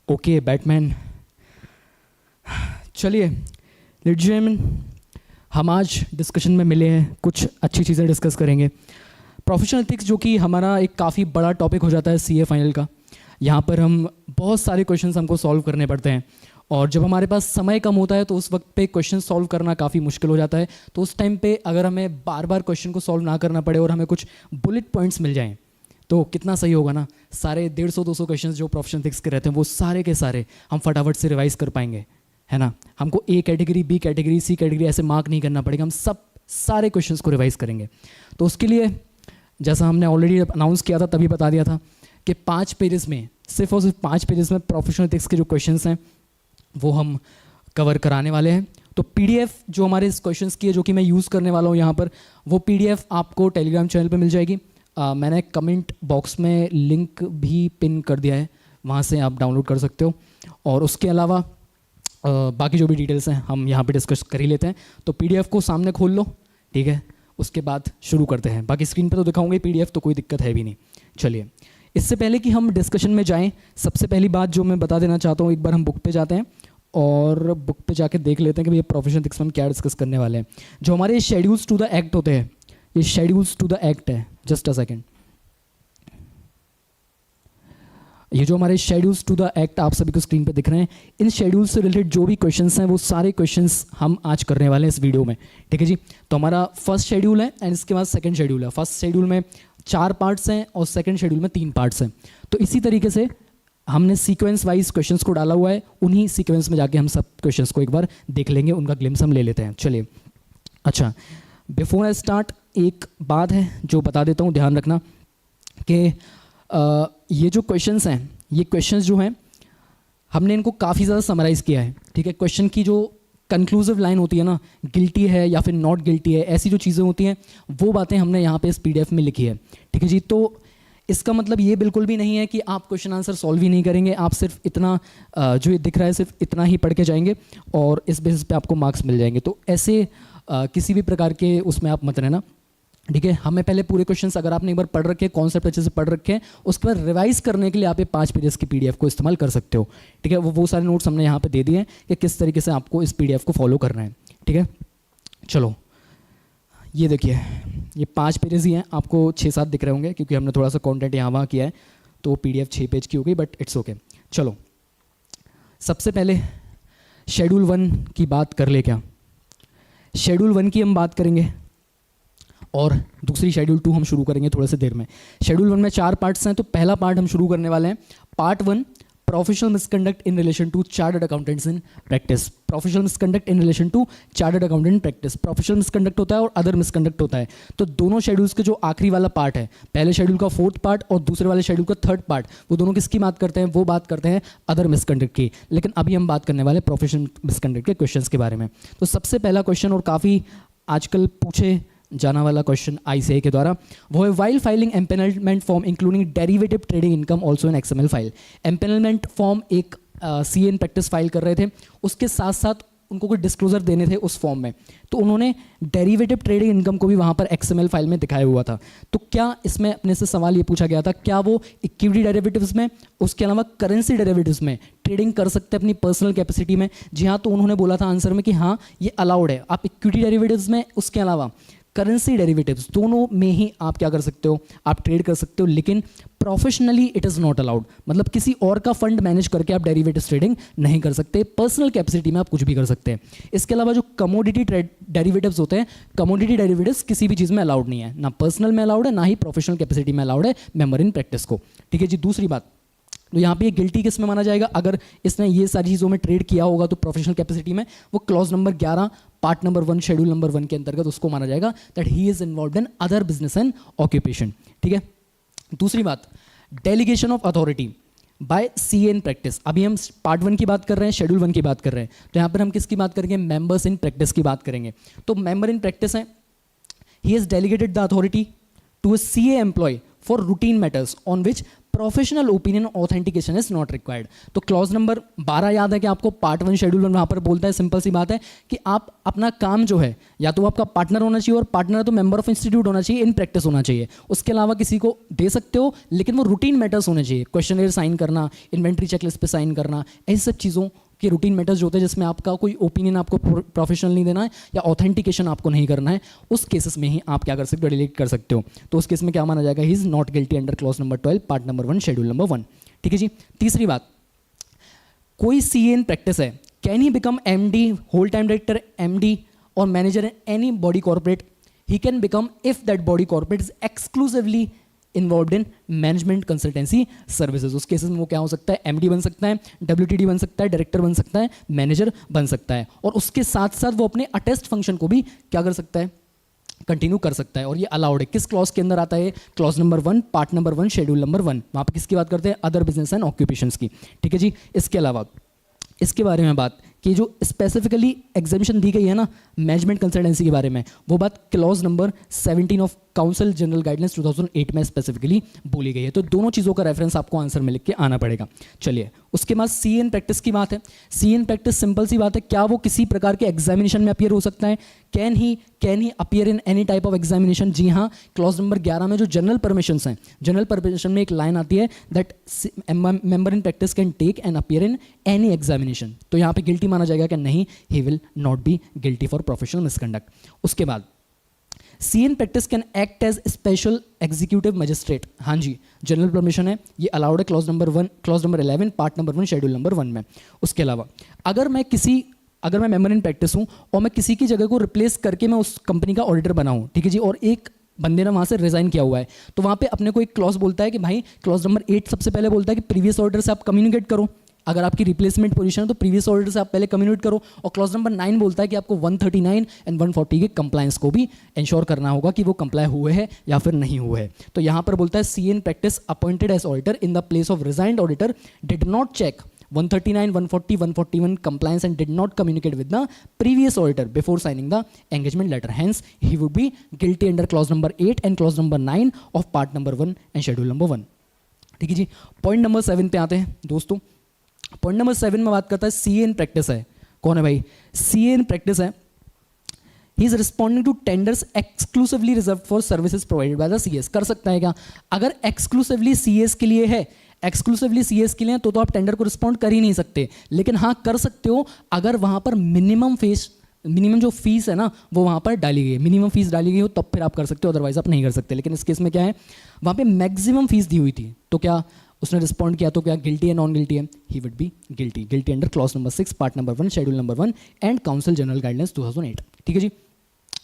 Okay Batman. चलिए ladies and gentleman, हम आज डिस्कशन में मिले हैं, कुछ अच्छी चीज़ें डिस्कस करेंगे। प्रोफेशनल एथिक्स जो कि हमारा एक काफ़ी बड़ा टॉपिक हो जाता है सीए फाइनल का। यहाँ पर हम बहुत सारे क्वेश्चंस हमको सॉल्व करने पड़ते हैं और जब हमारे पास समय कम होता है तो उस वक्त पे क्वेश्चन सॉल्व करना काफ़ी मुश्किल हो जाता है। तो उस टाइम पे अगर हमें बार बार क्वेश्चन को सॉल्व ना करना पड़े और हमें कुछ बुलेट पॉइंट्स मिल जाएं तो कितना सही होगा ना। सारे 150-200 क्वेश्चन जो प्रोफेशनल एथिक्स के रहते हैं वो सारे के सारे हम फटाफट से रिवाइज कर पाएंगे, है ना। हमको A category, B category, C category ऐसे मार्क नहीं करना पड़ेगा, हम सब सारे क्वेश्चंस को रिवाइज करेंगे। तो उसके लिए जैसा हमने ऑलरेडी अनाउंस किया था तभी बता दिया था कि 5 पेजेस में, सिर्फ और सिर्फ 5 पेजेस में प्रोफेशनल एथिक्स के जो क्वेश्चंस हैं वो हम कवर कराने वाले हैं। तो पीडीएफ जो हमारे इस क्वेश्चंस की है, जो कि मैं यूज़ करने वाला हूँ यहाँ पर, वो पीडीएफ आपको टेलीग्राम चैनल पे मिल जाएगी। मैंने कमेंट बॉक्स में लिंक भी पिन कर दिया है, वहाँ से आप डाउनलोड कर सकते हो। और उसके अलावा बाकी जो भी डिटेल्स हैं हम यहाँ पे डिस्कस कर ही लेते हैं। तो पीडीएफ को सामने खोल लो, ठीक है, उसके बाद शुरू करते हैं। बाकी स्क्रीन पे तो दिखाऊंगा पीडीएफ, तो कोई दिक्कत है भी नहीं। चलिए, इससे पहले कि हम डिस्कशन में जाएं, सबसे पहली बात जो मैं बता देना चाहता हूँ, एक बार हम बुक पे जाते हैं और बुक पे जाके देख लेते हैं कि भैया प्रोफेशनल एथिक्स में हम क्या डिस्कस करने वाले हैं। जो हमारे शेड्यूल्स टू द एक्ट होते हैं, ये शेड्यूल्स टू द एक्ट है। जस्ट अ सेकेंड, ये जो हमारे शेड्यूल्स टू द एक्ट आप सभी को स्क्रीन पे दिख रहे हैं, इन शेड्यूल्स से रिलेटेड जो भी क्वेश्चंस हैं वो सारे क्वेश्चंस हम आज करने वाले हैं इस वीडियो में, ठीक है जी। तो हमारा फर्स्ट शेड्यूल है एंड इसके बाद सेकंड शेड्यूल है। फर्स्ट शेड्यूल में 4 पार्ट्स हैं और सेकंड शेड्यूल में 3 पार्ट्स हैं। तो इसी तरीके से हमने सीक्वेंस वाइज क्वेश्चंस को डाला हुआ है, उन्हीं सीक्वेंस में जाके हम सब क्वेश्चंस को एक बार देख लेंगे, उनका ग्लिम्स हम ले लेते हैं। चलिए, अच्छा, बिफोर आई स्टार्ट एक बात है जो बता देता हूँ, ध्यान रखना कि ये जो क्वेश्चंस हैं, ये क्वेश्चंस जो हैं हमने इनको काफ़ी ज़्यादा समराइज़ किया है, ठीक है। क्वेश्चन की जो कंक्लूसिव लाइन होती है ना, गिल्टी है या फिर नॉट गिल्टी है, ऐसी जो चीज़ें होती हैं वो बातें हमने यहाँ पे इस पीडीएफ में लिखी है, ठीक है जी। तो इसका मतलब ये बिल्कुल भी नहीं है कि आप क्वेश्चन आंसर सॉल्व ही नहीं करेंगे, आप सिर्फ इतना जो ये दिख रहा है सिर्फ इतना ही पढ़ के जाएंगे और इस बेसिस पे आपको मार्क्स मिल जाएंगे। तो ऐसे किसी भी प्रकार के उसमें आप मत रहना, ठीक है। हमें पहले पूरे क्वेश्चंस अगर आपने एक बार पढ़ रखे हैं, कॉन्सेप्ट अच्छे से पढ़ रखे हैं, उसके बाद रिवाइज करने के लिए आप ये 5 पेजेस की पीडीएफ को इस्तेमाल कर सकते हो, ठीक है। वो सारे नोट्स हमने यहाँ पे दे दिए हैं कि किस तरीके से आपको इस पीडीएफ को फॉलो करना है, ठीक है। चलो, ये देखिए, ये 5 पेजेस ही हैं, आपको 6-7 दिख रहे होंगे क्योंकि हमने थोड़ा सा कॉन्टेंट यहाँ वहाँ किया है, तो पीडीएफ 6 पेज की हो गई, बट इट्स ओके। चलो, सबसे पहले शेड्यूल 1 की बात कर ले। क्या शेड्यूल 1 की हम बात करेंगे और दूसरी शेड्यूल 2 हम शुरू करेंगे थोड़े से देर में। शेड्यूल 1 में 4 पार्ट्स हैं, तो पहला पार्ट हम शुरू करने वाले हैं। Part 1, professional misconduct in relation to chartered accountants in practice. Professional misconduct in relation to chartered accountant in practice. Professional misconduct होता है और अदर मिसकंडक्ट होता है। तो दोनों शेड्यूल्स के जो आखिरी वाला पार्ट है, पहले शेड्यूल का 4th पार्ट और दूसरे वाले शेड्यूल का 3rd पार्ट, वो दोनों किसकी बात करते हैं? वो बात करते हैं अदर मिसकंडक्ट की। लेकिन अभी हम बात करने वाले प्रोफेशनल मिसकंडक्ट के क्वेश्चंस के बारे में। तो सबसे पहला क्वेश्चन, और काफ़ी आजकल पूछे जाना वाला क्वेश्चन आईसीए के द्वारा, वो है while filing empanelment form including derivative trading income also in XML file. Empanelment form एक सीए इन प्रैक्टिस फाइल कर रहे थे, उसके साथ साथ उनको कोई डिस्क्लोजर देने थे उस फॉर्म में, तो उन्होंने डेरिवेटिव ट्रेडिंग इनकम को भी वहाँ पर एक्सएमएल फाइल में दिखाया हुआ था। तो क्या इसमें अपने से सवाल ये पूछा गया था, क्या वो इक्विटी डेरिवेटिव्स में, उसके अलावा करेंसी डेरिवेटिव्स में ट्रेडिंग कर सकते हैं अपनी पर्सनल कैपेसिटी में? जी हाँ, तो उन्होंने बोला था आंसर में कि हाँ ये अलाउड है। आप इक्विटी डेरिवेटिव्स में, उसके अलावा करेंसी डेरिवेटिव्स, दोनों में ही आप क्या कर सकते हो, आप ट्रेड कर सकते हो, लेकिन professionally it is not allowed. मतलब किसी और का फंड मैनेज करके आप डेरिवेटिव्स ट्रेडिंग नहीं कर सकते, पर्सनल कैपेसिटी में आप कुछ भी कर सकते हैं। इसके अलावा जो कमोडिटी डेरिवेटिव्स होते हैं, कमोडिटी डेरिवेटिव्स किसी भी चीज़ में अलाउड नहीं है, ना पर्सनल में अलाउड है, ना ही प्रोफेशनल कैपेसिटी में अलाउड है मेंबर इन प्रैक्टिस को, ठीक है जी। दूसरी बात, तो यहाँ पे ये गिल्टी किस में माना जाएगा? अगर इसने ये सारी चीज़ों में ट्रेड किया होगा तो प्रोफेशनल कैपेसिटी में, वो clause number 11 part number 1 schedule number 1 के अंतर्गत उसको माना जाएगा that he is involved in other business and occupation, ठीक है। दूसरी बात, delegation of authority bye CA in practice. अभी हम पार्ट 1 की बात कर रहे हैं, शेड्यूल 1 की बात कर रहे हैं, तो यहाँ पर हम किसकी बात करेंगे? मेंबर्स इन प्रैक्टिस की बात करेंगे। तो मेंबर इन प्रैक्टिस है, he has delegated the authority to a CA employ for routine matters on which professional opinion authentication is not required. तो क्लॉज नंबर 12 याद है कि आपको पार्ट 1 शेड्यूल वहाँ पर बोलता है, सिंपल सी बात है कि आप अपना काम जो है या तो आपका पार्टनर होना चाहिए, और पार्टनर तो मेंबर ऑफ इंस्टीट्यूट होना चाहिए, इन प्रैक्टिस होना चाहिए। उसके अलावा किसी को दे सकते हो, लेकिन वो रूटीन मैटर्स होने चाहिए। क्वेश्चनर साइन करना, इन्वेंट्री चेकलिस्ट पे साइन करना, ऐसी सब चीज़ों के रूटीन मैटर्स जो होते हैं जिसमें आपका कोई ओपिनियन आपको प्रोफेशनल नहीं देना है या ऑथेंटिकेशन आपको नहीं करना है, उस केसेस में ही आप क्या कर सकते हो, डिलीट कर सकते हो। तो उस केस में क्या माना जाएगा, he is not guilty under clause number 12 part number 1 schedule number 1। ठीक है जी। तीसरी बात, कोई सीए इन प्रैक्टिस है, can he become MD, whole time director, MD और manager in any body corporate. He can become if that body corporate is exclusively involve in management consultancy services. उस cases में वो क्या हो सकता है, MD बन सकता है, डब्ल्यूटीडी बन सकता है, डायरेक्टर बन सकता है, मैनेजर बन सकता है, और उसके साथ साथ वो अपने अटेस्ट फंक्शन को भी क्या कर सकता है, कंटिन्यू कर सकता है। और ये अलाउड है। किस क्लॉज के अंदर आता है, clause number 1 part number 1 schedule number 1। वहाँ पर किसकी बात करते हैं, अदर बिजनेस एंड ऑक्यूपेशंस की। ठीक है जी। इसके अलावा इसके बारे में बात कि जो स्पेसिफिकली एग्जामिशन दी गई है ना मैनेजमेंट कंसल्टेंसी के बारे में, वो बात clause number 17 of council general guidelines 2008 में स्पेसिफिकली बोली गई है। तो दोनों चीज़ों का रेफरेंस आपको आंसर में लिख के आना पड़ेगा। चलिए, उसके बाद सी एन प्रैक्टिस की बात है। सी एन प्रैक्टिस सिंपल सी बात है, क्या वो किसी प्रकार के एग्जामिनेशन में अपीयर हो सकता है, can he appear in any type of examination. जी हाँ, क्लॉज नंबर 11 में जो जनरल परमिशंस हैं, जनरल परमिशन में एक लाइन आती है that member in practice can take and appear in any examination. तो यहाँ पे गिल्टी माना जाएगा कि नहीं, he will not be guilty for professional misconduct. उसके बाद C in practice can act as special executive magistrate. हाँ जी, जनरल परमिशन है, ये अलाउड है clause number 11 part number 1 schedule number 1 में। उसके अलावा अगर मैं मेंबर इन प्रैक्टिस हूँ और मैं किसी की जगह को रिप्लेस करके मैं उस कंपनी का ऑडिटर बना हूँ, ठीक है जी, और एक बंदे ने वहाँ से रिजाइन किया हुआ है, तो वहाँ पे अपने को एक क्लॉज बोलता है कि भाई, क्लॉज नंबर 8 सबसे पहले बोलता है कि प्रीवियस ऑडिटर से आप कम्युनिकेट करो। अगर आपकी रिप्लेसमेंट पोजीशन है तो प्रीवियस ऑर्डर से आप पहले कम्युनिकेट करो। और क्लॉज नंबर 9 बोलता है कि आपको 139 एंड 140 के कंप्लायंस को भी इंश्योर करना होगा कि वो कंप्लाई हुए हैं या फिर नहीं हुए हैं। तो यहाँ पर बोलता है CA in practice appointed as auditor in the place of resigned auditor did not check 139, 140, 141 compliance and did not communicate with the previous auditor before signing the engagement letter. Hence, he would be guilty under clause number 8 and clause number 9 of part number 1 and schedule number 1. ठीक है जी। Point number 7 पे आते हैं दोस्तों। Point number 7 में बात करता है सी एन प्रैक्टिस है। कौन है भाई, सी एन प्रैक्टिस है, he is responding to tenders exclusively reserve for services provided by the CAs. कर सकता है क्या, अगर एक्सक्लूसिवली सीएस के लिए है, एक्सक्लूसिवली सीएस के लिए तो आप टेंडर को रिस्पॉन्ड कर ही नहीं सकते। लेकिन हाँ कर सकते हो अगर वहाँ पर मिनिमम जो फीस है ना वो वहाँ पर डाली गई है, मिनिमम फीस डाली गई हो तब फिर आप कर सकते हो, अदरवाइज आप नहीं कर सकते। लेकिन इस केस में क्या है, वहाँ पे मैक्सिमम फीस दी हुई थी, तो क्या उसने रिस्पॉन्ड किया, तो क्या गिल्टी है, नॉन गिल्टी है, he would be guilty under clause number 6 part number 1 schedule number 1 and council general guidelines 2008। ठीक है जी।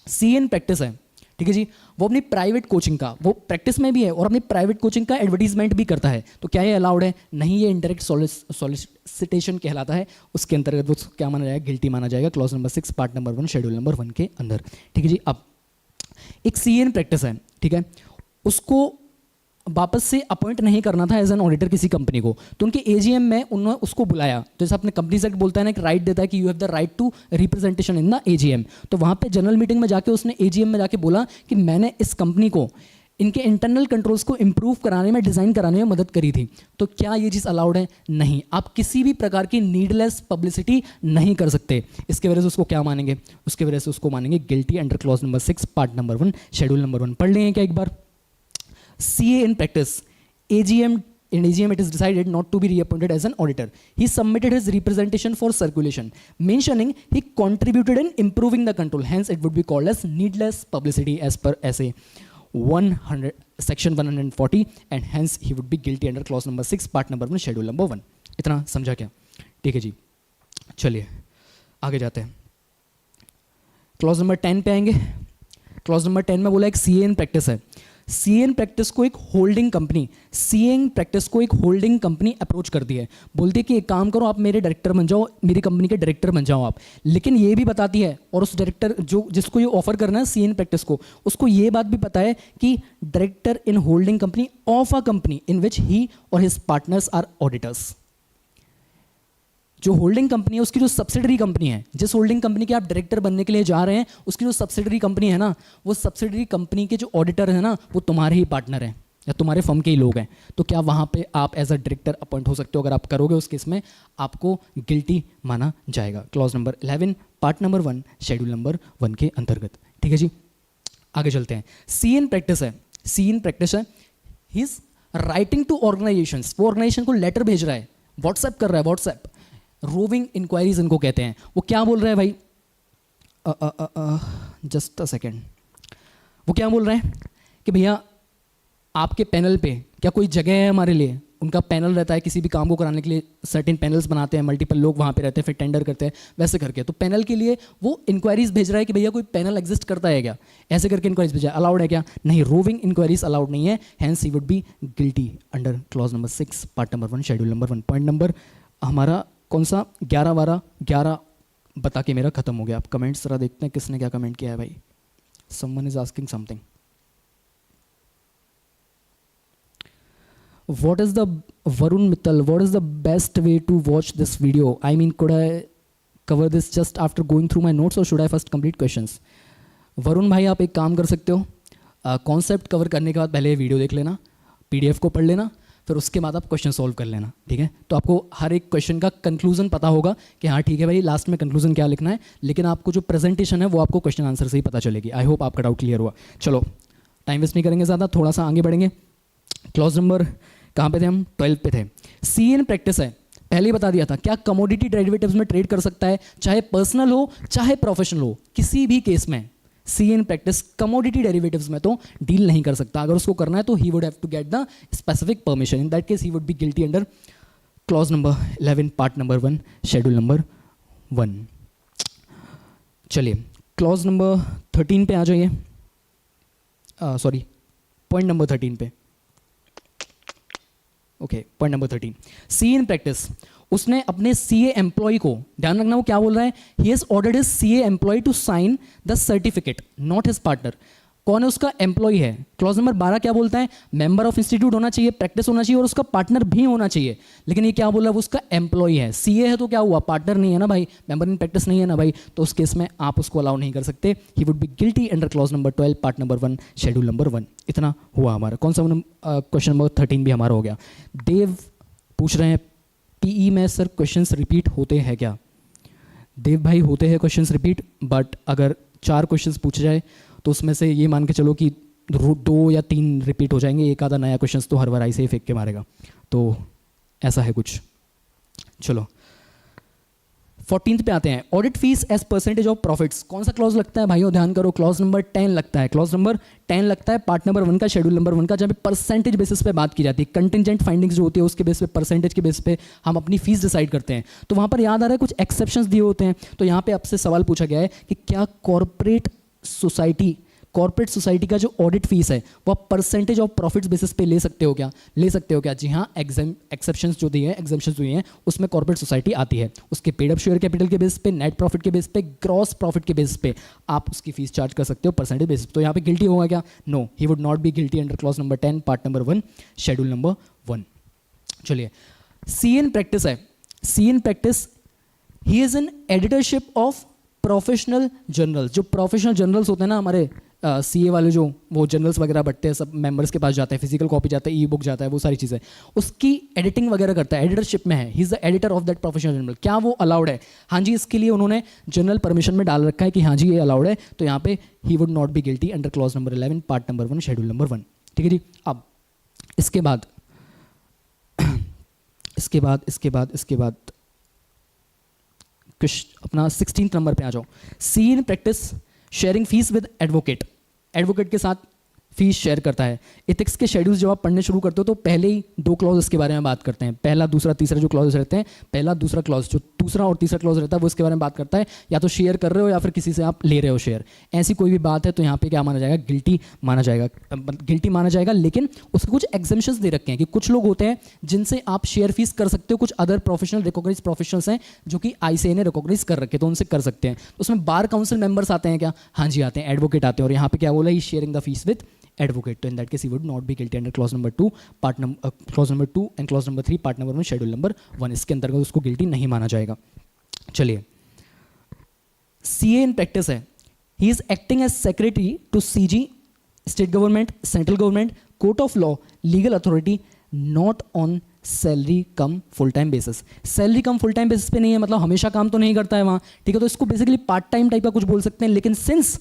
सी एन प्रैक्टिस है, ठीक है जी, वो अपनी प्राइवेट कोचिंग का, वो प्रैक्टिस में भी है और अपनी प्राइवेट कोचिंग का एडवर्टीजमेंट भी करता है। तो क्या ये अलाउड है, नहीं, ये इंडायरेक्ट सॉलिसिटेशन कहलाता है, उसके अंतर्गत वो क्या माना जाएगा, गिल्टी माना जाएगा clause number 6 part number 1 schedule number 1 के अंदर। ठीक है जी। अब एक सी एन प्रैक्टिस है, ठीक है, उसको वापस से अपॉइंट नहीं करना था एज एन ऑडिटर किसी कंपनी को, तो उनके एजीएम में उन्होंने उसको बुलाया। तो जैसे अपने कंपनीज एक्ट बोलता है ना, एक राइट देता है कि you have the right to representation in the AGM. तो वहाँ पे जनरल मीटिंग में जाके उसने एजीएम में जाके बोला कि मैंने इस कंपनी को इनके इंटरनल कंट्रोल्स को इंप्रूव कराने में, डिज़ाइन कराने में मदद करी थी। तो क्या ये चीज़ अलाउड है, नहीं। आप किसी भी प्रकार की नीडलेस पब्लिसिटी नहीं कर सकते। इसके वजह से उसको क्या मानेंगे, उसके वजह से उसको मानेंगे guilty under clause number 6 part number 1 schedule number 1। पढ़ लेंगे क्या एक बार। CA in practice, in AGM it is decided not to be reappointed as an auditor. He submitted his representation for circulation, mentioning he contributed in improving the control. Hence, it would be called as needless publicity as per SA 100, section 140, and hence he would be guilty under clause number 6, part number 1, schedule number 1. इतना समझा क्या? ठीक है जी। चलिए आगे जाते हैं। क्लॉज नंबर 10 पे आएंगे। क्लॉज नंबर 10 में बोला एक CA in practice है। सीएन प्रैक्टिस को एक होल्डिंग कंपनी अप्रोच करती है, बोलती है कि एक काम करो, आप मेरे डायरेक्टर बन जाओ, मेरी कंपनी के डायरेक्टर बन जाओ आप। लेकिन ये भी बताती है, और उस डायरेक्टर जिसको ये ऑफर करना है सीएन प्रैक्टिस को, उसको ये बात भी पता है कि director in holding company of a company in which he और हिज पार्टनर्स आर ऑडिटर्स। जो होल्डिंग कंपनी है उसकी जो सब्सिडरी कंपनी है, जिस होल्डिंग कंपनी के आप डायरेक्टर बनने के लिए जा रहे हैं, उसकी जो सब्सिडरी कंपनी है ना, वो सब्सिडरी कंपनी के जो ऑडिटर है ना, वो तुम्हारे ही पार्टनर हैं। या तुम्हारे फर्म के ही लोग हैं, तो क्या वहाँ पे आप एज अ डायरेक्टर अपॉइंट हो सकते हो? अगर आप करोगे उस केस में आपको गिल्टी माना जाएगा। Clause number 11 part number 1 schedule number 1 के अंतर्गत। ठीक है जी, आगे चलते हैं। सी इन प्रैक्टिस है, सी इन प्रैक्टिस है, he is writing to organisations, वो ऑर्गेनाइजेशन को लेटर भेज रहा है, व्हाट्सएप कर रहा है, व्हाट्सएप रोविंग इंक्वायरीज इनको कहते हैं। वो क्या बोल रहा है भाई, जस्ट अ सेकेंड, वो क्या बोल रहे हैं कि भैया आपके पैनल पे क्या कोई जगह है हमारे लिए? उनका पैनल रहता है किसी भी काम को कराने के लिए, सर्टेन पैनल्स बनाते हैं, मल्टीपल लोग वहाँ पे रहते हैं, फिर टेंडर करते हैं, वैसे करके। तो पैनल के लिए वो इंक्वायरीज भेज रहा है कि भैया कोई पैनल एग्जिस्ट करता है क्या, ऐसे करके इंक्वायरीज भेजा। अलाउड है क्या? नहीं, रोविंग इंक्वायरीज अलाउड नहीं है, hence he would be guilty under clause number 6 part number 1 schedule number 1। Point number हमारा कौन सा? 11 12 11 बता के मेरा खत्म हो गया। आप कमेंट्स जरा देखते हैं किसने क्या कमेंट किया है भाई। Someone is asking something. What is the Varun Mittal? What is the best way to watch this video? I mean, could I cover this just after going through my notes, or should I first complete questions? Varun भाई आप एक काम कर सकते हो, concept cover करने के बाद पहले वीडियो देख लेना, पीडीएफ को पढ़ लेना, फिर उसके बाद आप क्वेश्चन सॉल्व कर लेना। ठीक है, तो आपको हर एक क्वेश्चन का कंक्लूजन पता होगा कि हाँ ठीक है भाई लास्ट में कंक्लूजन क्या लिखना है, लेकिन आपको जो प्रेजेंटेशन है वो आपको क्वेश्चन आंसर से ही पता चलेगी। आई होप आपका डाउट क्लियर हुआ। चलो टाइम वेस्ट नहीं करेंगे ज़्यादा, थोड़ा सा आगे बढ़ेंगे। क्लॉज नंबर कहाँ पे थे हम? 12 पे थे। सी इन प्रैक्टिस है, पहले ही बता दिया था, क्या कमोडिटी डेरिवेटिव्स में ट्रेड कर सकता है, चाहे पर्सनल हो चाहे प्रोफेशनल हो, किसी भी केस में सी इन प्रैक्टिस कमोडिटी डेरिवेटिव्स में तो डील नहीं कर सकता। अगर उसको करना है तो he would have to get the specific permission, in that case he would be guilty under clause number 11 part number 1 schedule number 1। चलिए क्लॉज नंबर 13 पे आ जाइए, सॉरी पॉइंट नंबर 13 पे। Okay, point number 13, CA in practice, उसने अपने CA employ को, ध्यान रखना वो क्या बोल रहा है, he has ordered his CA employ to sign the certificate, not his partner. कौन है उसका? एम्प्लॉय है। क्लॉज नंबर 12 क्या बोलता है? मेंबर ऑफ इंस्टीट्यूट होना चाहिए, प्रैक्टिस होना चाहिए और उसका पार्टनर भी होना चाहिए। लेकिन ये क्या बोला है, वो उसका एम्प्लॉय है। सीए है तो क्या हुआ, पार्टनर नहीं है ना भाई, मेंबर इन प्रैक्टिस नहीं है ना भाई, तो उस केस में आप उसको अलाउ नहीं कर सकते। ही would be guilty under clause number 12 part number 1 schedule number 1। इतना हुआ हमारा। कौन सा क्वेश्चन नंबर 13 भी हमारा हो गया। देव पूछ रहे हैं पीई में सर क्वेश्चंस रिपीट होते हैं क्या? देव भाई होते हैं क्वेश्चंस रिपीट, बट अगर 4 क्वेश्चंस पूछे जाए तो उसमें से ये मान के चलो कि 2 या 3 रिपीट हो जाएंगे, एक आधा नया क्वेश्चंस तो हर बार ऐसे ही फेंक के मारेगा, तो ऐसा है कुछ। चलो 14th पे आते हैं, audit fees as percentage of profits. कौन सा क्लॉज लगता है भाइयों, ध्यान करो, क्लॉज नंबर 10 लगता है। क्लॉज नंबर 10 लगता है पार्ट नंबर 1 का शेड्यूल नंबर 1 का, जहाँ पे परसेंटेज बेसिस पे बात की जाती है। कंटिजेंट फाइंडिंग्स जो होती है उसके बेस पे, परसेंटेज के बेस पे हम अपनी फीस डिसाइड करते हैं। तो वहाँ पर याद आ रहा है कुछ एक्सेप्शंस दिए होते हैं। तो यहाँ पे आपसे सवाल पूछा गया है कि क्या कॉर्पोरेट सोसाइटी का जो ऑडिट फीस है वो परसेंटेज ऑफ प्रॉफिट्स बेसिस पे ले सकते हो क्या? ले सकते हो क्या? जी हाँ, एक्सेप्शंस जो दिए हैं, एग्जम्पशंस जो हैं, उसमें कॉर्पोरेट सोसाइटी आती है। उसके पेड अप शेयर कैपिटल के बेस पे, नेट प्रॉफिट के बेस पे, ग्रॉस प्रॉफिट के बेस पे आप उसकी फीस चार्ज कर सकते हो परसेंटेज बेसिस। तो यहाँ पे गिल्टी होगा क्या? No, he would not be guilty under clause number 10 part number 1 schedule number 1। चलिए सी इन प्रैक्टिस है, सी in practice he is in editorship of professional journals. जो प्रोफेशनल जर्नल्स होते हैं ना हमारे सीए वाले, जो वो जर्नल्स वगैरह बटते हैं, सब मेंबर्स के पास जाते हैं, फिजिकल कॉपी जाता है, ई बुक जाता है, वो सारी चीज़ें, उसकी एडिटिंग वगैरह करता है, एडिटरशिप में है, he is the editor of that professional journal. क्या वो अलाउड है? हाँ जी, इसके लिए उन्होंने जनरल परमिशन में डाल रखा है कि हाँ जी ये अलाउड है। तो यहाँ पे ही would not be guilty under clause number 11 part number 1 schedule number 1। ठीक है जी। अब इसके बाद अपना 16th नंबर पे आ जाओ। C in practice sharing fees with advocate, advocate के साथ फीस शेयर करता है। इथिक्स के शेड्यूल्स जब आप पढ़ने शुरू करते हो तो पहले ही 2 क्लॉज इसके बारे में बात करते हैं। पहला, दूसरा, तीसरा जो क्लॉज रहते हैं, पहला दूसरा क्लॉज, जो दूसरा और तीसरा क्लॉज रहता है वो इसके बारे में बात करता है, या तो शेयर कर रहे हो या फिर किसी से आप ले रहे हो शेयर, ऐसी कोई भी बात है तो यहाँ पे क्या माना जाएगा? गिल्टी माना जाएगा, गिल्टी माना जाएगा। लेकिन उसके कुछ एग्जम्पशंस दे रखे हैं कि कुछ लोग होते हैं जिनसे आप शेयर फीस कर सकते हो, कुछ अदर प्रोफेशनल रिकॉग्नाइज प्रोफेशनल्स हैं जो कि आईसीए ने रिकॉग्नाइज कर रखे, तो उनसे कर सकते हैं। उसमें बार काउंसिल मेंबर्स आते हैं क्या? हाँ जी आते हैं, एडवोकेट आते हैं। और यहाँ पे क्या बोला, he sharing the fees with advocate, तो in that case he would not be guilty under clause number 2 clause number 2 and clause number 3 part number 1 schedule number 1। इसके अंतर्गत उसको गिल्टी नहीं माना जाएगा। चलिए सीए इन प्रैक्टिस है, he is acting as secretary to CG, state government, central government, court of law, legal authority, not on salary cum full time basis. Salary cum full time basis पे नहीं है, मतलब हमेशा काम तो नहीं करता है वहाँ, ठीक है, तो इसको बेसिकली पार्ट टाइम टाइप का कुछ बोल सकते हैं। लेकिन सिंस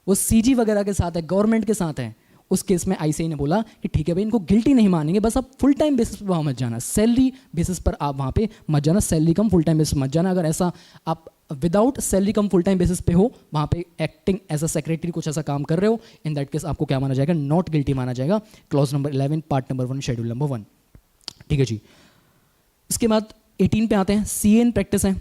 वो सीजी वगैरह के साथ है, गवर्नमेंट के साथ है, उस केस में आईसीआई ने बोला कि ठीक है भाई, इनको गिल्टी नहीं मानेंगे, बस आप फुल टाइम बेसिस पर वहाँ मत जाना, सैलरी बेसिस पर आप वहाँ पे मत जाना, salary cum full time basis मत जाना। अगर ऐसा आप without salary cum full time basis पे हो, वहाँ पे एक्टिंग एज अ सेक्रेटरी कुछ ऐसा काम कर रहे हो, इन दैट केस आपको क्या माना जाएगा, नॉट गिल्टी माना जाएगा। Clause number 11 part number 1 schedule number 1, ठीक है जी। इसके बाद 18 पे आते हैं, सीए इन प्रैक्टिस है।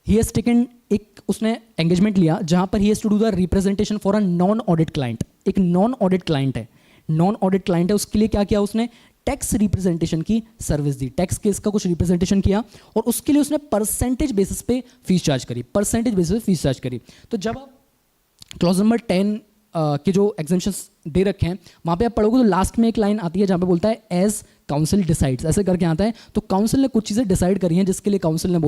ही हैज टेकन, एक उसने एंगेजमेंट लिया जहां पर he has to do the representation for a non audit client. एक नॉन ऑडिट क्लाइंट है, नॉन ऑडिट क्लाइंट है, उसके लिए क्या किया उसने, टैक्स रिप्रेजेंटेशन की सर्विस दी, टैक्स केस का कुछ रिप्रेजेंटेशन किया और उसके लिए उसने परसेंटेज बेसिस पे फीस चार्ज करी, परसेंटेज बेसिस पे फीस चार्ज करी। तो जब आप क्लॉज नंबर 10 के जो एग्जाम्शंस दे रखे हैं वहाँ पे आप पढ़ोगे तो लास्ट में एक लाइन आती है जहाँ पे बोलता है एज काउंसिल डिसाइड्स, ऐसे करके आता है। तो काउंसिल ने कुछ चीज़ें डिसाइड करी हैं जिसके लिए काउंसिल ने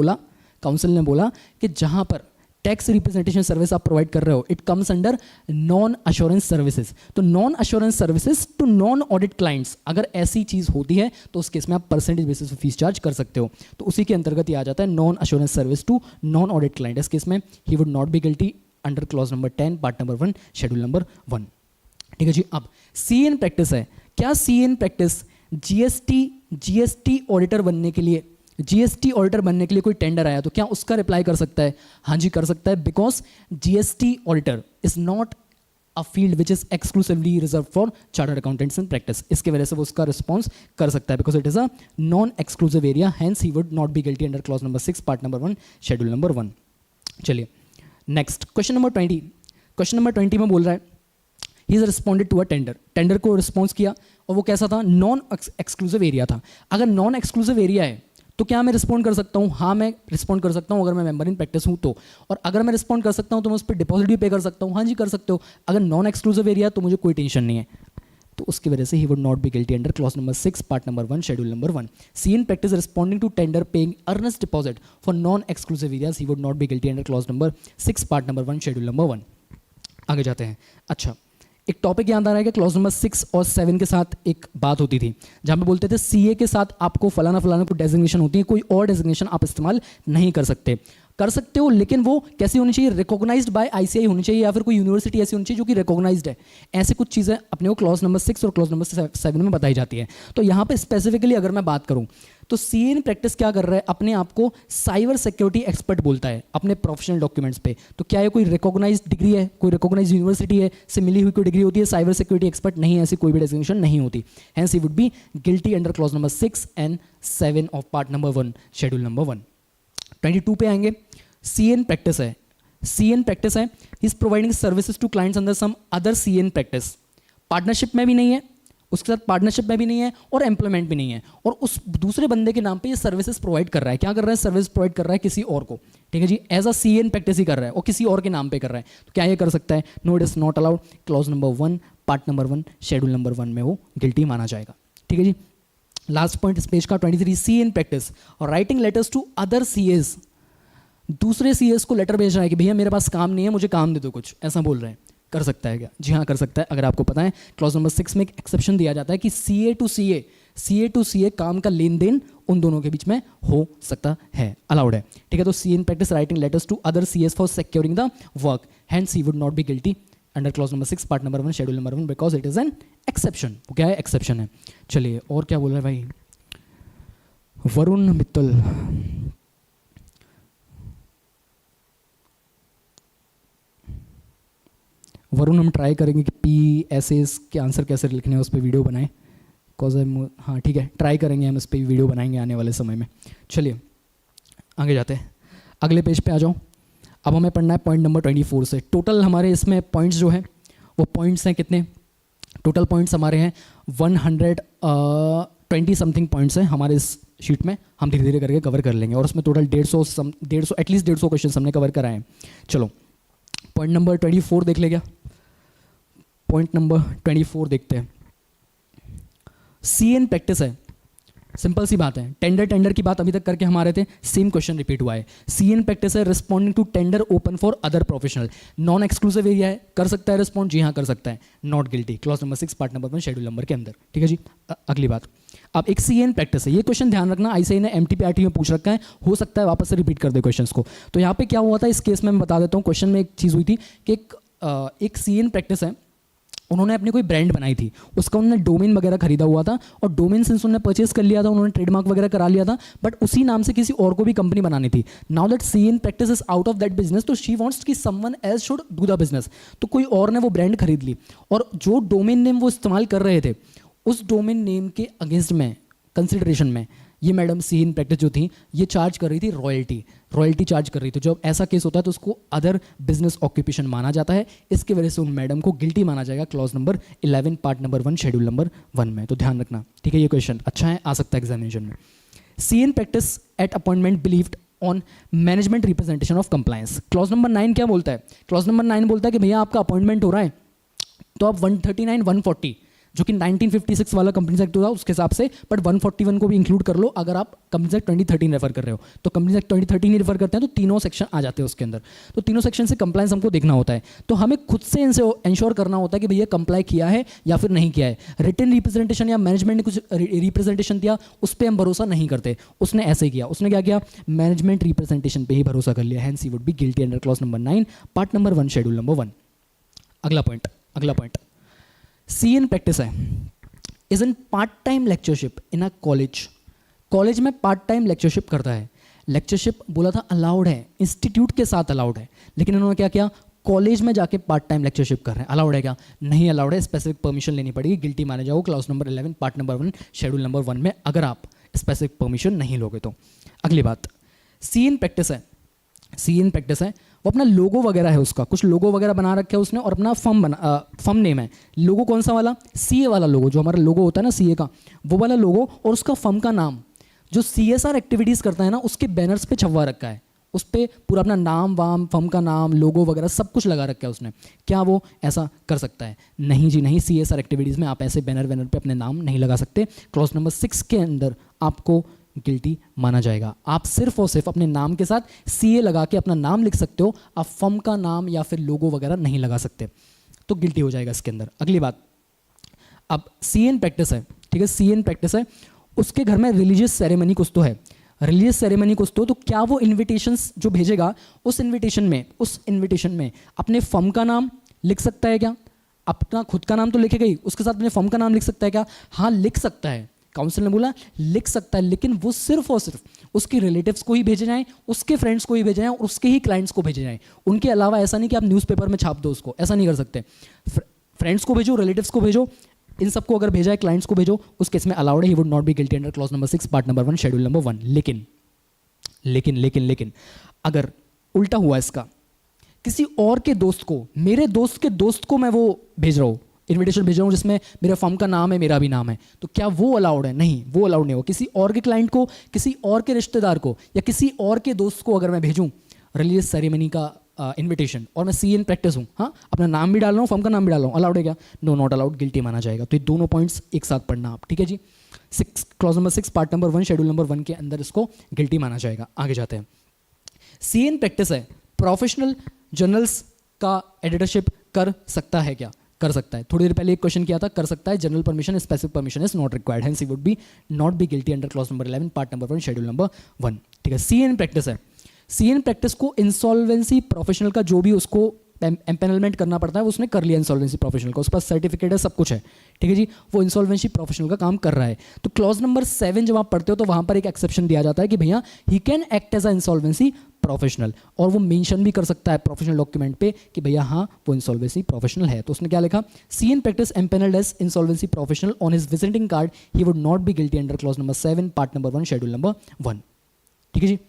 बोला कि जहाँ पर टैक्स रिप्रेजेंटेशन सर्विस आप प्रोवाइड कर रहे हो, it comes under non assurance services. तो non assurance services to non audit clients, अगर ऐसी चीज़ होती है तो उस केस में आप परसेंटेज बेसिस पे फीस चार्ज कर सकते हो। तो उसी के अंतर्गत ये आ जाता है non assurance service to non audit client. इस केस में he would not be guilty under clause number 10 part number 1 schedule number 1, ठीक है जी। अब सी इन प्रैक्टिस है, क्या सी इन प्रैक्टिस जीएसटी ऑडिटर बनने के लिए, जीएसटी ऑडिटर बनने के लिए कोई टेंडर आया तो क्या उसका रिप्लाई कर सकता है? हाँ जी कर सकता है, because GST auditor is not a field which is exclusively reserve for chartered accountants in practice. इसके वजह से वो उसका रिस्पॉन्स कर सकता है because it is a non exclusive area, hence he would not be guilty under clause number 6 part number 1 schedule number 1। चलिए next question number 20। Question number 20 में बोल रहा है he is responded to a tender, tender को response किया और वो कैसा था, नॉन एक्सक्लूसिव एरिया था। अगर नॉन एक्सक्लूसिव एरिया है तो क्या मैं रिस्पॉन्ड कर सकता हूँ? हाँ मैं रिस्पॉन्ड कर सकता हूँ अगर मैं मेंबर इन प्रैक्टिस हूँ तो। और अगर मैं रिस्पॉन्ड कर सकता हूँ तो मैं उस पर डिपॉजिट भी पे कर सकता हूँ। हाँ जी कर सकते हो। अगर नॉन एक्सक्लूसिव एरिया तो मुझे कोई टेंशन नहीं है, तो उसकी वजह से he would not be guilty under clause number 6 part number 1 schedule number 1। C in practice responding to tender paying earnest deposit for non exclusive areas, he would not be guilty under clause number 6 part number 1 schedule number 1। आगे जाते हैं। अच्छा एक topic याद आ रहा है कि क्लॉज नंबर 6 और 7 के साथ एक बात होती थी जहाँ पे बोलते थे सीए के साथ आपको फलाना फलाना कोई डेजिग्नेशन होती है, कोई और डेजिग्नेशन आप इस्तेमाल नहीं कर सकते। कर सकते हो लेकिन वो कैसी होनी चाहिए, रिकॉग्नाइज्ड बाय आईसीआई होनी चाहिए या फिर कोई यूनिवर्सिटी ऐसी होनी चाहिए जो कि रिकॉग्नाइज्ड है। ऐसे कुछ चीज़ें अपने को क्लॉज नंबर 6 और क्लॉज नंबर 7 में बताई जाती है। तो यहाँ पे स्पेसिफिकली अगर मैं बात करूँ तो सीए इन प्रैक्टिस क्या कर रहा है, अपने आप को साइबर सिक्योरिटी एक्सपर्ट बोलता है अपने प्रोफेशनल डॉक्यूमेंट्स पे। तो क्या ये कोई रिकॉग्नाइज्ड डिग्री है, कोई रिकॉग्नाइज्ड यूनिवर्सिटी है, से मिली हुई कोई डिग्री होती है? साइबर सिक्योरिटी एक्सपर्ट नहीं है, ऐसी कोई भी डेजिग्नेशन नहीं होती। Hence he would be guilty under clause number 6 and 7 of part number 1 schedule number 1। 22 पे आएंगे। सी एन प्रैक्टिस है, सी एन प्रैक्टिस है, he is providing services to clients under some other CA in practice. Partnership में भी नहीं है, उसके साथ पार्टनरशिप में भी नहीं है और एम्प्लॉयमेंट भी नहीं है, और उस दूसरे बंदे के नाम पे ये सर्विसेज प्रोवाइड कर रहा है। क्या कर रहा है? सर्विस प्रोवाइड कर रहा है किसी और को, ठीक है जी, as a C in practice ही कर रहा है और किसी और के नाम पे कर रहा है। तो क्या ये कर सकता है? No, it is not allowed. Clause number 1 part number 1 schedule number 1 में वो गिल्टी माना जाएगा, ठीक है जी। लास्ट पॉइंट इस पेज का 23, सी एन प्रैक्टिस और writing letters to other C S. दूसरे सी एस को लेटर भेज रहा है कि भैया मेरे पास काम नहीं है, मुझे काम दे दो कुछ, ऐसा बोल रहे हैं। कर सकता है क्या? जी हाँ कर सकता है। अगर आपको पता है क्लॉज नंबर 6 में एक एक्सेप्शन दिया जाता है कि सीए टू सीए काम का लेन देन उन दोनों के बीच में हो सकता है, अलाउड है, ठीक है। तो C in practice writing letters to other CS for securing the work, hence he would not be guilty under clause number 6 part number 1 schedule number 1 because it is an exception. वो क्या है? Exception है। चलिए और क्या बोल रहा है भाई वरुण मित्तल। वरुण हम ट्राई करेंगे कि पी एस के आंसर कैसे लिखने हैं उस पर वीडियो बनाएं, बिकॉज हाँ ठीक है ट्राई करेंगे, हम इस पर वीडियो बनाएंगे आने वाले समय में। चलिए आगे जाते हैं, अगले पेज पे आ जाओ। अब हमें पढ़ना है पॉइंट नंबर 24 से। टोटल हमारे इसमें पॉइंट्स जो है वो पॉइंट्स हैं कितने? टोटल पॉइंट्स हमारे हैं 120 समथिंग पॉइंट्स हैं हमारे इस शीट में। हम धीरे धीरे करके कवर कर लेंगे और उसमें टोटल 150 एटलीस्ट 150 क्वेश्चन हमने कवर कराए हैं। चलो पॉइंट नंबर 24 देख ले क्या? पॉइंट नंबर 24 देखते हैं। सी एन प्रैक्टिस है, सिंपल सी बात है, टेंडर की बात अभी तक करके हम आ रहे थे, सेम क्वेश्चन रिपीट हुआ है। सी एन प्रैक्टिस है responding to tender open for other professional, non exclusive area है, कर सकता है रिस्पॉन्ड, जी हाँ कर सकता है, not guilty, clause number 6 part number 1 schedule number के अंदर। ठीक है जी, अगली बात, अब एक सी एन प्रैक्टिस है, ये क्वेश्चन ध्यान रखना, आईसीएआई ने एमटीपीआरटी में पूछ रखा है, हो सकता है वापस से रिपीट कर दे क्वेश्चंस को। तो यहाँ पे क्या हुआ था इस केस में मैं बता देता हूँ, क्वेश्चन में एक चीज़ हुई थी कि एक सी एन प्रैक्टिस है, उन्होंने अपनी कोई ब्रांड बनाई थी, उसका उन्होंने डोमेन वगैरह खरीदा हुआ था, और डोमेन सिंस उन्होंने परचेस कर लिया था, उन्होंने ट्रेडमार्क वगैरह करा लिया था, बट उसी नाम से किसी और को भी कंपनी बनानी थी। Now that CA in practice is out of that business, तो शी वांट्स कि someone else should do the business, तो कोई और ने वो ब्रांड खरीद ली, और जो डोमेन नेम वो इस्तेमाल कर रहे थे उस डोमेन नेम के अगेंस्ट में कंसिडरेशन में ये मैडम सी एन प्रैक्टिस जो थी ये चार्ज कर रही थी रॉयल्टी चार्ज कर रही थी। जब ऐसा केस होता है तो उसको अदर बिजनेस ऑक्यूपेशन माना जाता है, इसकी वजह से उन मैडम को गिल्टी माना जाएगा clause number 11 part number 1 schedule number 1 में। तो ध्यान रखना, ठीक है, ये क्वेश्चन अच्छा है, आ सकता है एग्जामिनेशन में। CA in practice at appointment believed on management representation of compliance, clause number 9 क्या बोलता है? क्लॉज नंबर 9 बोलता है कि भैया आपका अपॉइंटमेंट हो रहा है तो आप 139 140 जो कि 1956 वाला कंपनी एक्ट था उसके हिसाब से, बट 141 को भी इंक्लूड कर लो अगर आप कंपनी एक्ट 2013 रेफर कर रहे हो, तो कंपनी एक्ट 2013 ही रेफर करते हैं तो तीनों सेक्शन आ जाते हैं उसके अंदर। तो तीनों सेक्शन से कंप्लायंस हमको देखना होता है, तो हमें खुद से इनसे इंश्योर करना होता है कि भैया कंप्लाई किया है या फिर नहीं किया है। रिटन रिप्रेजेंटेशन या मैनेजमेंट ने कुछ रिप्रेजेंटेशन दिया उस पर हम भरोसा नहीं करते, उसने ऐसे किया, उसने क्या किया, मैनेजमेंट रिप्रेजेंटेशन पे ही भरोसा कर लिया, hence he would be guilty under clause number 9 part number 1 schedule number 1। अगला पॉइंट सी एन प्रैक्टिस है is an part time lectureship in a college में पार्ट टाइम लेक्चरशिप करता है। लेक्चरशिप बोला था अलाउड है, इंस्टीट्यूट के साथ अलाउड है, लेकिन इन्होंने क्या किया, कॉलेज में जाके पार्ट टाइम लेक्चरशिप कर रहे हैं। अलाउड है क्या? नहीं अलाउड है, स्पेसिफिक परमिशन लेनी पड़ेगी, गिल्टी माने जाओ clause number 11 part number 1 schedule number 1 में, अगर आप स्पेसिफिक परमिशन नहीं लोगे तो। अगली बात, सी एन प्रैक्टिस है, वो अपना लोगो वगैरह है, उसका कुछ लोगो वगैरह बना रखे है उसने, और अपना फर्म नेम है। लोगो कौन सा वाला? सीए वाला लोगो, जो हमारा लोगो होता है ना सीए का, वो वाला लोगो, और उसका फर्म का नाम जो सीएसआर एक्टिविटीज़ करता है ना उसके बैनर्स पे छपवा रखा है, उस पर पूरा अपना नाम वाम, फर्म का नाम, लोगो वगैरह सब कुछ लगा रखा है उसने। क्या वो ऐसा कर सकता है? नहीं जी नहीं, सीएसआर एक्टिविटीज़ में आप ऐसे बैनर पे अपने नाम नहीं लगा सकते। क्लॉज नंबर 6 के अंदर आपको गिल्टी माना जाएगा। आप सिर्फ और सिर्फ अपने नाम के साथ सीए लगा के अपना नाम लिख सकते हो, आप फर्म का नाम या फिर लोगो वगैरह नहीं लगा सकते, तो गिल्टी हो जाएगा इसके अंदर। अगली बात, अब सी एन प्रैक्टिस है, ठीक है, सी एन प्रैक्टिस है, उसके घर में रिलीजियस सेरेमनी कुछ तो है, तो क्या वो इन्विटेशंस जो भेजेगा उस इन्विटेशन में अपने फर्म का नाम लिख सकता है क्या? अपना खुद का नाम तो लिखेगा ही, उसके साथ अपने फर्म का नाम लिख सकता है क्या? हाँ लिख सकता है, काउंसिल ने बोला लिख सकता है, लेकिन वो सिर्फ और सिर्फ उसके रिलेटिव्स को ही भेजे जाएं, उसके फ्रेंड्स को ही भेजे जाएं और उसके ही क्लाइंट्स को भेजे जाएं। उनके अलावा ऐसा नहीं कि आप न्यूज़पेपर में छाप दो उसको, ऐसा नहीं कर सकते। फ्रेंड्स को भेजो, रिलेटिव्स को भेजो, इन सबको अगर भेजा है, क्लाइंट्स को भेजो, उस केस में अलाउड है, he would not be guilty under clause number 6 part number 1 schedule number 1। लेकिन अगर उल्टा हुआ इसका, किसी और के दोस्त को, मेरे दोस्त के दोस्त को मैं वो भेज रहा हूँ, इन्विटेशन भेज रहा हूँ जिसमें मेरे फर्म का नाम है, मेरा भी नाम है, तो क्या वो अलाउड है? नहीं, वो अलाउड नहीं हो। किसी और के क्लाइंट को, किसी और के रिश्तेदार को या किसी और के दोस्त को अगर मैं भेजूँ रिलीजियस सेरेमनी का इन्विटेशन, और मैं सी एन प्रैक्टिस हूँ, हाँ अपना नाम भी डाल रहा हूँ, फर्म का नाम भी डाल रहा हूँ, अलाउड है क्या? नो, नॉट अलाउड, गिल्टी माना जाएगा। तो ये दोनों पॉइंट्स एक साथ पढ़ना आप, ठीक है जी। Clause number 6 part number 1 schedule number 1 के अंदर इसको गिल्टी माना जाएगा। आगे जाते हैं, सी एन प्रैक्टिस है, प्रोफेशनल जर्नल्स का एडिटरशिप कर सकता है क्या? कर सकता है। थोड़ी देर पहले एक क्वेश्चन किया था, कर सकता है, general permission, specific permission is not required, hence he would B not be guilty under clause number 11 part number 1 schedule number 1, ठीक है। सी एन प्रैक्टिस है, सी एन प्रैक्टिस को इंसॉल्वेंसी प्रोफेशनल का जो भी उसको एम्पेनलमेंट करना पड़ता है, उसने कर लिया इंसॉल्वेंसी प्रोफेशनल का, उस पास सर्टिफिकेट है, सब कुछ है, ठीक है जी, वो इंसॉल्वेंसी प्रोफेशनल का काम कर रहा है। तो क्लॉज नंबर 7 जब आप पढ़ते हो तो वहां पर एक एक्सेप्शन दिया जाता है कि भैया he can act as a insolvency professional, और वो मेंशन भी कर सकता है प्रोफेशनल डॉक्यूमेंट पे कि भैया हाँ वो इंसॉल्वेंसी प्रोफेशनल है। तो उसने क्या लिखा, CA in practice empanelled as insolvency professional on his visiting card, he would not be guilty under clause number 7 part number 1 schedule number 1, ठीक है जी।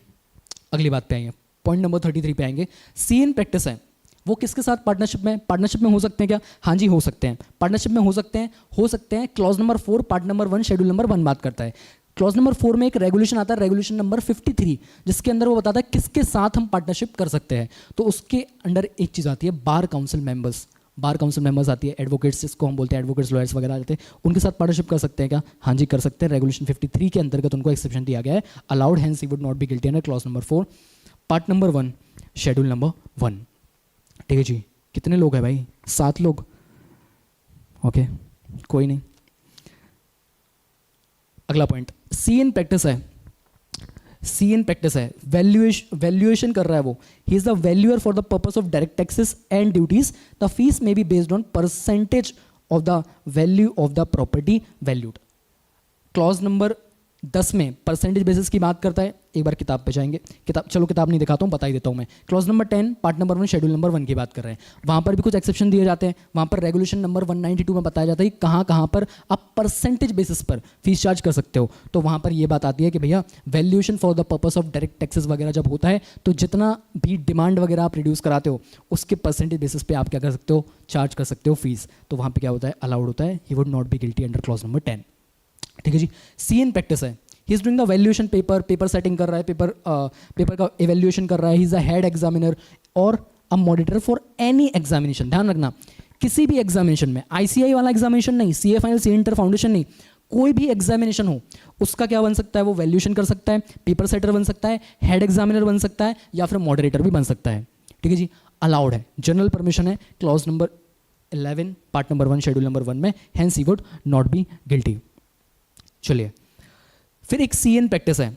अगली बात पे आएंगे, पॉइंट नंबर 33 पे आएंगे। सी एन प्रैक्टिस है, वो किसके साथ पार्टनरशिप में हो सकते हैं क्या? हाँ जी हो सकते हैं, पार्टनरशिप में हो सकते हैं। Clause number 4 part number 1 schedule number 1 बात करता है। क्लॉज नंबर 4 में एक रेगुलेशन आता है, रेगुलेशन नंबर 53, जिसके अंदर वो बताता है किसके साथ हम पार्टनरशिप कर सकते हैं। तो उसके अंडर एक चीज़ आती है, bar council members, bar council members आती है, एडवोकेट्स जिसको हम बोलते हैं, एडवोकेट्स लॉयर्स वगैरह आ जाते हैं, उनके साथ पार्टनरशिप कर सकते हैं क्या? हाँ जी कर सकते हैं। रेगुलेशन 53 के अंतर्गत उनको एक्सेप्शन दिया गया है, allowed, hence he would not be guilty under clause number 4 part number 1 schedule number 1। ठीक है जी, कितने लोग हैं भाई? 7 लोग। ओके कोई नहीं। अगला पॉइंट सी इन प्रैक्टिस है, सी इन प्रैक्टिस है, वैल्यूएशन कर रहा है वो, he is the valuer for the purpose of direct taxes and duties, the fees may be based on percentage of the value of the property valued. Clause number 10 में percentage basis की बात करता है। एक बार किताब पे जाएंगे, किताब, चलो किताब नहीं दिखाता हूँ, बता ही देता हूँ मैं। Clause number 10 part number 1 schedule number 1 की बात कर रहे हैं। वहाँ पर भी कुछ एक्सेप्शन दिए जाते हैं। वहाँ पर रेगुलेशन नंबर 192 में बताया जाता है कि कहाँ पर आप परसेंटेज बेसिस पर फीस चार्ज कर सकते हो। तो वहाँ पर ये बात आती है कि भैया valuation for the purpose of direct taxes वगैरह जब होता है तो जितना भी डिमांड वगैरह आप रिड्यूस कराते हो उसके परसेंटेज बेसिस पे आप क्या कर सकते हो? चार्ज कर सकते हो फीस। तो वहाँ पर क्या होता है? अलाउड होता है। He would not be guilty under clause number 10। ठीक है जी। सी इन प्रैक्टिस है, he is doing the valuation, paper setting कर रहा है, पेपर का एवेल्यूएशन कर रहा है। He is a head examiner और a monitor for any examination. ध्यान रखना, किसी भी एग्जामिनेशन में, आईसीआई वाला एग्जामिनेशन नहीं, CA final, C inter, foundation नहीं, कोई भी एग्जामिनेशन हो उसका क्या बन सकता है? वो वैल्यूएशन कर सकता है, पेपर सेटर बन सकता है, हेड एग्जामिनर बन सकता है, या फिर मॉडरेटर भी बन सकता है। ठीक है जी, अलाउड है, जनरल परमिशन है clause number 11 part number 1 schedule number 1 में, hence he would not be guilty. चलिए फिर एक सी इन प्रैक्टिस है,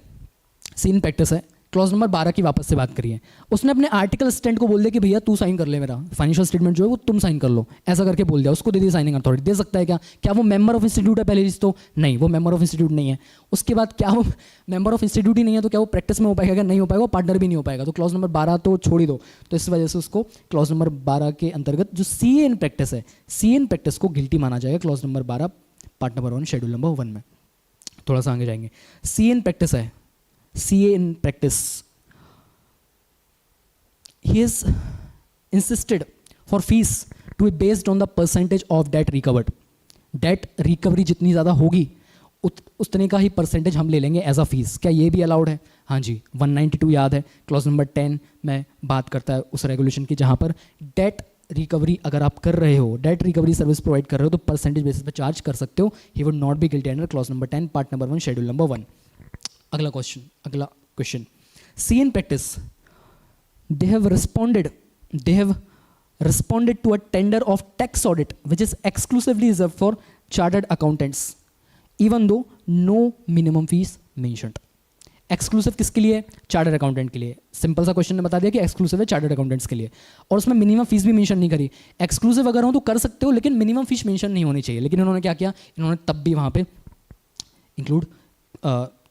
सी इन प्रैक्टिस है, क्लॉज नंबर 12 की वापस से बात करिए। उसने अपने आर्टिकल असिस्टेंट को बोल दिया कि भैया तू साइन कर ले, मेरा फाइनेंशियल स्टेटमेंट जो है वो तुम साइन कर लो, ऐसा करके बोल दिया। उसको दे दी साइनिंग अथॉरिटी। दे सकता है क्या? क्या वो मेंबर ऑफ इंस्टीट्यूट है? पहले चीज तो नहीं, वो मेंबर ऑफ इंस्टीट्यूट नहीं है। उसके बाद क्या वो मेंबर ऑफ इंस्टीट्यूट ही नहीं है तो क्या वो प्रैक्टिस में हो पाएगा? नहीं हो पाएगा, वो पार्टनर भी नहीं हो पाएगा। तो क्लॉज नंबर 12 तो छोड़ ही दो। तो इस वजह से उसको क्लॉज नंबर 12 के अंतर्गत जो सी इन प्रैक्टिस है, सी इन प्रैक्टिस को गिल्टी माना जाएगा clause number 12 part number 1 schedule number 1 में। थोड़ा सा आगे जाएंगे। सी इन प्रैक्टिस है, सी in practice, he is insisted for fees to be based on the percentage of debt recovered. Date recovery जितनी ज़्यादा होगी उतने का ही परसेंटेज हम ले लेंगे एज अ फीस। क्या ये भी अलाउड है? हाँ जी, 192 याद है, क्लॉज नंबर 10 में बात करता है उस रेगुलेशन की जहाँ पर डेट रिकवरी अगर आप कर रहे हो, डेट रिकवरी सर्विस प्रोवाइड कर रहे हो तो परसेंटेज बेसिस पे चार्ज कर सकते हो। He would not be guilty under clause number 10 part number 1 schedule number 1। अगला question, CA in practice, they have responded to a tender of tax audit which is exclusively reserved for chartered accountants even though no minimum fees mentioned. Exclusive किसके लिए? Chartered accountant के लिए। Simple सा question ने बता दिया कि exclusive है चार्टर्ड अकाउंटेंट्स के लिए, और उसमें मिनिमम फीस भी मेंशन नहीं करी। एक्सक्लूसिव अगर हो तो कर सकते हो लेकिन मिनिमम फीस मेंशन नहीं होनी चाहिए। लेकिन इन्होंने क्या किया? इन्होंने तब भी वहाँ पे इंक्लूड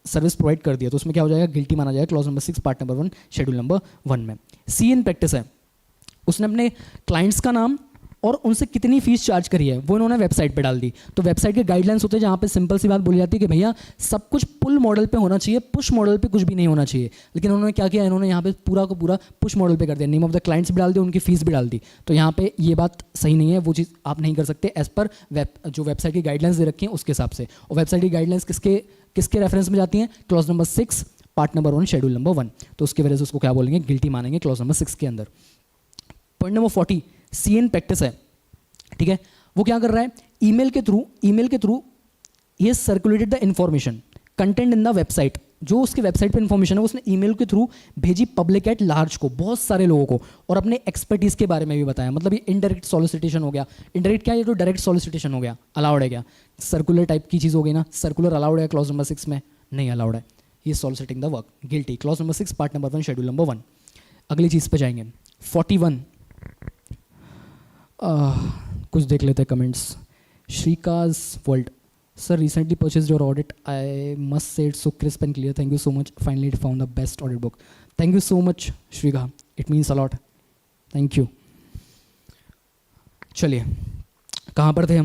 सर्विस प्रोवाइड कर दिया, तो उसमें क्या हो जाएगा? गिल्टी माना जाएगा clause number 6 part number 1 schedule number 1 में। सी इन प्रैक्टिस है, उसने अपने क्लाइंट्स का नाम और उनसे कितनी फीस चार्ज करी है वो इन्होंने वेबसाइट पे डाल दी। तो वेबसाइट के गाइडलाइंस होते हैं जहाँ पे सिंपल सी बात बोली जाती है कि भैया सब कुछ पुल मॉडल पे होना चाहिए, पुश मॉडल पे कुछ भी नहीं होना चाहिए। लेकिन उन्होंने क्या किया? इन्होंने यहाँ पे पूरा का पूरा पुश मॉडल पे कर दिया, नेम ऑफ द क्लाइंट्स भी डाल दिया, उनकी फीस भी डाल दी। तो यहाँ पे ये बात सही नहीं है, वो चीज़ आप नहीं कर सकते एज पर जो वेबसाइट की गाइडलाइंस दे रखी हैं उसके हिसाब से। और वेबसाइट की गाइडलाइंस किसके रेफरेंस में जाती हैं? Clause number 6 part number 1 schedule number 1। तो उसकी वजह से उसको क्या बोलेंगे? गिल्टी मानेंगे क्लॉज नंबर 6 के अंदर। Point number 40, CA in practice है, ठीक है। वो क्या कर रहा है? ईमेल के थ्रू ये circulated the information content in the website. जो उसके वेबसाइट पे इंफॉर्मेशन है उसने ईमेल के थ्रू भेजी पब्लिक एट लार्ज को, बहुत सारे लोगों को, और अपने एक्सपर्टीज के बारे में भी बताया। मतलब ये इनडायरेक्ट सॉलिसिटेशन हो गया। इनडायरेक्ट क्या है? ये तो डायरेक्ट सॉलिसिटेशन हो गया। अलाउड है क्या? सर्कुलर टाइप की चीज़ हो गई ना। सर्कुलर अलाउड है क्लॉज नंबर 6 में? नहीं अलाउड है। ये soliciting the work, guilty clause number 6 part number 1 schedule number 1। अगली चीज़ पे जाएंगे 41। कुछ देख लेते हैं कमेंट्स। श्रीकाज world, sir recently purchase your audit, I must say it's so crisp and clear, thank you so much, finally it found the best audit book. Thank you so much Shrika, it means a lot, thank you. चलिए कहाँ पर थे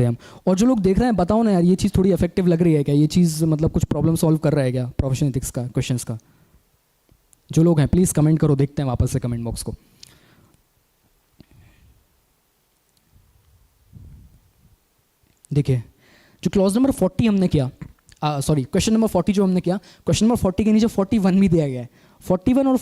हम? और जो लोग देख रहे हैं बताओ ना यार, ये चीज़ थोड़ी इफेक्टिव लग रही है क्या? ये चीज़ मतलब कुछ प्रॉब्लम सॉल्व कर रहा है क्या प्रोफेशनल एथिक्स का क्वेश्चंस का? जो लोग हैं प्लीज़ कमेंट करो, देखते हैं वापस से कमेंट बॉक्स को। देखिए जो क्लॉज नंबर 40 हमने किया, क्वेश्चन नंबर 40 जो हमने किया, क्वेश्चन नंबर 40 के नीचे 41 भी दिया गया है। 41 और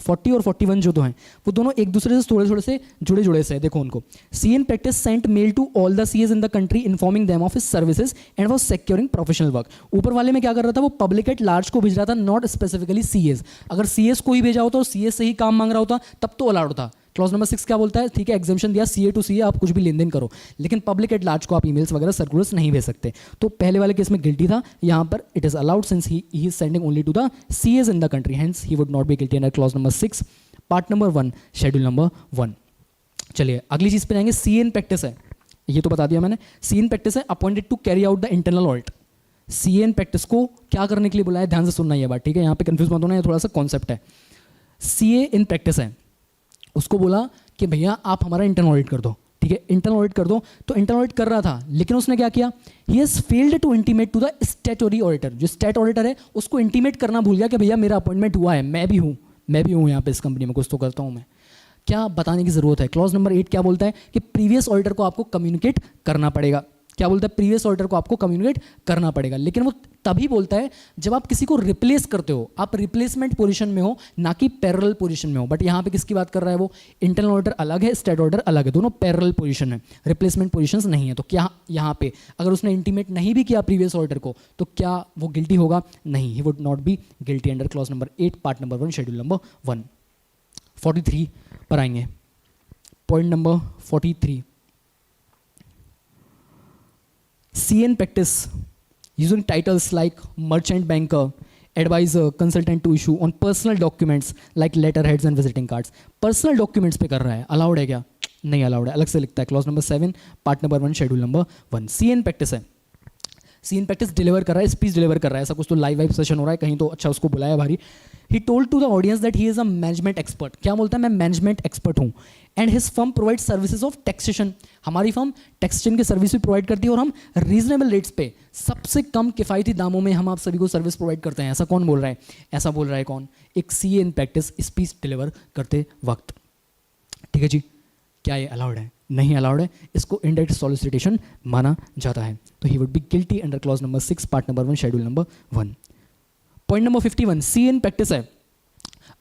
40 और 41 जो तो हैं वो दोनों एक दूसरे से थोड़े थोड़े से जुड़े से है। देखो उनको, CA in practice sent mail to all the CAs in the country informing them of his services and was securing professional work. ऊपर वाले में क्या कर रहा था, वो पब्लिक एट लार्ज को भेज रहा था, नॉट स्पेसिफिकली सीएस। अगर सीएस को ही भेजा होता और सीएस से ही काम मांग रहा होता तब तो अलाउड था। क्लॉज नंबर 6 क्या बोलता है, ठीक है एग्जाम्पशन दिया सीए टू सीए आप कुछ भी लेन देन करो, लेकिन पब्लिक एट लार्ज को आप ईमेल्स वगैरह सर्कुलर्स नहीं भेज सकते। तो पहले वाले केस में गिल्टी था, यहाँ पर it is allowed since he is sending only to the CAs in the country, hence he would not be guilty under clause number 6 part number 1 schedule number 1। चलिए अगली चीज पे जाएंगे, सी इन प्रैक्टिस है, ये तो बता दिया मैंने। सी इन प्रैक्टिस है appointed to carry out the internal audit. CA in practice को क्या करने के लिए बुलाया, ध्यान से सुनना ये बात, ठीक है, यहाँ पे कंफ्यूज मत होना, ये थोड़ा सा कॉन्सेप्ट है। सीए इन प्रैक्टिस है, उसको बोला कि भैया आप हमारा इंटरनल ऑडिट कर दो, ठीक है इंटरनल ऑडिट कर दो। तो इंटरनल ऑडिट कर रहा था, लेकिन उसने क्या किया, he has failed to intimate to the statutory auditor. जो स्टैट ऑडिटर है उसको इंटीमेट करना भूल गया कि भैया मेरा अपॉइंटमेंट हुआ है, मैं भी हूँ यहाँ पे इस कंपनी में, कुछ तो करता हूँ मैं। क्या बताने की जरूरत है, क्लॉज नंबर 8 क्या बोलता है कि प्रीवियस ऑडिटर को आपको कम्युनिकेट करना पड़ेगा। क्या बोलता है, प्रीवियस ऑडिटर को आपको कम्युनिकेट करना पड़ेगा, लेकिन वो तभी बोलता है जब आप किसी को रिप्लेस करते हो, आप रिप्लेसमेंट पोजीशन में हो ना कि पैरेलल पोजीशन में हो। बट यहाँ पे किसकी बात कर रहा है वो, इंटरनल ऑडिटर अलग है, स्टेट ऑडिटर अलग है, दोनों पैरेलल पोजीशन है, रिप्लेसमेंट पोजीशंस नहीं है। तो क्या यहाँ पे अगर उसने इंटीमेट नहीं भी किया प्रीवियस ऑडिटर को तो क्या वो गिल्टी होगा, नहीं, he would not be guilty under clause number 8 part number 1 schedule number 1। 43 पर आएंगे, point number 43, CA in practice using titles like merchant banker, advisor, consultant to issue on personal documents like letter heads and visiting cards. Personal documents पे कर रहा है, allowed है क्या, नहीं allowed है, अलग से लिखता है clause number 7 part number 1 schedule number 1। C in practice है, सी इन प्रैक्टिस डिलीवर कर रहा है, स्पीच डिलीवर कर रहा है, ऐसा कुछ तो लाइव वाइव सेशन हो रहा है कहीं, तो अच्छा उसको बुलाया भारी। He told to the audience that he is a management expert. क्या बोलता है, मैं मैनेजमेंट एक्सपर्ट हूँ, and his firm provide services of taxation. हमारी फर्म टैक्सेशन की सर्विस भी प्रोवाइड करती है और हम रीजनेबल रेट्स पे सबसे कम किफायती दामों में हम आप सभी को सर्विस प्रोवाइड करते हैं। ऐसा कौन बोल रहा है, ऐसा बोल रहा है कौन, एक CA in practice speech deliver करते वक्त। ठीक है जी, क्या ये अलाउड है, नहीं अलाउड है, इसको इनडायरेक्ट सॉलिसिटेशन माना जाता है। तो he would be guilty under clause number 6 part number 1 schedule number 1। Point number 51, CA in practice है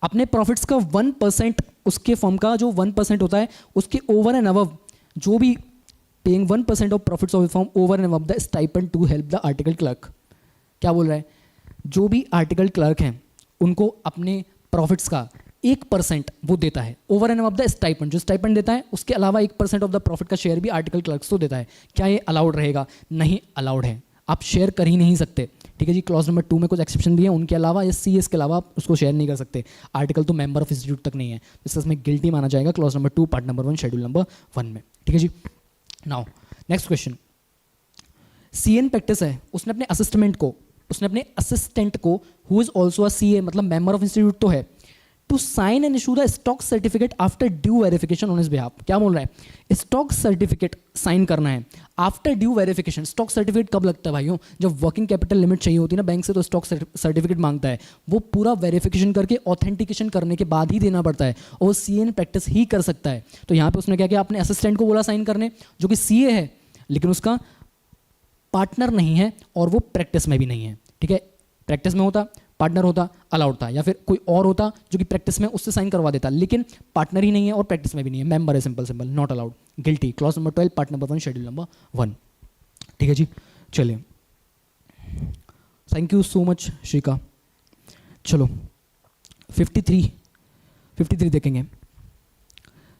अपने प्रॉफिट्स का 1% उसके फर्म का जो 1% होता है उसके ओवर एंड अबव, जो भी paying 1% of profits of firm over and above the stipend to help the article clerk. क्या बोल रहा है, जो भी आर्टिकल क्लर्क हैं उनको अपने प्रॉफिट्स का 1% वो देता है over and above the stipend, जो स्टाइपेंड देता है उसके अलावा 1% ऑफ द प्रॉफिट का शेयर भी आर्टिकल क्लर्क्स को देता है। क्या ये अलाउड रहेगा, नहीं अलाउड है, आप शेयर कर ही नहीं सकते। ठीक है जी, क्लॉज नंबर 2 में कुछ एक्सेप्शन भी है, उनके अलावा या सीएस के अलावा आप उसको शेयर नहीं कर सकते। आर्टिकल तो मेंबर ऑफ इंस्टीट्यूट तक नहीं है, इसमें गिल्टी माना जाएगा clause number 2 part number 1 schedule number 1 में। ठीक है जी, now next question, CA in practice है, उसने अपने असिस्टेंट को who is also a CA, मतलब मेंबर ऑफ इंस्टीट्यूट तो है, to sign and issue the stock certificate after due verification on his behalf. क्या बोल रहा है, स्टॉक सर्टिफिकेट साइन करना है after due verification. Stock certificate कब लगता है भाइयों, जब वर्किंग कैपिटल लिमिट चाहिए होती है ना बैंक से, तो स्टॉक सर्टिफिकेट मांगता है, वो पूरा वेरिफिकेशन करके ऑथेंटिकेशन करने के बाद ही देना पड़ता है, और वो सीए इन प्रैक्टिस ही कर सकता है। तो यहाँ पे उसने क्या किया, अपने असिस्टेंट को बोला साइन करने, जो कि सीए है लेकिन उसका पार्टनर नहीं है और वो प्रैक्टिस में भी नहीं है। ठीक है, प्रैक्टिस में होता पार्टनर होता अलाउड था, या फिर कोई और होता जो कि प्रैक्टिस में उससे साइन करवा देता, लेकिन पार्टनर ही नहीं है और प्रैक्टिस में भी नहीं है, मेंबर है, simple not allowed, guilty, clause number 12 part number 1 schedule number 1। ठीक है जी, चलिए, थैंक यू सो मच श्रीका। चलो 53 देखेंगे।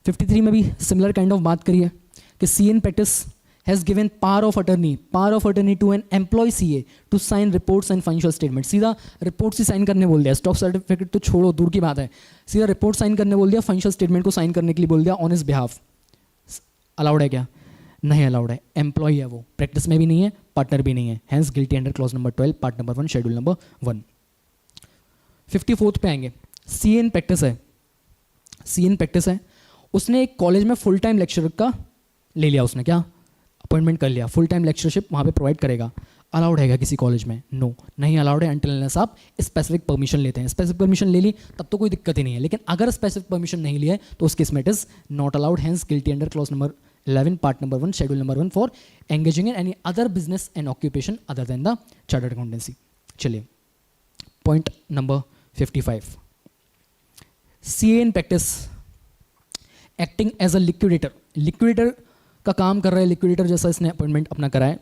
53 में भी सिमिलर काइंड ऑफ बात करिए कि CA in practice has given power of attorney to an employee CA to sign reports and financial statements। सीधा रिपोर्ट ही साइन करने बोल दिया, स्टॉक सर्टिफिकेट तो छोड़ो दूर की बात है, सीधा रिपोर्ट साइन करने बोल दिया, फाइनेंशियल स्टेटमेंट को साइन करने के लिए बोल दिया ऑन हिज बिहाफ। अलाउड है क्या, नहीं अलाउड है, एम्प्लॉय है वो, प्रैक्टिस में भी नहीं है, पार्टनर भी नहीं है, hence guilty under clause number 12 part number 1 schedule number 1। 54 पे आएंगे, सी इन प्रैक्टिस है, उसने एक कॉलेज में फुल टाइम लेक्चरर का ले लिया, उसने क्या अपॉइंटमेंट कर लिया, फुल टाइम लेक्चरशिप वहाँ पे प्रोवाइड करेगा। अलाउड है क्या किसी कॉलेज में, नो नहीं अलाउड है, अनटिल अनलेस आप स्पेसिफिक परमिशन लेते हैं। स्पेसिफिक परमिशन ले ली तब तो कोई दिक्कत ही नहीं है, लेकिन अगर स्पेसिफिक परमिशन नहीं लिया है तो उस केस में it is not allowed, hence guilty under clause number 11 part number 1 schedule number 1 for engaging in any other business and occupation other than the chartered accountancy. चलिए point number 55, CA in practice, acting as a liquidator, liquidator का काम कर रहा है, liquidator जैसा इसने appointment अपना करा है,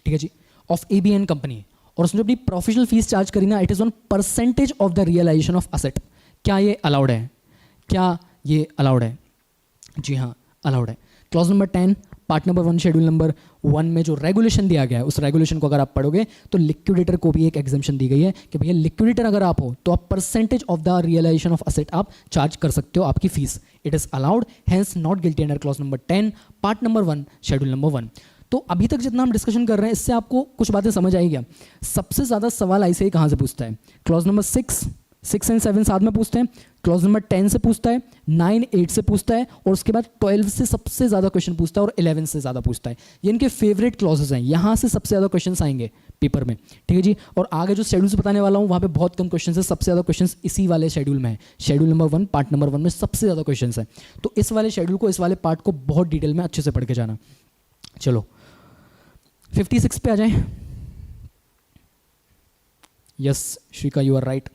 ठीक है जी, ऑफ एबीएन कंपनी, और उसने अपनी प्रोफेशनल फीस चार्ज करी ना, it is on percentage of the realisation of asset. क्या ये अलाउड है? क्या ये अलाउड है? जी हाँ, अलाउड है। Clause number 10 part number 1 schedule number 1 में जो रेगुलेशन दिया गया है, उस रेगुलेशन को अगर आप पढ़ोगे तो लिक्विडेटर को भी एक एग्जम्पशन दी गई है कि भैया लिक्विडेटर अगर आप हो तो आप percentage of the realisation of asset आप चार्ज कर सकते हो आपकी fees. It is allowed, hence not guilty under clause number 10 part number 1 schedule number 1। तो अभी तक जितना हम डिस्कशन कर रहे हैं इससे आपको कुछ बातें समझ आई क्या? सबसे ज़्यादा सवाल ऐसे कहाँ से पूछता है? क्लॉज नंबर 6 एंड 7 साथ में पूछते हैं, क्लॉज नंबर 10 से पूछता है, 9 8 से पूछता है, और उसके बाद 12 से सबसे ज़्यादा क्वेश्चन पूछता है और 11 से ज़्यादा पूछता है। ये इनके फेवरेट क्लॉजेस हैं, यहाँ से सबसे ज़्यादा क्वेश्चन आएंगे पेपर में, ठीक है जी। और आगे जो शेड्यूल्स बताने वाला हूँ वहाँ पे बहुत कम क्वेश्चन है, सबसे ज़्यादा क्वेश्चन इसी वाले शेड्यूल में है, शेड्यूल नंबर 1 पार्ट नंबर 1 में सबसे ज़्यादा क्वेश्चन है। तो इस वाले शेड्यूल को, इस वाले पार्ट को बहुत डिटेल में अच्छे से पढ़ के जाना। चलो 56 पे आ जाए। Yes Shrika, you are right,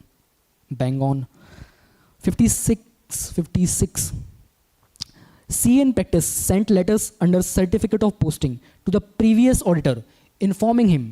bang on. 56 CA in practice sent letters under certificate of posting to the previous auditor informing him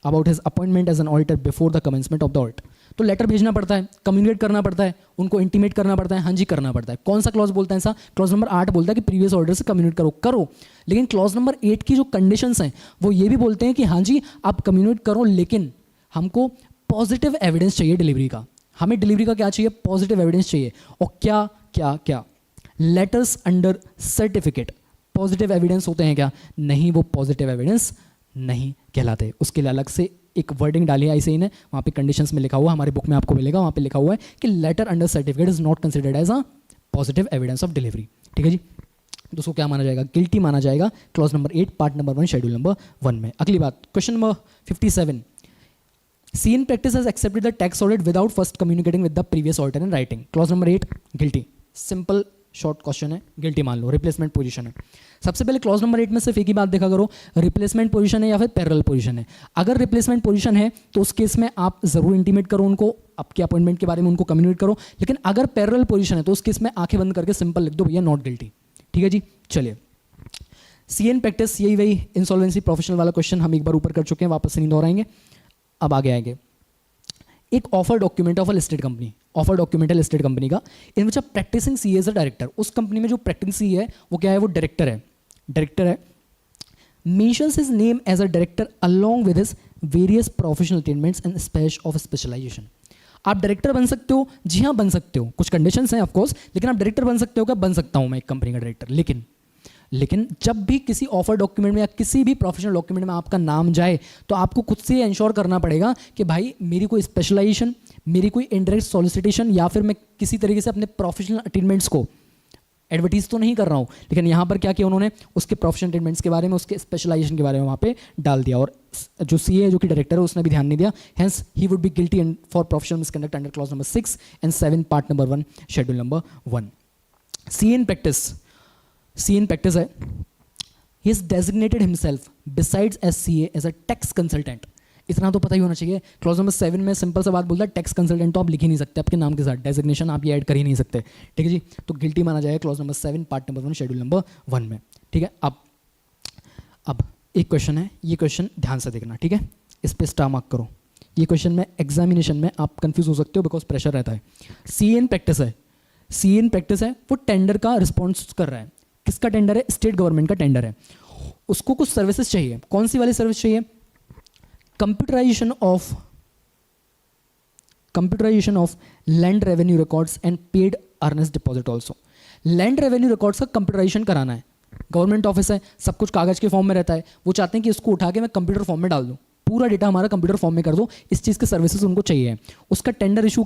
about his appointment as an auditor before the commencement of the audit। तो letter भेजना पड़ता है, communicate करना पड़ता है, उनको intimate करना पड़ता है, हाँ जी करना पड़ता है। कौन सा क्लॉज बोलता है ऐसा? क्लॉज नंबर 8 बोलता है कि प्रीवियस ऑर्डर से कम्युनिकेट करो। लेकिन क्लॉज नंबर 8 की जो कंडीशंस हैं वो ये भी बोलते हैं कि हाँ जी आप कम्युनिकेट करो, लेकिन हमको पॉजिटिव एविडेंस चाहिए डिलीवरी का। हमें डिलीवरी का क्या चाहिए? पॉजिटिव एविडेंस चाहिए। और क्या letters under certificate positive evidence होते हैं क्या? नहीं, वो पॉजिटिव एविडेंस नहीं कहलाते। उसके लिए अलग से एक वर्डिंग डाली है ऐसे ही ने, वहाँ पे कंडीशंस में लिखा हुआ, हमारे बुक में आपको मिलेगा, वहाँ पे लिखा हुआ है कि letter under certificate is not considered as a positive evidence of delivery, ठीक है जी। तो उसको क्या माना जाएगा? गिल्टी माना जाएगा, clause number 8 part number 1 schedule number 1 में। अगली बात, question number 57, C in practice has accepted the tax audit without first communicating with the previous auditor in writing। Clause number 8 guilty, simple short question है, guilty मान लो, replacement position है। सबसे पहले clause number 8 में सिर्फ एक ही बात देखा करो, रिप्लेसमेंट पोजीशन है या फिर पैरेलल पोजीशन है। अगर रिप्लेसमेंट पोजीशन है तो उस केस में आप जरूर इंटीमेट करो उनको, आपके अपॉइंटमेंट के बारे में उनको कम्युनिकेट करो। लेकिन अगर पैरेलल पोजीशन है तो उस केस में आंखें बंद करके सिंपल लिख दो भैया नॉट गिल्टी, ठीक है जी। चलिए सी एन प्रैक्टिस, यही वही इंसॉल्वेंसी प्रोफेशनल वाला क्वेश्चन हम एक बार ऊपर कर चुके हैं, वापस से नहीं दोहराएंगे। अब आगे आएंगे एक offer document of a listed company, offer document है लिस्टेड कंपनी का, in which a practising CA is a director. उस कंपनी में जो प्रैक्टिसिंग सीए है वो क्या है? वो डायरेक्टर है। Mentions his name as a director along with his various professional attainments and स्पेश ऑफ स्पेशलाइजेशन। आप डायरेक्टर बन सकते हो, जी हाँ बन सकते हो, कुछ कंडीशंस हैं ऑफकोर्स, लेकिन आप डायरेक्टर बन सकते हो क्या? बन सकता हूँ मैं एक कंपनी का डायरेक्टर। लेकिन जब भी किसी ऑफर डॉक्यूमेंट में या किसी भी प्रोफेशनल डॉक्यूमेंट में आपका नाम जाए तो आपको खुद से इंश्योर करना पड़ेगा कि भाई मेरी कोई स्पेशलाइजेशन, मेरी कोई इनडायरेक्ट सॉलिसिटेशन, या फिर मैं किसी तरीके से अपने प्रोफेशनल अटेनमेंट्स को एडवर्टीज तो नहीं कर रहा हूँ, लेकिन यहाँ पर क्या किया उन्होंने, उसके प्रोफेशनल अटेनमेंट्स के बारे में, उसके स्पेशलाइजेशन के बारे में वहाँ पे डाल दिया। और जो सीए है, जो कि डायरेक्टर है, उसने भी ध्यान नहीं दिया, hence he would be guilty for professional misconduct under clause number 6 and 7 part number 1 schedule number 1। C in practice है, he has designated himself besides as CA as a tax consultant। इतना तो पता ही होना चाहिए। क्लॉज नंबर 7 में simple सा बात बोलता है, टैक्स कंसल्टेंट तो आप लिख ही नहीं सकते आपके नाम के साथ, डेजिग्नेशन आप ये ऐड कर ही नहीं सकते, ठीक है जी। तो गिल्टी माना जाएगा clause number 7 part number 1 schedule number 1 में, ठीक है। अब एक क्वेश्चन है, ये क्वेश्चन ध्यान से देखना, ठीक है, इस पर स्टार मार्क करो। ये क्वेश्चन में एग्जामिनेशन में आप कंफ्यूज हो सकते हो बिकॉज प्रेशर रहता है। सी इन प्रैक्टिस है, वो टेंडर का रिस्पॉन्स कर रहा है। किसका टेंडर है? स्टेट गवर्नमेंट का टेंडर है। उसको कुछ सर्विसेज चाहिए। कौन सी वाली सर्विस चाहिए? Computerisation of land revenue records and paid earnest deposit also. Land revenue records का कंप्यूटराइजेशन कराना है। गवर्नमेंट ऑफिस है, सब कुछ कागज के फॉर्म में रहता है, वो चाहते हैं कि इसको उठा के मैं कंप्यूटर फॉर्म में डाल दूं, पूरा डेटा हमारा कंप्यूटर फॉर्म में कर दो। इस चीज़ के सर्विसेज उनको चाहिए। उसका टेंडर इशू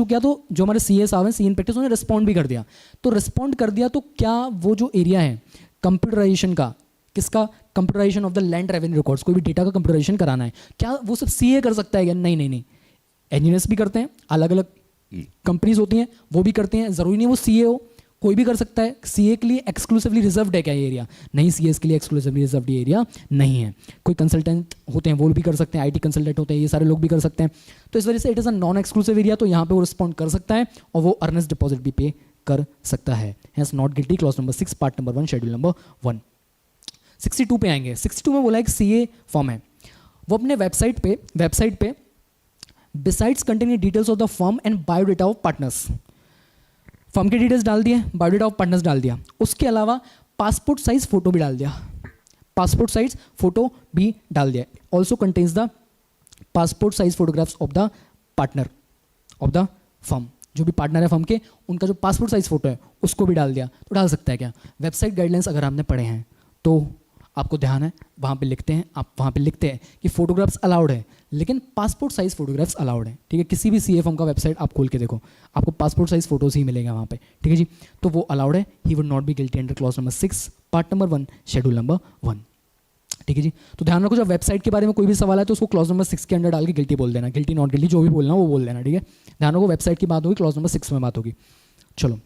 किया तो जो हमारे सीए साहब हैं, सी इन प्रैक्टिस, उन्होंने रिस्पॉन्ड भी कर दिया। तो क्या वो जो एरिया है कंप्यूटराइजेशन का, किसका? Computerisation of the land revenue records, कोई भी डेटा का कंप्यूटराइजेशन कराना है, क्या वो सब सीए कर सकता है क्या? नहीं, इंजीनियर्स भी करते हैं, अलग अलग कंपनीज होती हैं वो भी करते हैं, ज़रूरी नहीं वो सीए हो, कोई भी कर सकता है। सीए के लिए एक्सक्लूसिवली रिजर्व्ड है क्या ये एरिया? नहीं, सीएस के लिए एक्सक्लूसिवली रिजर्व्ड ये एरिया नहीं है। कोई कंसल्टेंट होते हैं वो भी कर सकते हैं, आईटी कंसल्टेंट होते हैं, ये सारे लोग भी कर सकते हैं। तो इस वजह से it is a non exclusive area, तो यहाँ पे वो रिस्पॉन्ड कर सकता है और वो अर्नेस्ट डिपॉजिट भी पे कर सकता है। Has not guilty, clause number 6 part number 1 schedule number 1। 62 पे आएंगे। 62 में बोला एक सीए फॉर्म है, वो अपने वेबसाइट पे besides containing details of the firm and biodata of partners, firm के डिटेल्स डाल दिए, बायोडेटा ऑफ पार्टनर्स डाल दिया, उसके अलावा पासपोर्ट साइज फोटो भी डाल दिया, पासपोर्ट साइज फोटो भी डाल दिया। Also contains the passport size photographs of the partner of the firm, जो भी पार्टनर है फर्म के, उनका जो पासपोर्ट साइज फोटो है उसको भी डाल दिया। तो डाल सकता है क्या? वेबसाइट गाइडलाइंस अगर आपने पढ़े हैं तो आपको ध्यान है, वहाँ पे लिखते हैं, आप वहाँ पे लिखते हैं कि फोटोग्राफ्स अलाउड है, लेकिन पासपोर्ट साइज फोटोग्राफ्स अलाउड है। ठीक है, किसी भी सीए फॉर्म का वेबसाइट आप खोल के देखो, आपको पासपोर्ट साइज फोटोज ही मिलेगा वहाँ पे। ठीक है जी, तो वो अलाउड है। He would not be guilty under clause number 6 part number 1 schedule number 1। ठीक है जी, तो ध्यान रखो जब वेबसाइट के बारे में कोई भी सवाल है तो उसको क्लॉज नंबर 6 के अंडर डाल के गिल्टी बोल देना, गिल्टी नॉट गिल्टी जो भी बोलना वो बोल देना। ठीक है, ध्यान रखो वेबसाइट की बात होगी, क्लॉज नंबर 6 में बात होगी। चलो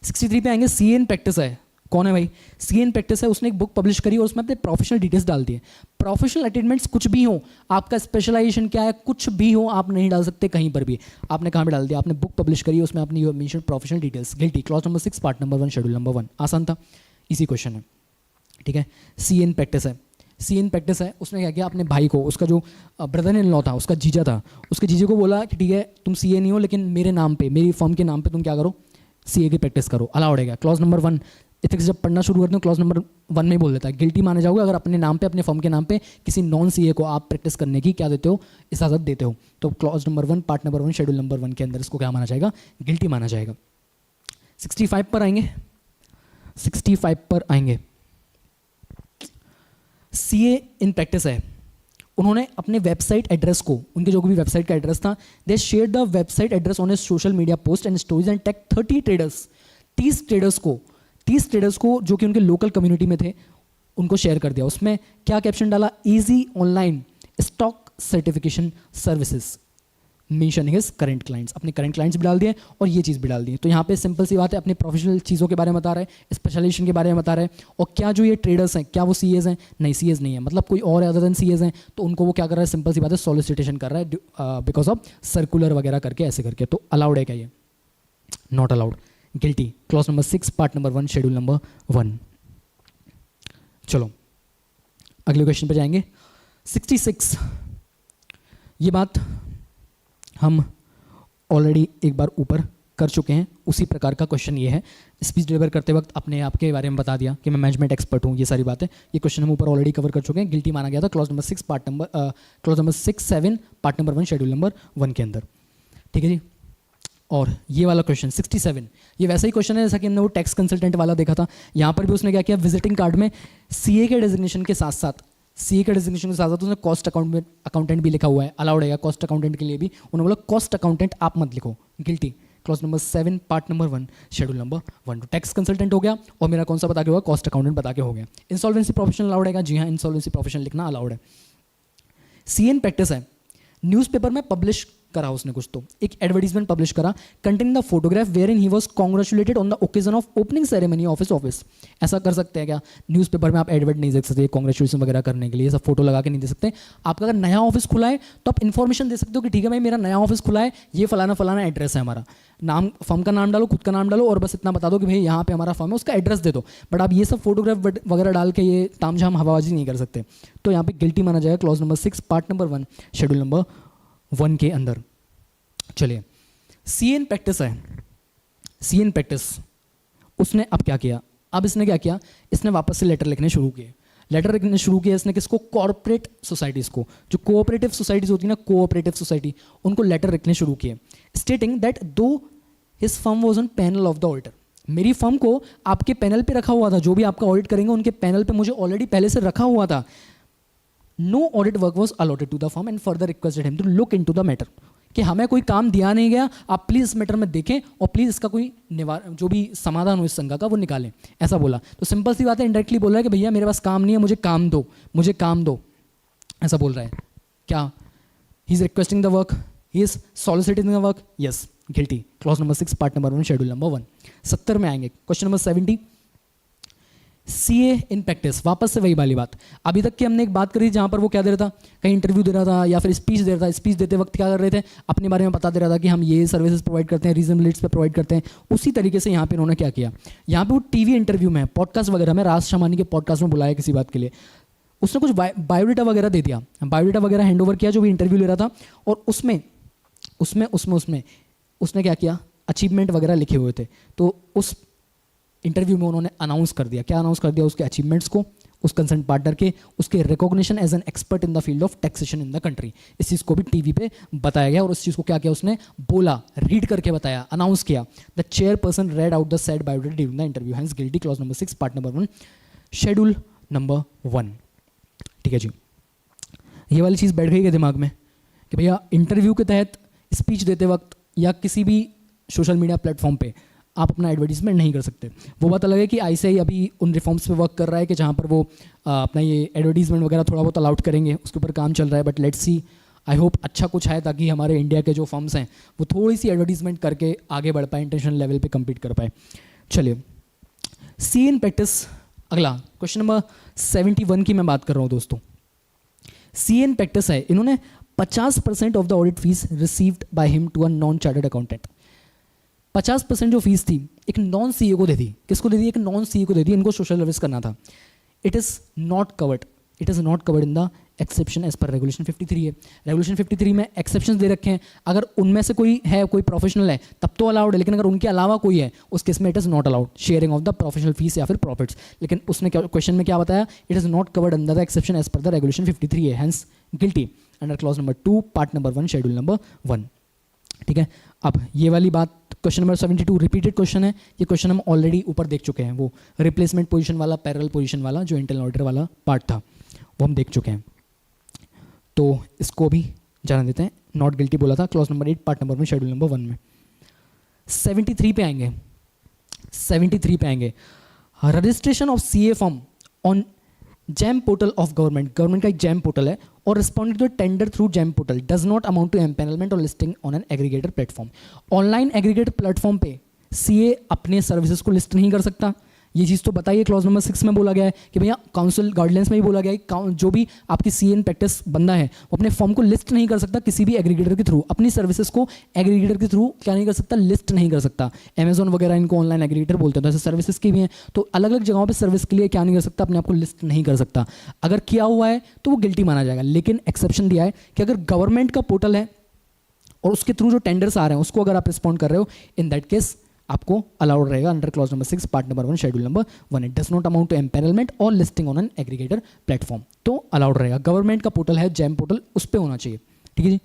63 पे आएंगे। सीए इन प्रैक्टिस है, कौन है भाई? सीए इन प्रैक्टिस है, उसने एक बुक पब्लिश करी और उसमें अपने प्रोफेशनल डिटेल्स डाल दिए। प्रोफेशनल अटेनमेंट्स कुछ भी हो, आपका स्पेशलाइजेशन क्या है, कुछ भी हो, आप नहीं डाल सकते कहीं पर भी। आपने कहाँ पे डाल दिया? आपने बुक पब्लिश करी, उसमें आपने you mention professional details, guilty, clause number 6 part number 1 schedule number 1। आसान था, इसी क्वेश्चन है। ठीक है, सीए इन प्रैक्टिस है, सीए इन प्रैक्टिस है, उसने क्या किया? अपने भाई को, उसका जो ब्रदर इन लॉ था, उसका जीजा था, उसके जीजे को बोला कि ठीक है तुम सीए नहीं हो, लेकिन मेरे नाम पे, मेरी फर्म के नाम पे तुम क्या करो? सीए की प्रैक्टिस करो। अलाउड है क्या? क्लॉज नंबर 1 इथिक्स जब पढ़ना शुरू करते हो क्लॉज नंबर 1 में ही बोल देता है गिल्टी माने जाओगे अगर अपने नाम पे, अपने फर्म के नाम पे किसी नॉन सीए को आप प्रैक्टिस करने की क्या देते हो? इजाज़त देते हो। तो clause number 1 part number 1 schedule number 1 के अंदर इसको क्या माना जाएगा? गिल्टी माना जाएगा। 65 पर आएंगे। 65 पर आएंगे। सीए इन प्रैक्टिस है, उन्होंने अपने वेबसाइट एड्रेस को, उनके जो भी वेबसाइट का एड्रेस था, they share the website address on a social media post and stories and tag 30 traders, 30 traders को जो कि उनके लोकल कम्युनिटी में थे उनको शेयर कर दिया। उसमें क्या कैप्शन डाला? Easy online stock certification services, mention his current clients, अपने करंट क्लाइंट्स भी डाल दिए और ये चीज़ भी डाल दी। तो यहाँ पे सिंपल सी बात है, अपने प्रोफेशनल चीज़ों के बारे में बता रहे हैं, स्पेशलाइजेशन के बारे में बता रहे हैं। और क्या जो ये ट्रेडर्स हैं क्या वो सीएज हैं? नहीं, सीएज नहीं है, मतलब कोई और अदर देन सीएज हैं, तो उनको वो क्या कर रहा है? सिंपल सी बात है, सॉलिसिटेशन कर रहा है बिकॉज ऑफ सर्कुलर वगैरह करके, ऐसे करके। तो अलाउड है क्या ये? Not allowed, guilty, clause number 6 part number 1 schedule number 1। चलो अगले क्वेश्चन पे जाएंगे। 66, ये बात हम ऑलरेडी एक बार ऊपर कर चुके हैं, उसी प्रकार का क्वेश्चन ये है। स्पीच डिलीवर करते वक्त अपने आप के बारे में बता दिया कि मैं मैनेजमेंट एक्सपर्ट हूँ, ये सारी बातें, ये क्वेश्चन हम ऊपर ऑलरेडी कवर कर चुके हैं। गिल्टी माना गया था clause number 6 clause number 6-7 part number 1 schedule number 1 के अंदर। ठीक है जी, और ये वाला क्वेश्चन 67, ये वैसा ही क्वेश्चन है जैसा कि हमने वो टैक्स कंसल्टेंट वाला देखा था। यहाँ पर भी उसने क्या किया? विजिटिंग कार्ड में सीए के डेजिग्नेशन के साथ साथ, सीए के डेजिग्नेशन के साथ साथ उसने कॉस्ट अकाउंटेंट भी लिखा हुआ है। अलाउड है कॉस्ट अकाउंटेंट के लिए भी? उन्होंने बोला कॉस्ट अकाउंटेंट आप मत लिखो, guilty, clause number 7 part number 1 schedule number 1। तो टैक्स कंसल्टेंट हो गया और मेरा कौन सा बता के होगा? कॉस्ट अकाउंटेंट बता के हो गया। इंसॉल्वेंसी प्रोफेशनल अलाउड है? जी हाँ, इंसॉल्वेंसी प्रोफेशनल लिखना अलाउड है। सीए इन प्रैक्टिस है, न्यूज़पेपर में पब्लिश करा उसने कुछ, तो एक एडवर्टीजमेंट पब्लिश करा containing the photograph wherein he was congratulated on the occasion of opening ceremony of his office. ऐसा कर सकते हैं क्या? न्यूज़पेपर में आप एडवर्ट नहीं दे सकते कांग्रेचुलेशन वगैरह करने के लिए, सब फोटो लगा के नहीं दे सकते। आपका अगर नया ऑफिस खुला है तो आप इन्फॉर्मेशन दे सकते हो कि ठीक है भाई मेरा नया ऑफिस खुला है, ये फलाना फलाना एड्रेस है हमारा, नाम, फर्म का नाम डालो, खुद का नाम डालो और बस इतना बता दो कि भाई यहाँ पे हमारा फर्म है, उसका एड्रेस दे दो। बट आप ये सब फोटोग्राफ वगैरह डाल के ये तामझाम हवाबाजी नहीं कर सकते। तो यहाँ पे गिल्टी माना जाएगा clause number 6 part number 1 schedule number 1 के अंदर। चलिए, सीए इन प्रैक्टिस है, सीए इन प्रैक्टिस, उसने अब क्या किया? अब इसने क्या किया? इसने वापस से लेटर लिखने शुरू किए। लेटर लिखने शुरू किया इसने किसको? कॉर्पोरेट सोसाइटीज़ को, जो कोऑपरेटिव सोसाइटीज़ होती है ना, कोऑपरेटिव सोसाइटी, उनको लेटर लिखने शुरू किए, स्टेटिंग दैट दो his firm was on panel of the auditor, मेरी फर्म को आपके पैनल पे रखा हुआ था, जो भी आपका ऑडिट करेंगे उनके पैनल पे मुझे ऑलरेडी पहले से रखा हुआ था। No audit work was allotted to the firm and further requested him to look into the matter, कि हमें कोई काम दिया नहीं गया, आप प्लीज़ इस मैटर में देखें और प्लीज़ इसका कोई जो भी समाधान हो इस शंका का वो निकालें, ऐसा बोला। तो सिंपल सी बात है, इनडायरेक्टली बोल रहा है कि भैया मेरे पास काम नहीं है, मुझे काम दो, मुझे काम दो, ऐसा बोल रहा है। क्या he is requesting the work, he is soliciting the work? Yes, guilty. Clause number 6 part number 1 schedule number 1। 70 में आएंगे। Question number 70, CA in practice. वापस से वही वाली बात, अभी तक की हमने एक बात करी जहां पर वो क्या दे रहा था, कहीं इंटरव्यू दे रहा था या फिर स्पीच दे रहा था। स्पीच देते वक्त क्या कर रहे थे, अपने बारे में बता दे रहा था कि हम ये सर्विसेज प्रोवाइड करते हैं, रीजनेबल रेट्स पे प्रोवाइड करते हैं। उसी तरीके से यहाँ पे उन्होंने क्या किया, यहाँ पे वो टीवी इंटरव्यू में, पॉडकास्ट वगैरह में, राज शमानी के पॉडकास्ट में बुलाया किसी बात के लिए, उसने कुछ बायोडाटा वगैरह दे दिया, बायोडाटा वगैरह हैंड ओवर किया जो भी इंटरव्यू ले रहा था, और उसमें उसने क्या किया, अचीवमेंट वगैरह लिखे हुए थे। तो उस इंटरव्यू में उन्होंने अनाउंस कर दिया, क्या अनाउंस कर दिया, उसके अचीवमेंट्स को, उस कंसर्न पार्टनर के, उसके recognition as an expert in the field of taxation in the country. इस चीज़ को भी टीवी पे बताया गया और उस चीज़ को क्या किया उसने, बोला, रीड करके बताया, अनाउंस किया। The chairperson red out the said biodata during the interview, hence guilty. Clause number 6 part number 1 schedule number 1। ठीक है जी, ये वाली चीज़ बैठ गई है दिमाग में कि भैया इंटरव्यू के तहत स्पीच देते वक्त या किसी भी सोशल मीडिया प्लेटफॉर्म पे आप अपना एडवर्टीजमेंट नहीं कर सकते। वो बात अलग है कि आईसीआई अभी उन रिफॉर्म्स पे वर्क कर रहा है कि जहाँ पर वो अपना ये एडवर्टीजमेंट वगैरह थोड़ा बहुत अलाउड करेंगे, उसके ऊपर काम चल रहा है। But let's see, I hope अच्छा कुछ है ताकि हमारे इंडिया के जो फर्म्स हैं वो थोड़ी सी एडवर्टीजमेंट करके आगे बढ़ पाए, इंटरनेशनल लेवल पे कम्पीट कर पाए। चलिए, सी इन प्रैक्टिस। अगला क्वेश्चन नंबर 71 की मैं बात कर रहा हूँ दोस्तों। सी इन प्रैक्टिस है, इन्होंने 50% of the audit fees received by him to a non chartered accountant. 50% जो फीस थी एक नॉन सीए को दे दी। किसको दे दी, एक नॉन सीए को दे दी, इनको सोशल सर्विस करना था। It is not covered in the exception as per regulation 53 है। रेगुलेशन 53 में एक्सेप्शंस दे रखे हैं, अगर उनमें से कोई है, कोई प्रोफेशनल है तब तो अलाउड है, लेकिन अगर उनके अलावा कोई है उस केस में it is not allowed sharing of the professional fees या फिर प्रॉफिट्स। लेकिन उसने क्वेश्चन में क्या बताया, it is not covered under the exception as per the regulation 53 है, hence guilty under clause number 2 part number 1 schedule number 1। ठीक है, अब ये वाली बात क्वेश्चन नंबर 72 रिपीटेड क्वेश्चन है। ये क्वेश्चन हम ऑलरेडी ऊपर देख चुके हैं, वो रिप्लेसमेंट पोजीशन वाला, पैरेलल पोजीशन वाला जो इंटरनल ऑडिटर वाला पार्ट था वो हम देख चुके हैं, तो इसको भी जाना देते हैं। नॉट गिल्टी बोला था, clause number 8 part number 1 schedule number 1 में। 73 पे आएंगे। 73 पे आएंगे, registration of CA form on GeM portal of government का एक जैम पोर्टल है, और responding to tender through GeM portal does not amount to empanelment और listing on an aggregator platform. Online aggregator platform पे सीए अपने services को list नहीं कर सकता। ये चीज़ तो बताइए, क्लॉज नंबर 6 में बोला गया है कि भैया काउंसिल गाइडलाइंस में भी बोला गया है कि जो भी आपकी सीए इन प्रैक्टिस बंदा है वो अपने फॉर्म को लिस्ट नहीं कर सकता किसी भी एग्रीगेटर के थ्रू, अपनी सर्विसेज को एग्रीगेटर के थ्रू क्या नहीं कर सकता, लिस्ट नहीं कर सकता। अमेजॉन वगैरह इनको ऑनलाइन एग्रीगेटर बोलते हैं, तो ऐसे सर्विसेज की भी हैं, तो अलग अलग जगहों पर सर्विस के लिए क्या नहीं कर सकता, अपने आप को लिस्ट नहीं कर सकता। अगर किया हुआ है तो वो गिल्टी माना जाएगा, लेकिन एक्सेप्शन दिया है कि अगर गवर्नमेंट का पोर्टल है और उसके थ्रू जो टेंडर्स आ रहे हैं उसको अगर आप रिस्पॉन्ड कर रहे हो, इन दैट केस आपको अलाउड रहेगा under clause number 6 part number 1 schedule number 1। It does not amount to empanelment और listing on an aggregator platform, तो अलाउड रहेगा। गवर्नमेंट का पोर्टल है जैम पोर्टल, उस पर होना चाहिए। ठीक है जी।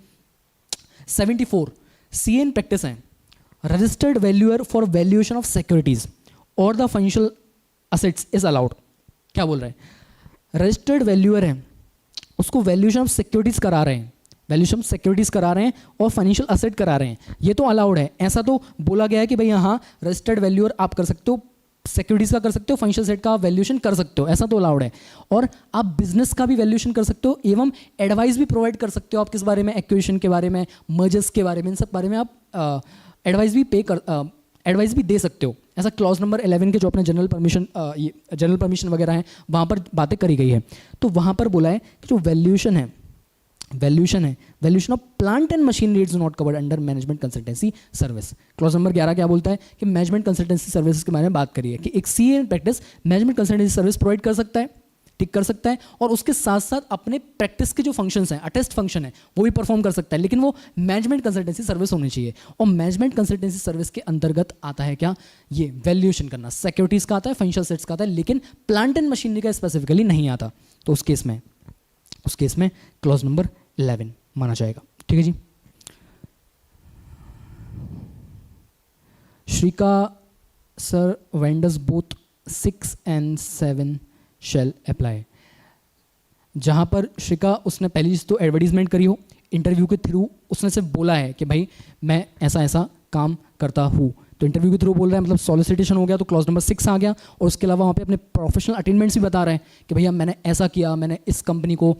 74 सीए इन प्रैक्टिस है, registered valuer for valuation of securities और the financial assets is allowed. क्या बोल रहे हैं, रजिस्टर्ड वैल्यूअर है, उसको वैल्यूएशन ऑफ सिक्योरिटीज करा रहे हैं, वैल्यूएशन सिक्योरिटीज करा रहे हैं और फाइनेंशियल असेट करा रहे हैं, ये तो अलाउड है। ऐसा तो बोला गया है कि भाई हाँ रजिस्टर्ड वैल्यूअर आप कर सकते हो, सिक्योरिटीज का कर सकते हो, फाइनेंशियल असेट का वैल्यूएशन कर सकते हो, ऐसा तो अलाउड है। और आप बिजनेस का भी वैल्यूएशन कर सकते हो एवं एडवाइस भी प्रोवाइड कर सकते हो आप किस बारे में, एक्विजिशन के बारे में, मर्जर्स के बारे में, इन सब बारे में आप एडवाइस भी दे सकते हो। ऐसा क्लॉज नंबर 11 के जो अपने जनरल परमिशन वगैरह हैं वहाँ पर बातें करी गई है। तो वहाँ पर बोला है कि जो valuation of plant and machinery is not covered under management consultancy service. Clause number 11 क्या बोलता है कि मैनेजमेंट कंसल्टेंसी सर्विसेज के बारे में बात करिए कि एक CA in practice management consultancy service provide कर सकता है, टिक कर सकता है, और उसके साथ साथ अपने प्रैक्टिस के जो फंक्शंस हैं, अटेस्ट फंक्शन है, वो भी परफॉर्म कर सकता है, लेकिन वो मैनेजमेंट कंसल्टेंसी सर्विस होनी चाहिए। और मैनेजमेंट कंसल्टेंसी सर्विस के अंतर्गत आता है क्या, ये वैल्यूएशन करना, सिक्योरिटीज का आता है, फाइनेंशियल असेट्स का आता है, लेकिन प्लांट एंड मशीनरी का स्पेसिफिकली नहीं आता। तो उस केस में क्लॉज नंबर 11 माना जाएगा। ठीक है जी। श्रीका sir vendors both 6 and 7 shall apply. जहाँ पर श्रिका उसने पहली चीज़ तो एडवर्टीजमेंट करी हो, इंटरव्यू के थ्रू उसने सिर्फ बोला है कि भाई मैं ऐसा ऐसा काम करता हूँ, तो इंटरव्यू के थ्रू बोल रहा है मतलब सॉलिसिटेशन हो गया तो क्लॉज नंबर 6 आ गया, और उसके अलावा वहाँ पे अपने प्रोफेशनल अटेनमेंट्स भी बता रहे हैं कि भैया मैंने ऐसा किया, मैंने इस कंपनी को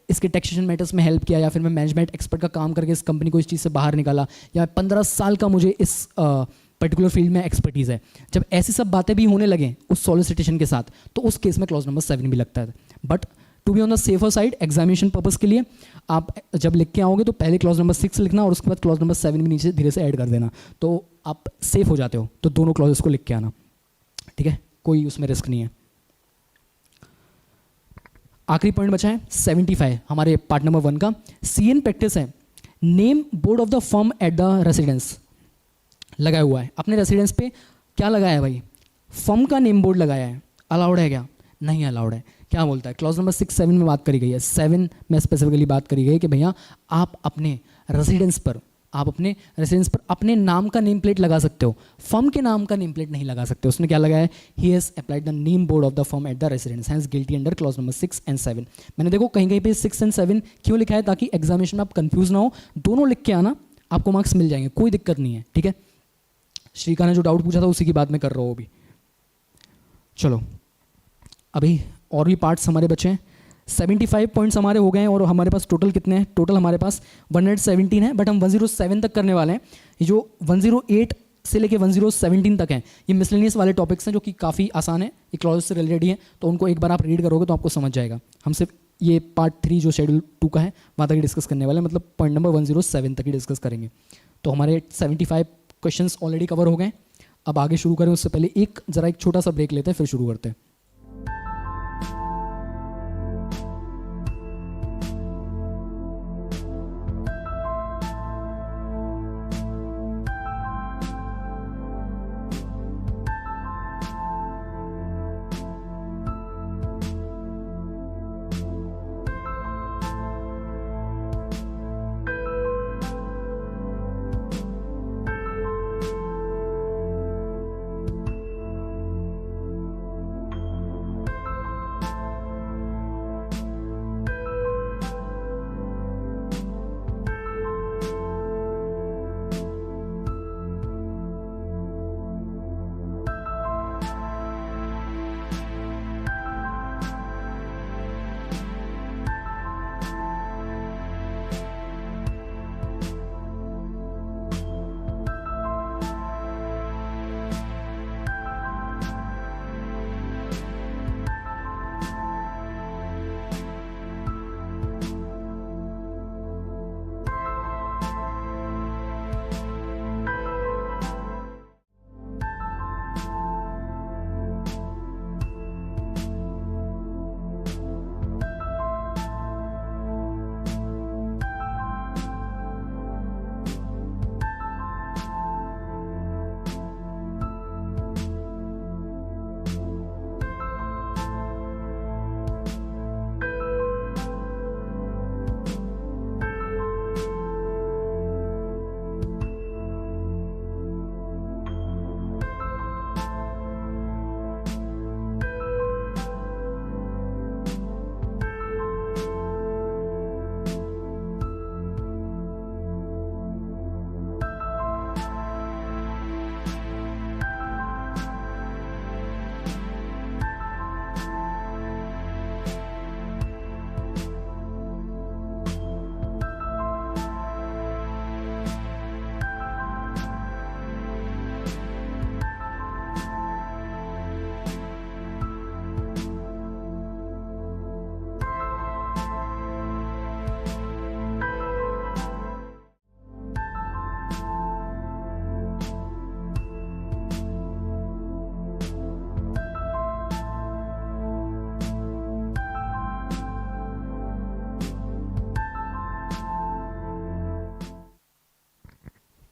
इसके टैक्सेशन मैटर्स में हेल्प किया, या फिर मैं मैनेजमेंट एक्सपर्ट का काम करके इस कंपनी को इस चीज़ से बाहर निकाला, या 15 साल का मुझे इस पर्टिकुलर फील्ड में एक्सपर्टीज़ है। जब ऐसी सब बातें भी होने लगे उस सॉलिसिटेशन के साथ, तो उस केस में क्लॉज नंबर 7 भी लगता है। But to be on the safer side, examination purpose के लिए आप जब लिख के आओगे तो पहले क्लॉज नंबर 6 लिखना और उसके बाद क्लॉज नंबर 7 भी नीचे धीरे से ऐड कर देना, तो आप सेफ हो जाते हो। तो दोनों क्लॉजेस को लिख के आना, ठीक है, कोई उसमें रिस्क नहीं है। आखिरी पॉइंट बचा है 75 हमारे पार्ट नंबर 1 का। CN प्रैक्टिस है, name board of the firm at the residence लगाया हुआ है। अपने रेसिडेंस पे क्या लगाया है भाई? फर्म का नेम बोर्ड लगाया है। अलाउड है क्या? नहीं अलाउड है। क्या बोलता है? क्लॉज नंबर 6 7 में बात करी गई है, 7 में स्पेसिफिकली बात करी गई है कि भैया आप अपने रेसिडेंस पर अपने नाम का नेम प्लेट लगा सकते हो, फर्म के नाम का नेम प्लेट नहीं लगा सकते। उसने क्या लगाया है? He has applied the name board of the firm at the residence, has guilty under clause number 6 and 7। मैंने देखो कहीं कहीं पे 6 and 7 क्यों लिखा है? ताकि एग्जामिनेशन में आप कंफ्यूज ना हो, दोनों लिख के आना, आपको मार्क्स मिल जाएंगे, कोई दिक्कत नहीं है, ठीक है। श्रीका ने जो डाउट पूछा था उसी की बात मैं कर रहा हूँ अभी। चलो अभी और भी पार्ट्स हमारे बचे हैं। 75 पॉइंट्स हमारे हो गए हैं, और हमारे पास टोटल कितने हैं? टोटल हमारे पास 117 है, बट हम 107 तक करने वाले हैं। ये जो 108 से लेके 117 तक हैं, ये मिसलेनियस वाले टॉपिक्स हैं जो कि काफ़ी आसान है, ये क्लॉज से रिलेटेड ही है, तो उनको एक बार आप रीड करोगे तो आपको समझ जाएगा। हम सिर्फ ये पार्ट 3 जो शेड्यूल 2 का है वहाँ तक ही डिस्कस करने वाले हैं, मतलब पॉइंट नंबर 107 तक ही डिस्कस करेंगे। तो हमारे 75 क्वेश्चंस ऑलरेडी कवर हो गए। अब आगे शुरू करें उससे पहले एक छोटा सा ब्रेक लेते हैं, फिर शुरू करते हैं।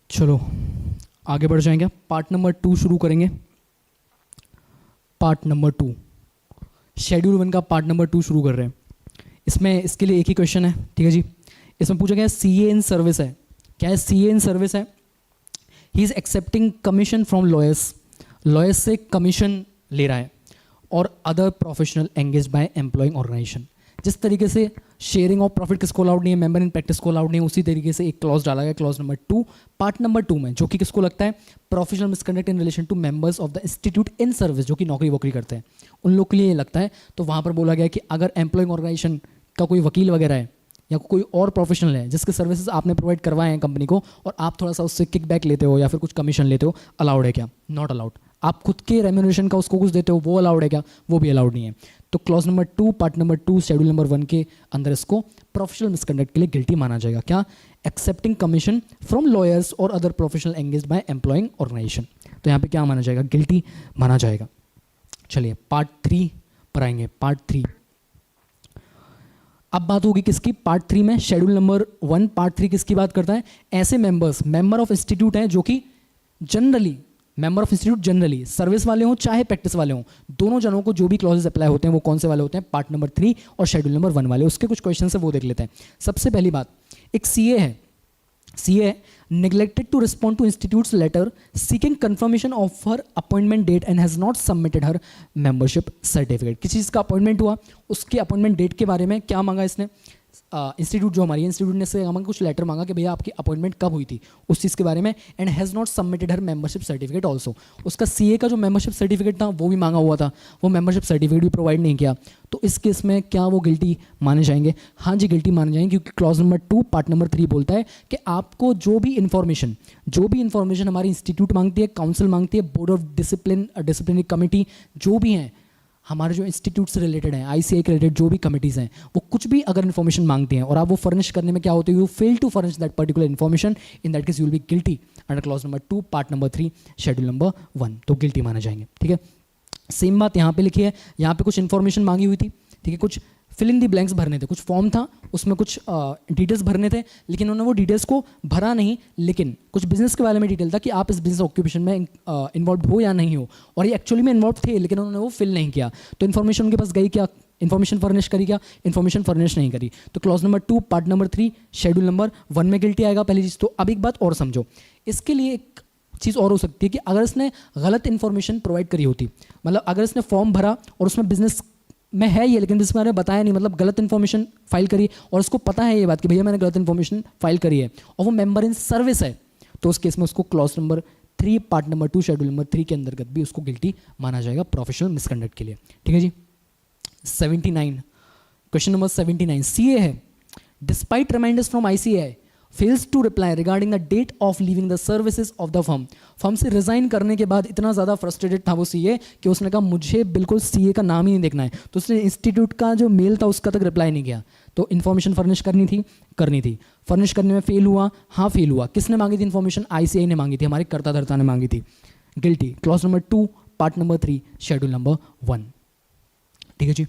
चलो आगे बढ़ जाएंगे, पार्ट नंबर 2 शुरू करेंगे। पार्ट नंबर 2 शेड्यूल 1 का पार्ट नंबर 2 शुरू कर रहे हैं। इसमें इसके लिए एक ही क्वेश्चन है, ठीक है जी। इसमें पूछा गया CA इन सर्विस है। क्या है? CA इन सर्विस है, he is accepting commission from lawyers, lawyers से कमीशन ले रहा है, और other professional engage by employing organisation. जिस तरीके से शेयरिंग ऑफ प्रॉफिट किसको अलाउड नहीं है, मेंबर इन प्रैक्टिस को अलाउड नहीं है, उसी तरीके से एक क्लॉज डाला गया, क्लॉज नंबर 2 पार्ट नंबर 2 में, जो कि किसको लगता है, professional misconduct in relation to members of the institute in service, जो कि नौकरी वोकरी करते हैं उन लोग के लिए ये लगता है। तो वहाँ पर बोला गया कि अगर एम्प्लॉइंग ऑर्गेनाइजेशन का कोई वकील वगैरह है या कोई और प्रोफेशनल है जिसके सर्विसेज आपने प्रोवाइड करवाए हैं कंपनी को और आप थोड़ा सा उससे किकबैक लेते हो या फिर कुछ कमीशन लेते हो, अलाउड है क्या, नॉट अलाउड। आप खुद के रेम्यूनरेशन का उसको कुछ देते हो, वो अलाउड है क्या, वो भी अलाउड नहीं है। तो clause number 2 part number 2 schedule number 1 के अंदर इसको प्रोफेशनल मिसकंडक्ट के लिए गिल्टी माना जाएगा। क्या, एक्सेप्टिंग कमीशन फ्रॉम लॉयर्स और other professional engaged by employing organisation. तो यहाँ पे क्या माना जाएगा, गिल्टी माना जाएगा। चलिए पार्ट 3 पर आएंगे। पार्ट 3 अब बात होगी किसकी, पार्ट 3 में शेड्यूल नंबर 1 पार्ट 3 किसकी बात करता है, ऐसे मेंबर्स मेंबर ऑफ इंस्टीट्यूट हैं जो कि generally member of institute generally service वाले हों चाहे प्रैक्टिस वाले हों, दोनों जनों को जो भी क्लॉजेस अप्लाई होते हैं वो कौन से वाले होते हैं, पार्ट नंबर 3 और शेड्यूल नंबर 1 वाले। उसके कुछ क्वेश्चन है वो देख लेते हैं। सबसे पहली बात, एक सीए है, CA neglected to respond to institute's letter seeking confirmation of her appointment date and has not submitted her membership certificate। किसी चीज़ का अपॉइंटमेंट हुआ, उसके अपॉइंटमेंट डेट के बारे में क्या मांगा इसने, इंस्टीट्यूट जो हमारी इंस्टीट्यूट ने से मांगा, कुछ लेटर मांगा कि भैया आपकी अपॉइंटमेंट कब हुई थी उस चीज़ के बारे में, and has not submitted her membership certificate also. उसका CA का जो मेंबरशिप सर्टिफिकेट था वो भी मांगा हुआ था, वो मेंबरशिप सर्टिफिकेट भी प्रोवाइड नहीं किया। तो इस केस में क्या वो गिल्टी माने जाएंगे, हाँ जी गिल्टी माने जाएंगे, क्योंकि क्लॉज नंबर 2 पार्ट नंबर 3 बोलता है कि आपको जो भी इन्फॉर्मेशन हमारी इंस्टीट्यूट मांगती है, काउंसिल मांगती है, बोर्ड ऑफ डिसिप्लिनरी कमेटी जो भी हैं, हमारे जो इंस्टीट्यूट से रिलेटेड हैं, ICAI के रिलेटेड जो भी कमिटीज़ हैं, वो कुछ भी अगर इन्फॉर्मेशन मांगती हैं और आप वो फर्निश करने में क्या होते हैं, you fail to furnish that particular information, in that case you will be guilty under clause number 2 part number 3 schedule number 1। तो गिल्टी माना जाएंगे। ठीक है, सेम बात यहाँ पे लिखी है, यहाँ पे कुछ इन्फॉर्मेशन मांगी हुई थी, ठीक है, कुछ फिल इन दी ब्लैंक्स भरने थे, कुछ फॉर्म था उसमें कुछ डिटेल्स भरने थे, लेकिन उन्होंने वो डिटेल्स को भरा नहीं, लेकिन कुछ बिजनेस के बारे में डिटेल था कि आप इस बिजनेस ऑक्यूपेशन में इन्वॉल्व हो या नहीं हो, और ये एक्चुअली में इन्वॉल्व थे लेकिन उन्होंने वो फिल नहीं किया। तो इन्फॉर्मेशन उनके पास गई, क्या इन्फॉर्मेशन फर्निश करी, क्या इन्फॉर्मेशन फर्निश नहीं करी। तो clause number 2 part number 3 schedule number 1 में गिल्टी आएगा पहली चीज़। तो अब एक बात और समझो, इसके लिए एक चीज़ और हो सकती है कि अगर इसने गलत इन्फॉर्मेशन प्रोवाइड करी होती, मतलब अगर इसने फॉर्म भरा और उसमें बिजनेस में है ये लेकिन बिजनेस के बारे में बताया नहीं, मतलब गलत इन्फॉर्मेशन फाइल करी और उसको पता है ये बात कि भैया मैंने गलत इन्फॉर्मेशन फाइल करी है, और वो मेंबर इन सर्विस है, तो उस केस में उसको clause number 3 part number 2 schedule number 3 के अंतर्गत भी उसको गिल्टी माना जाएगा प्रोफेशनल मिसकंडक्ट के लिए। ठीक है जी। 79 क्वेश्चन नंबर 79 CA है, despite reminders from ICAI fails to reply regarding the date of leaving the services of the firm से रिजाइन करने के बाद इतना ज़्यादा फ्रस्ट्रेटेड था वो CA कि उसने कहा मुझे बिल्कुल CA का नाम ही नहीं देखना है, तो उसने इंस्टीट्यूट का जो मेल था उसका तक रिप्लाई नहीं किया। तो इन्फॉर्मेशन फर्निश करनी थी, फर्निश करने में फेल हुआ, हाँ फेल हुआ। किसने मांगी थी इन्फॉर्मेशन, ICAI ने मांगी थी, हमारे कर्ता धर्ता ने मांगी थी, guilty clause number 2 part number 3 schedule number 1। ठीक है जी,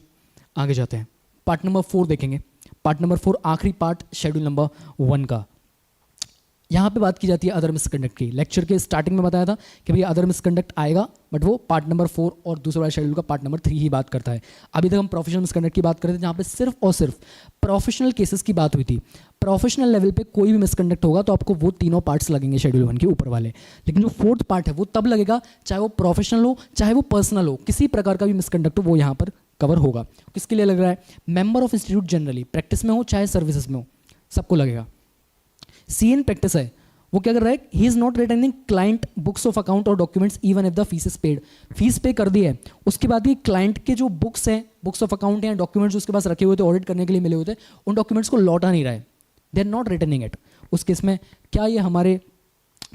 आगे जाते हैं, पार्ट नंबर 4 देखेंगे। पार्ट नंबर 4 आखिरी पार्ट शेड्यूल नंबर 1 का। यहाँ पे बात की जाती है अदर मिसकंडक्ट की। लेक्चर के स्टार्टिंग में बताया था कि भैया अदर मिसकंडक्ट आएगा, बट वो पार्ट नंबर 4 और दूसरे वाले शेड्यूल का पार्ट नंबर 3 ही बात करता है। अभी तक हम प्रोफेशनल मिसकंडक्ट की बात कर रहे थे, जहाँ पे सिर्फ और सिर्फ प्रोफेशनल केसेस की बात हुई थी। प्रोफेशनल लेवल पे कोई भी मिसकंडक्ट होगा तो आपको वो तीनों पार्ट्स लगेंगे शेड्यूल 1 के ऊपर वाले, लेकिन जो 4th पार्ट है वो तब लगेगा चाहे वो प्रोफेशनल हो चाहे वो पर्सनल हो, किसी प्रकार का भी मिसकंडक्ट हो वो यहाँ पर कवर होगा। किसके लिए लग रहा है, member of institute generally, practice में हो चाहे सर्विसेज में हो, सबको लगेगा। CA इन प्रैक्टिस है, वो क्या कर रहा है, he is not returning client books of account और documents even if the fee is paid. Fees pay कर दी है, उसके बाद ये क्लाइंट के जो बुक्स हैं, बुक्स ऑफ अकाउंट हैं, डॉक्यूमेंट्स उसके पास रखे हुए थे ऑडिट करने के लिए मिले हुए थे, उन डॉक्यूमेंट्स को लौटा नहीं रहा है, they are not returning it. उस केस में क्या ये हमारे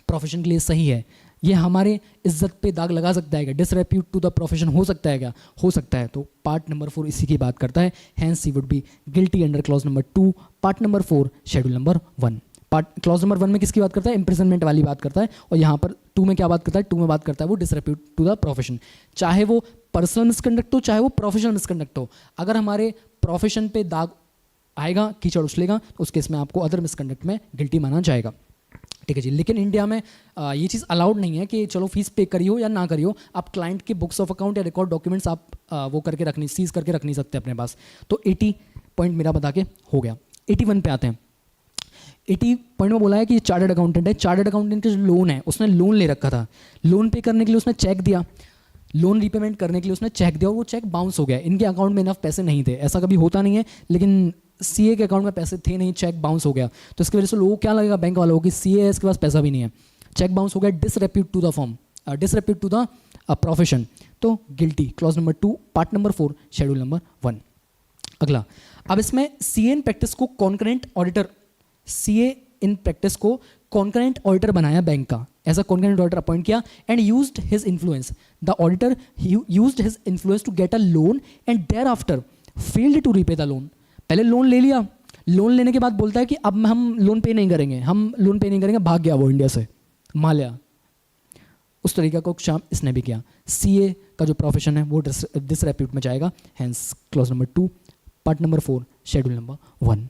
प्रोफेशन के लिए सही है, ये हमारे इज्जत पे दाग लगा सकता है क्या, डिसरेप्यूट टू द प्रोफेशन हो सकता है क्या, हो सकता है। तो पार्ट नंबर 4 इसी की बात करता है, hence he would be guilty under clause number 2 part number 4 schedule number 1। Part clause number 1 में किसकी बात करता है, इम्प्रिजनमेंट वाली बात करता है, और यहाँ पर 2 में क्या बात करता है, 2 में बात करता है वो डिसरेप्यूट टू द प्रोफेशन, चाहे वो पर्सनल मिसकंडक्ट हो चाहे वो प्रोफेशनल मिसकंडक्ट हो। अगर हमारे प्रोफेशन पे दाग आएगा, कीचड़ उछलेगा, तो उस केस में आपको अदर मिसकंडक्ट में गिल्टी माना जाएगा। ठीक है जी। लेकिन इंडिया में ये चीज़ अलाउड नहीं है कि चलो फीस पे करियो या ना करियो, आप क्लाइंट के बुक्स ऑफ अकाउंट या रिकॉर्ड डॉक्यूमेंट्स आप वो करके रखनी, सीज करके रख नहीं सकते अपने पास। तो 80 पॉइंट मेरा बता के हो गया। 81 पे आते हैं। 80 पॉइंट में बोला है कि चार्टर्ड अकाउंटेंट है, चार्टर्ड अकाउंटेंट का जो लोन है उसने लोन ले रखा था, लोन पे करने के लिए उसने चेक दिया, लोन रीपेमेंट करने के लिए उसने चेक दिया और वो चेक बाउंस हो गया, इनके अकाउंट में इनफ पैसे नहीं थे, ऐसा कभी होता नहीं है, लेकिन सीए के अकाउंट में पैसे थे नहीं, चेक बाउंस हो गया, तो इसकी वजह से लोगों को क्या लगेगा, बैंक वालों को, कि सीए है, इसके पास पैसा भी नहीं है, चेक बाउंस हो गया, disrepute to the firm, disrepute to the profession, तो guilty, clause number 2 part number 4 schedule number 1। अगला, अब इसमें सीए इन प्रैक्टिस को concurrent auditor, CA in practice को कॉन्करेंट ऑडिटर बनाया बैंक का, ऐसा कॉन्करेंट ऑडिटर अपॉइंट किया, and used his influence, the auditor used his influence to get a loan and thereafter failed to repay the loan. पहले loan ले लिया, loan लेने के बाद बोलता है कि अब हम लोन पे नहीं करेंगे, हम लोन पे नहीं करेंगे, भाग गया वो इंडिया से, माल्या, उस तरीका को शाम इसने भी किया। सीए का जो प्रोफेशन है वो डिसरेप्यूट में जाएगा, hence clause number 2 part number 4 schedule number 1।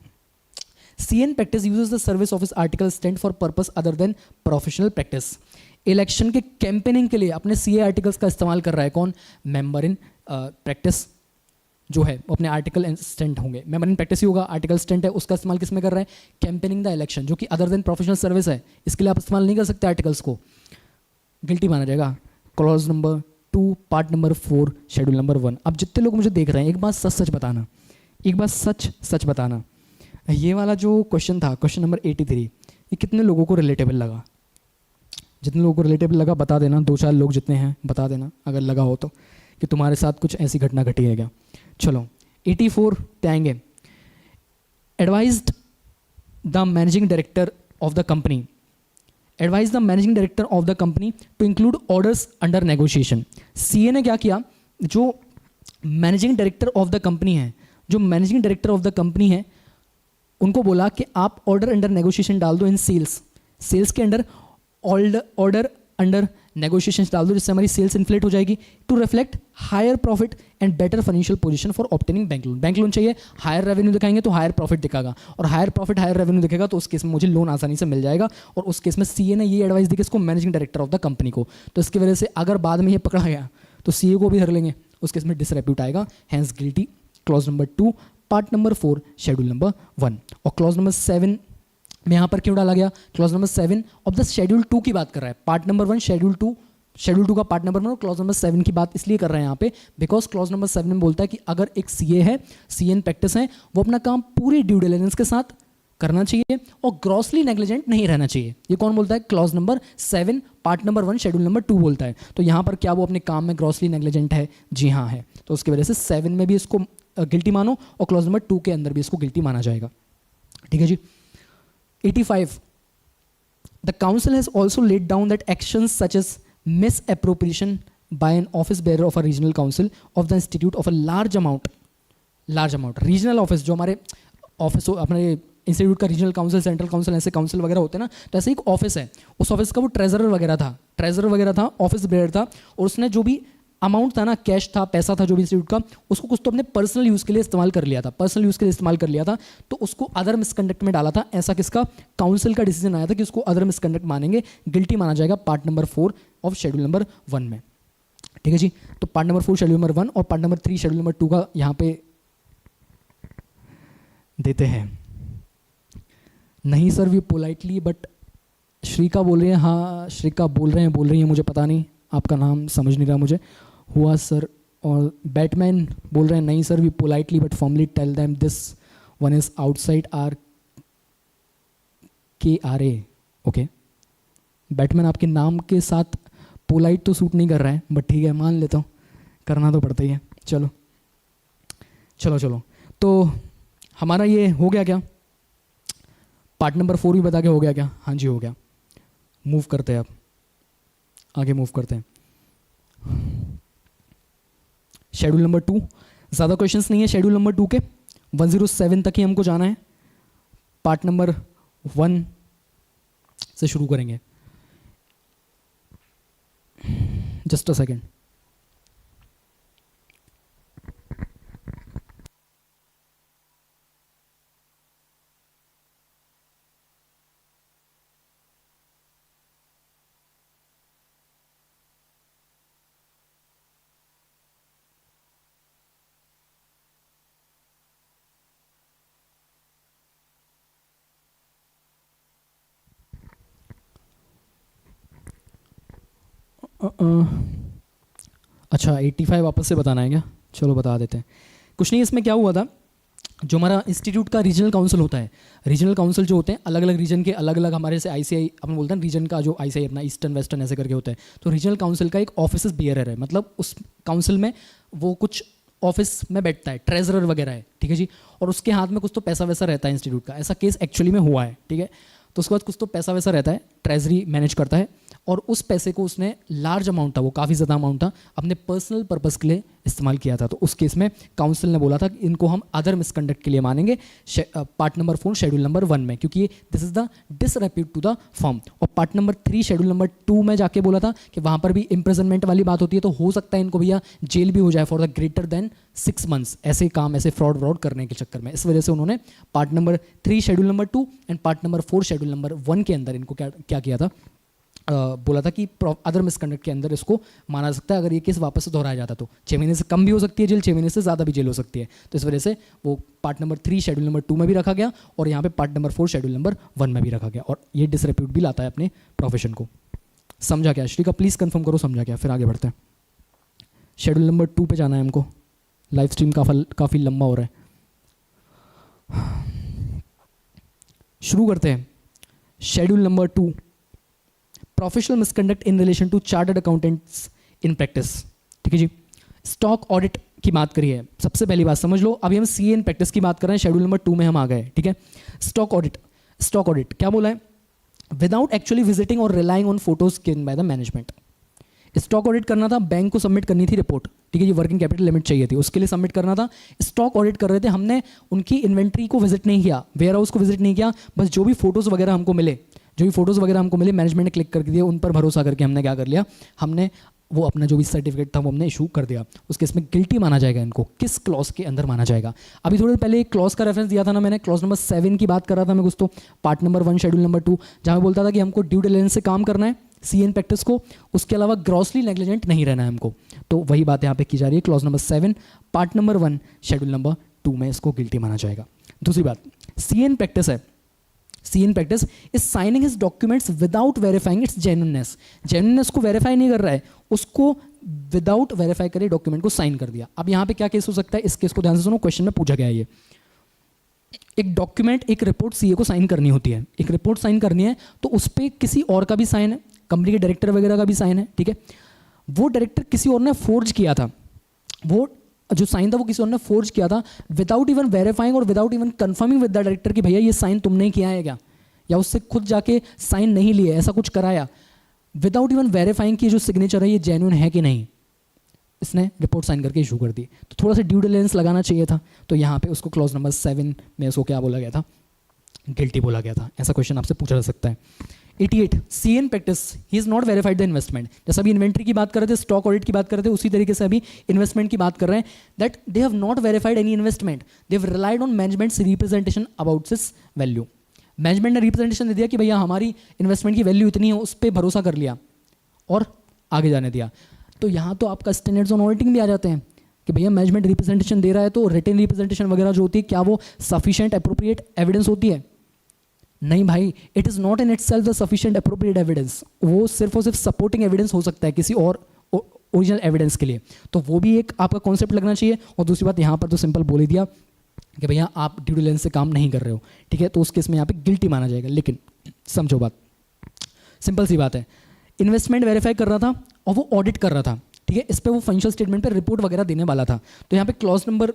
CA in practice uses the service of his article stand for purpose other than professional practice। Election के कैंपेनिंग के लिए अपने CA आर्टिकल्स का इस्तेमाल कर रहा है कौन, मेंबर इन प्रैक्टिस जो है वो अपने आर्टिकल स्टेंट होंगे, मेंबर इन प्रैक्टिस ही होगा, आर्टिकल स्टेंट है उसका इस्तेमाल किस में कर रहा है, कैंपेनिंग द इलेक्शन, जो कि अदर देन प्रोफेशनल सर्विस है, इसके लिए आप इस्तेमाल नहीं कर सकते आर्टिकल्स को, गिल्टी माना जाएगा। Clause number 2 part number 4 schedule number 1। अब जितने लोग मुझे देख रहे हैं एक बात सच सच बताना, एक बात सच सच बताना, ये वाला जो क्वेश्चन था, क्वेश्चन नंबर 83, ये कितने लोगों को रिलेटेबल लगा, जितने लोगों को रिलेटेबल लगा बता देना, 2-4 लोग जितने हैं बता देना अगर लगा हो तो, कि तुम्हारे साथ कुछ ऐसी घटना घटी है क्या। चलो 84 पे आएंगे। Advised the managing director of the company, advise the managing director of the company to include orders under negotiation. CA ने क्या किया, जो managing director of the company है, जो managing director of the company है उनको बोला कि आप ऑर्डर अंडर नेगोशिएशन डाल दो इन सेल्स, सेल्स के अंडर ऑर्डर अंडर नेगोशिएशन डाल दो, जिससे हमारी सेल्स इन्फ्लेट हो जाएगी, to reflect higher profit and better financial position for obtaining bank loan. Bank loan चाहिए, हायर रेवेन्यू दिखाएंगे तो हायर प्रॉफिट दिखाएगा, और हायर प्रॉफिट हायर रेवेन्यू दिखेगा तो उस केस में मुझे लोन आसानी से मिल जाएगा, और उस केस में सीए ने ये एडवाइस दी किसको, managing director of the company को, तो इसकी वजह से अगर बाद में ये पकड़ा गया तो सीए को भी धर लेंगे, उस केस में डिसरेप्यूट आएगा, hence guilty, clause number 2 part number 4 schedule number 1। और क्लॉज नंबर 7 में यहाँ पर क्यों डाला गया, clause number 7 of the schedule 2 की बात कर रहा है, पार्ट नंबर 1 शेड्यूल 2 का पार्ट नंबर 1 और क्लॉज नंबर 7 की बात इसलिए कर रहे हैं यहाँ पे, बिकॉज क्लॉज नंबर 7 में बोलता है कि अगर एक सीए है, सीए इन प्रैक्टिस है, वो अपना काम पूरी ड्यू डिलिजेंस के साथ करना चाहिए और ग्रॉसली नेग्लिजेंट नहीं रहना चाहिए। ये कौन बोलता है, clause number 7 part number 1 schedule number 2 बोलता है। तो यहाँ पर क्या वो अपने काम में ग्रॉसली नेग्लिजेंट है, जी हाँ है, तो उसकी वजह से 7 में भी इसको गिल्टी मानो और क्लॉज नंबर 2 के अंदर भी इसको गिल्टी माना जाएगा, ठीक है जी। 85 the council has also laid down that actions such as misappropriation by an office bearer of a regional council of the institute of a large amount regional office, जो हमारे ऑफिस अपने इंस्टीट्यूट का regional council, central council, ऐसे council वगैरह होते हैं ना, तो ऐसे एक ऑफिस है, उस ऑफिस का वो ट्रेजरर वगैरह था, ऑफिस बेयर था, और उसने जो भी अमाउंट था ना, कैश था, पैसा था जो भी इंस्टीट्यूट का, उसको कुछ तो अपने पर्सनल यूज़ के लिए इस्तेमाल कर लिया था, तो उसको अदर मिसकंडक्ट में डाला था, ऐसा किसका, काउंसिल का डिसीजन आया था कि उसको अदर मिसकंडक्ट मानेंगे, गिल्टी माना जाएगा part number 4 of schedule number 1 में, ठीक है जी। तो पार्ट नंबर 4 शेड्यूल नंबर 1 और पार्ट नंबर 3 शेड्यूल नंबर 2 का यहाँ पे देते हैं। नहीं सर वी पोलाइटली, बट श्रीका बोल रही है, हाँ श्रीका बोल रही हैं, मुझे पता नहीं, आपका नाम समझ नहीं रहा मुझे, हुआ सर। और बैटमैन बोल रहे हैं, नहीं sir we politely but formally tell them this one is outside our KRA, okay. Batman आपके नाम के साथ पोलाइट तो सूट नहीं कर रहा है, बट ठीक है मान लेता हूँ, करना तो पड़ता ही है। चलो तो हमारा ये हो गया क्या, पार्ट नंबर 4 भी बता के हो गया क्या, हाँ जी हो गया। मूव करते हैं, आप आगे मूव करते हैं। शेड्यूल नंबर 2, ज़्यादा क्वेश्चंस नहीं है शेड्यूल नंबर 2 के, 107 तक ही हमको जाना है, पार्ट नंबर 1 से शुरू करेंगे। Just a second. अच्छा 85 वापस से बताना है क्या? चलो बता देते हैं। कुछ नहीं, इसमें क्या हुआ था, जो हमारा इंस्टीट्यूट का रीजनल काउंसिल होता है, रीजनल काउंसिल जो होते हैं अलग अलग रीजन के, अलग अलग हमारे से आईसीआई अपन बोलते हैं रीजन का, जो आईसीआई अपना ईस्टर्न वेस्टर्न ऐसे करके होता है, तो रीजनल काउंसिल का एक ऑफिस बियरर है, मतलब उस काउंसिल में वो कुछ ऑफिस में बैठता है, ट्रेजरर वगैरह है, ठीक है जी, और उसके हाथ में कुछ तो पैसा वैसा रहता है इंस्टीट्यूट का, ऐसा केस एक्चुअली में हुआ है, ठीक है। तो उसके बाद कुछ तो पैसा वैसा रहता है, ट्रेजरी मैनेज करता है, और उस पैसे को उसने लार्ज अमाउंट था, वो काफ़ी ज़्यादा अमाउंट था, अपने पर्सनल पर्पस के लिए इस्तेमाल किया था। तो उस केस में काउंसिल ने बोला था कि इनको हम अदर मिसकंडक्ट के लिए मानेंगे पार्ट नंबर 4 शेड्यूल नंबर 1 में, क्योंकि this is the disrepute to the firm. और पार्ट नंबर 3 शेड्यूल नंबर 2 में जाके बोला था कि वहाँ पर भी इम्प्रिजनमेंट वाली बात होती है, तो हो सकता है इनको भैया जेल भी हो जाए for the greater than 6 months, ऐसे काम, ऐसे फ्रॉड व्रॉड करने के चक्कर में। इस वजह से उन्होंने part number 3 schedule number 2 and part number 4 schedule number 1 के अंदर इनको क्या किया था, बोला था कि अदर मिसकंडक्ट के अंदर इसको माना जा सकता है। अगर ये केस वापस से दोहराया जाता तो 6 महीने से कम भी हो सकती है जेल, 6 महीने से ज़्यादा भी जेल हो सकती है। तो इस वजह से वो पार्ट नंबर 3 शेड्यूल नंबर 2 में भी रखा गया, और यहाँ पे पार्ट नंबर 4 शेड्यूल नंबर 1 में भी रखा गया, और ये डिसरेप्यूट भी लाता है अपने प्रोफेशन को। समझा क्या श्री का? प्लीज़ कंफर्म करो समझा क्या, फिर आगे बढ़ते हैं। शेड्यूल नंबर 2 पे जाना है हमको, लाइव स्ट्रीम काफ़ी लंबा हो रहा है। शुरू करते हैं। Schedule number 2, professional misconduct in relation to chartered accountants in practice, ठीक है जी। स्टॉक ऑडिट की बात करी है, सबसे पहली बात समझ लो, अभी हम सीए इन प्रैक्टिस की बात कर रहे हैं, शेड्यूल नंबर 2 में हम आ गए, ठीक है। स्टॉक ऑडिट क्या बोला है? विदाउट एक्चुअली विजिटिंग और relying on photos given by the management. Stock audit करना था, बैंक को सबमिट करनी थी रिपोर्ट, ठीक है जी, वर्किंग कैपिटल लिमिट चाहिए थी, उसके लिए सबमिट करना था। स्टॉक ऑडिट कर रहे थे, हमने उनकी इन्वेंट्री को विजिट नहीं किया, वेयर हाउस को विजिट नहीं किया, बस जो भी फोटोज़ वगैरह हमको मिले, मैनेजमेंट ने क्लिक कर दिए, उन पर भरोसा करके हमने क्या कर लिया, हमने वो अपना जो भी सर्टिफिकेट था वो हमने इशू कर दिया। उस केस में गिल्टी माना जाएगा इनको। किस क्लॉज के अंदर माना जाएगा? अभी थोड़ी देर पहले एक क्लॉज का रेफरेंस दिया था ना मैंने, क्लॉज नंबर 7 की बात कर रहा था मैं कुछ तो, पार्ट नंबर 1 शेड्यूल नंबर 2, जहाँ बोलता था कि हमको ड्यू डिलिजेंस से काम करना है सीएन प्रैक्टिस को, उसके अलावा ग्रॉसली नेग्लिजेंट नहीं रहना है हमको। तो वही बात यहाँ पे की जा रही है, clause number 7 part number 1 schedule number 2 में इसको गिल्टी माना जाएगा। दूसरी बात, सीएन प्रैक्टिस है, CN practice is signing his documents without verifying it's genuineness को वेरीफाई नहीं कर रहा है, उसको विदाउट वेरीफाई करे डॉक्यूमेंट को साइन कर दिया। अब यहाँ पे क्या केस हो सकता है, इस केस को ध्यान से सुनो, क्वेश्चन में पूछा गया है ये। एक डॉक्यूमेंट, एक रिपोर्ट सीए को साइन करनी होती है, एक रिपोर्ट साइन करनी है तो उस पर किसी और का भी साइन है, कंपनी के डायरेक्टर वगैरह का भी साइन है, ठीक है। वो डायरेक्टर किसी और ने फोर्ज किया था, वो जो साइन था वो किसी और ने फोर्ज किया था विदाउट इवन वेरीफाइंग और without even confirming with the director कि भैया ये साइन तुमने किया है क्या, या उससे खुद जाके साइन नहीं लिए, ऐसा कुछ कराया, विदाउट इवन वेरीफाइंग की जो सिग्नेचर है ये जेन्युइन है कि नहीं, इसने रिपोर्ट साइन करके इशू कर दी। तो थोड़ा सा ड्यू डिलिजेंस लगाना चाहिए था, तो यहाँ पे उसको क्लॉज नंबर 7 में उसको क्या बोला गया था, गिल्टी बोला गया था। ऐसा क्वेश्चन आपसे पूछा जा सकता है। 88 CN practice, he is not verified the investment. जैसे अभी इन्वेंट्री की बात कर रहे थे, स्टॉक ऑडिट की बात कर रहे थे, उसी तरीके से अभी इन्वेस्टमेंट की बात कर रहे हैं, that they have not verified any investment, they have relied on managements representation about this value. Management ने रिप्रेजेंटेशन दे दिया कि भैया हमारी इन्वेस्टमेंट की वैल्यू इतनी है, उस पर भरोसा कर लिया और आगे जाने दिया। तो यहाँ तो आपका स्टैंडर्ड्स ऑन ऑडिटिंग भी आ जाते हैं कि भैया मैनेजमेंट रिप्रेजेंटेशन दे रहा है तो रिटन रिप्रेजेंटेशन वगैरह जो होती है क्या वो सफिशिएंट एप्रोप्रिएट एविडेंस होती है? नहीं भाई, it is not in itself the sufficient appropriate evidence, वो सिर्फ और सिर्फ सपोर्टिंग एविडेंस हो सकता है किसी और ओरिजिनल एविडेंस के लिए। तो वो भी एक आपका कॉन्सेप्ट लगना चाहिए। और दूसरी बात, यहाँ पर तो सिंपल बोल ही दिया कि भैया आप ड्यू डिलिजेंस से काम नहीं कर रहे हो, ठीक है, तो उस केस में यहाँ पे गिल्टी माना जाएगा। लेकिन समझो बात, सिंपल सी बात है, इन्वेस्टमेंट वेरीफाई कर रहा था और वो ऑडिट कर रहा था, ठीक है, इस पर वो फाइनेंशियल स्टेटमेंट पे रिपोर्ट वगैरह देने वाला था। तो यहाँ पे क्लॉज नंबर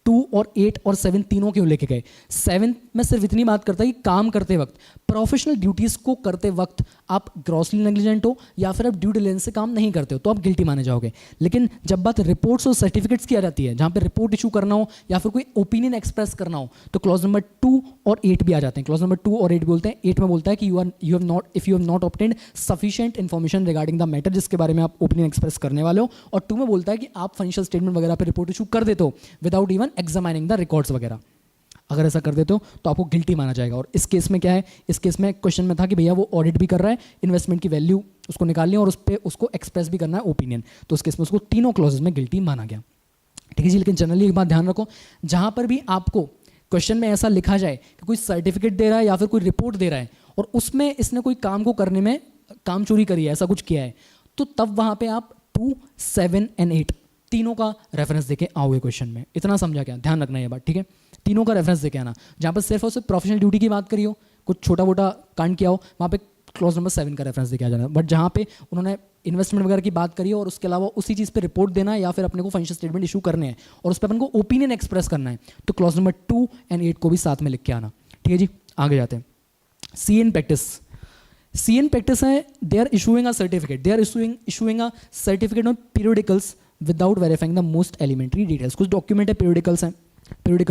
2 और 8 और 7 तीनों क्यों लेके गए? 7 में सिर्फ इतनी बात करता है कि काम करते वक्त, प्रोफेशनल ड्यूटीज़ को करते वक्त आप ग्रॉसली नेग्लिजेंट हो या फिर आप ड्यू डिलिजेंस से काम नहीं करते हो तो आप गिल्टी माने जाओगे। लेकिन जब बात रिपोर्ट्स और सर्टिफिकेट्स की आ जाती है, जहाँ पे रिपोर्ट इशू करना हो या फिर कोई ओपिनियन एक्सप्रेस करना हो, तो क्लॉज नंबर 2 और 8 भी आ जाते हैं। क्लॉज नंबर 2 और 8 बोलते हैं, 8 में बोलता है कि you have not obtained sufficient information regarding the matter, जिसके बारे में आप ओपिनियन एक्सप्रेस करने वाले हो, और 2 में बोलता है कि आप फाइनेंशियल स्टेटमेंट वगैरह पे रिपोर्ट इशू कर देते हो without even examining the records वगैरह। अगर ऐसा कर देते हो तो आपको गिल्टी माना जाएगा। और इस केस में क्या है, इस केस में क्वेश्चन में था कि भैया वो ऑडिट भी कर रहा है, इन्वेस्टमेंट की वैल्यू उसको निकालनी है और उस पर उसको एक्सप्रेस भी करना है ओपिनियन, तो उस केस में उसको तीनों क्लॉजेज में गिल्टी माना गया, ठीक है जी। लेकिन जनरली एक बात ध्यान रखो, जहां पर भी आपको क्वेश्चन में ऐसा लिखा जाए कि कोई सर्टिफिकेट दे रहा है या फिर कोई रिपोर्ट दे रहा है और उसमें इसने कोई काम को करने में काम चोरी करी है, ऐसा कुछ किया है, तो तब वहां पे आप 2, 7 and 8 तीनों का रेफरेंस देके आओगे क्वेश्चन में। इतना समझा क्या, ध्यान रखना ये बात, ठीक है। तीनों का रेफरेंस देके आना। जहाँ पर सिर्फ और सिर्फ प्रोफेशनल ड्यूटी की बात करी हो, कुछ छोटा मोटा कांड किया हो, वहाँ पे क्लॉज नंबर 7 का रेफरेंस देके आ जाना। बट जहाँ पे उन्होंने इन्वेस्टमेंट वगैरह की बात करी हो और उसके अलावा उसी चीज़ पे रिपोर्ट देना है या फिर अपने को फाइनेंशियल स्टेटमेंट इशू करने हैं और उस पर अपन को ओपिनियन एक्सप्रेस करना है, तो क्लॉज नंबर 2 and 8 को भी साथ में लिख के आना, ठीक है जी। आगे जाते हैं। सी एन प्रैक्टिस है, they are issuing a certificate, they are issuing a certificate on periodicals without verifying the most elementary details. कुछ डॉक्यूमेंट है, पीरियडिकल्स